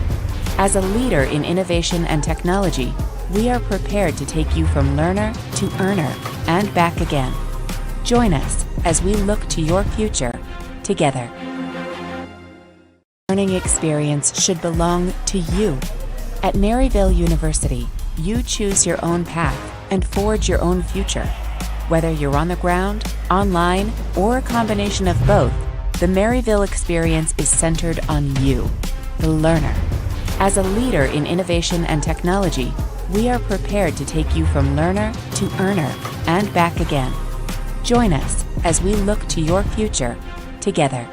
As a leader in innovation and technology, we are prepared to take you from learner to earner and back again. Join us as we look to your future together. Learning experience should belong to you. At Maryville University, you choose your own path and forge your own future. Whether you're on the ground, online, or a combination of both, the Maryville experience is centered on you, the learner. As a leader in innovation and technology, we are prepared to take you from learner to earner and back again. Join us as we look to your future together.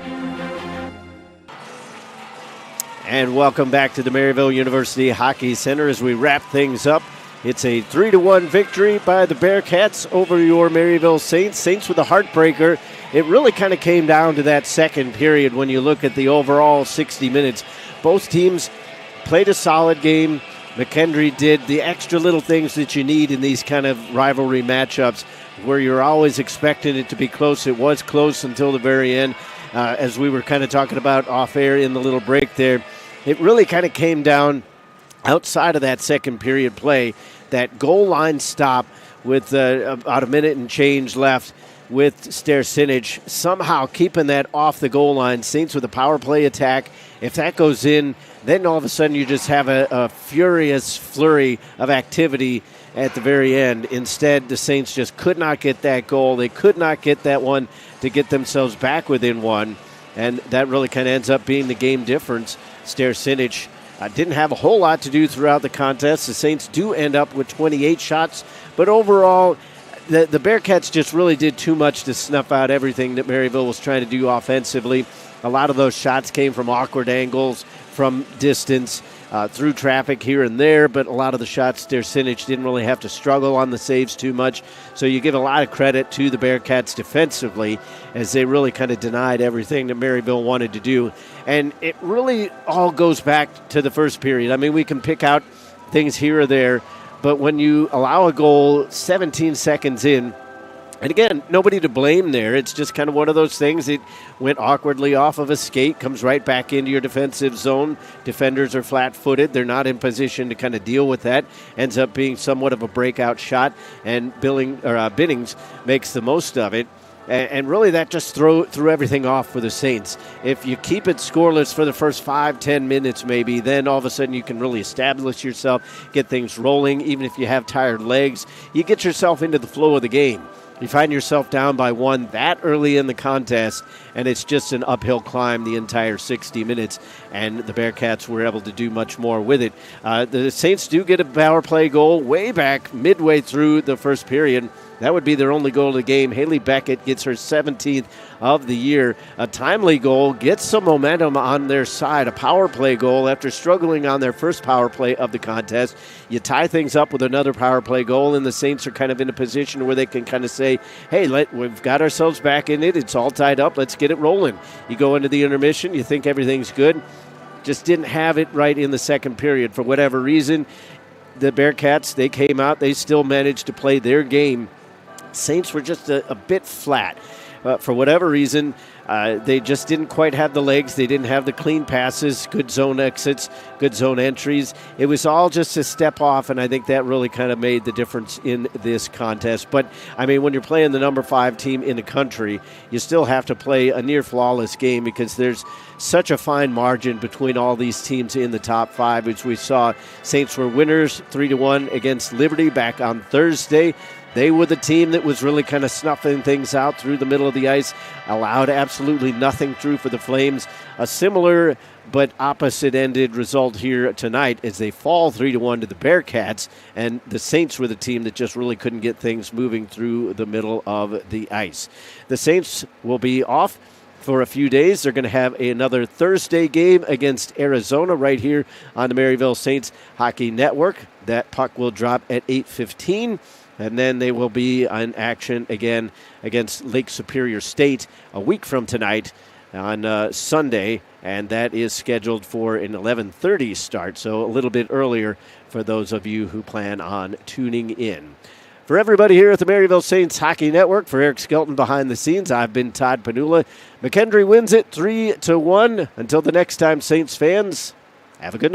And welcome back to the Maryville University Hockey Center as we wrap things up. It's a 3-1 victory by the Bearcats over your Maryville Saints. Saints with a heartbreaker. It really kind of came down to that second period when you look at the overall 60 minutes. Both teams played a solid game. McKendree did the extra little things that you need in these kind of rivalry matchups where you're always expecting it to be close. It was close until the very end. As we were kind of talking about off air in the little break there, it really kind of came down outside of that second period play, that goal line stop with about a minute and change left with Stercinic somehow keeping that off the goal line. Saints with a power play attack. If that goes in, then all of a sudden you just have a furious flurry of activity at the very end. Instead, the Saints just could not get that goal. They could not get that one to get themselves back within one, and that really kind of ends up being the game difference. Stercinic didn't have a whole lot to do throughout the contest. The Saints do end up with 28 shots, but overall, the Bearcats just really did too much to snuff out everything that Maryville was trying to do offensively. A lot of those shots came from awkward angles, from distance, through traffic here and there, but a lot of the shots, Stercinic didn't really have to struggle on the saves too much. So you give a lot of credit to the Bearcats defensively as they really kind of denied everything that Maryville wanted to do. And it really all goes back to the first period. I mean, we can pick out things here or there, but when you allow a goal 17 seconds in, and again, nobody to blame there. It's just kind of one of those things. It went awkwardly off of a skate, comes right back into your defensive zone. Defenders are flat-footed. They're not in position to kind of deal with that. Ends up being somewhat of a breakout shot, and Binnings makes the most of it. And really that just threw everything off for the Saints. If you keep it scoreless for the first 5-10 minutes maybe, then all of a sudden you can really establish yourself, get things rolling. Even if you have tired legs, you get yourself into the flow of the game. You find yourself down by one that early in the contest, and it's just an uphill climb the entire 60 minutes, and the Bearcats were able to do much more with it. The Saints do get a power play goal way back midway through the first period. That would be their only goal of the game. Haley Beckett gets her 17th of the year. A timely goal gets some momentum on their side. A power play goal after struggling on their first power play of the contest. You tie things up with another power play goal, and the Saints are kind of in a position where they can kind of say, hey, we've got ourselves back in it. It's all tied up. Let's get it rolling. You go into the intermission. You think everything's good. Just didn't have it right in the second period for whatever reason. The Bearcats, they came out. They still managed to play their game. Saints were just a bit flat. For whatever reason, they just didn't quite have the legs. They didn't have the clean passes, good zone exits, good zone entries. It was all just a step off, and I think that really kind of made the difference in this contest. But, I mean, when you're playing the number 5 team in the country, you still have to play a near-flawless game because there's such a fine margin between all these teams in the top 5. As we saw, Saints were winners 3-1 against Liberty back on Thursday. They were the team that was really kind of snuffing things out through the middle of the ice, allowed absolutely nothing through for the Flames. A similar but opposite-ended result here tonight as they fall 3-1 to the Bearcats, and the Saints were the team that just really couldn't get things moving through the middle of the ice. The Saints will be off for a few days. They're going to have another Thursday game against Arizona right here on the Maryville Saints Hockey Network. That puck will drop at 8:15. And then they will be in action again against Lake Superior State a week from tonight on Sunday, and that is scheduled for an 11:30 start, so a little bit earlier for those of you who plan on tuning in. For everybody here at the Maryville Saints Hockey Network, for Eric Skelton behind the scenes, I've been Todd Panula. McKendree wins it 3-1. Until the next time, Saints fans, have a good night.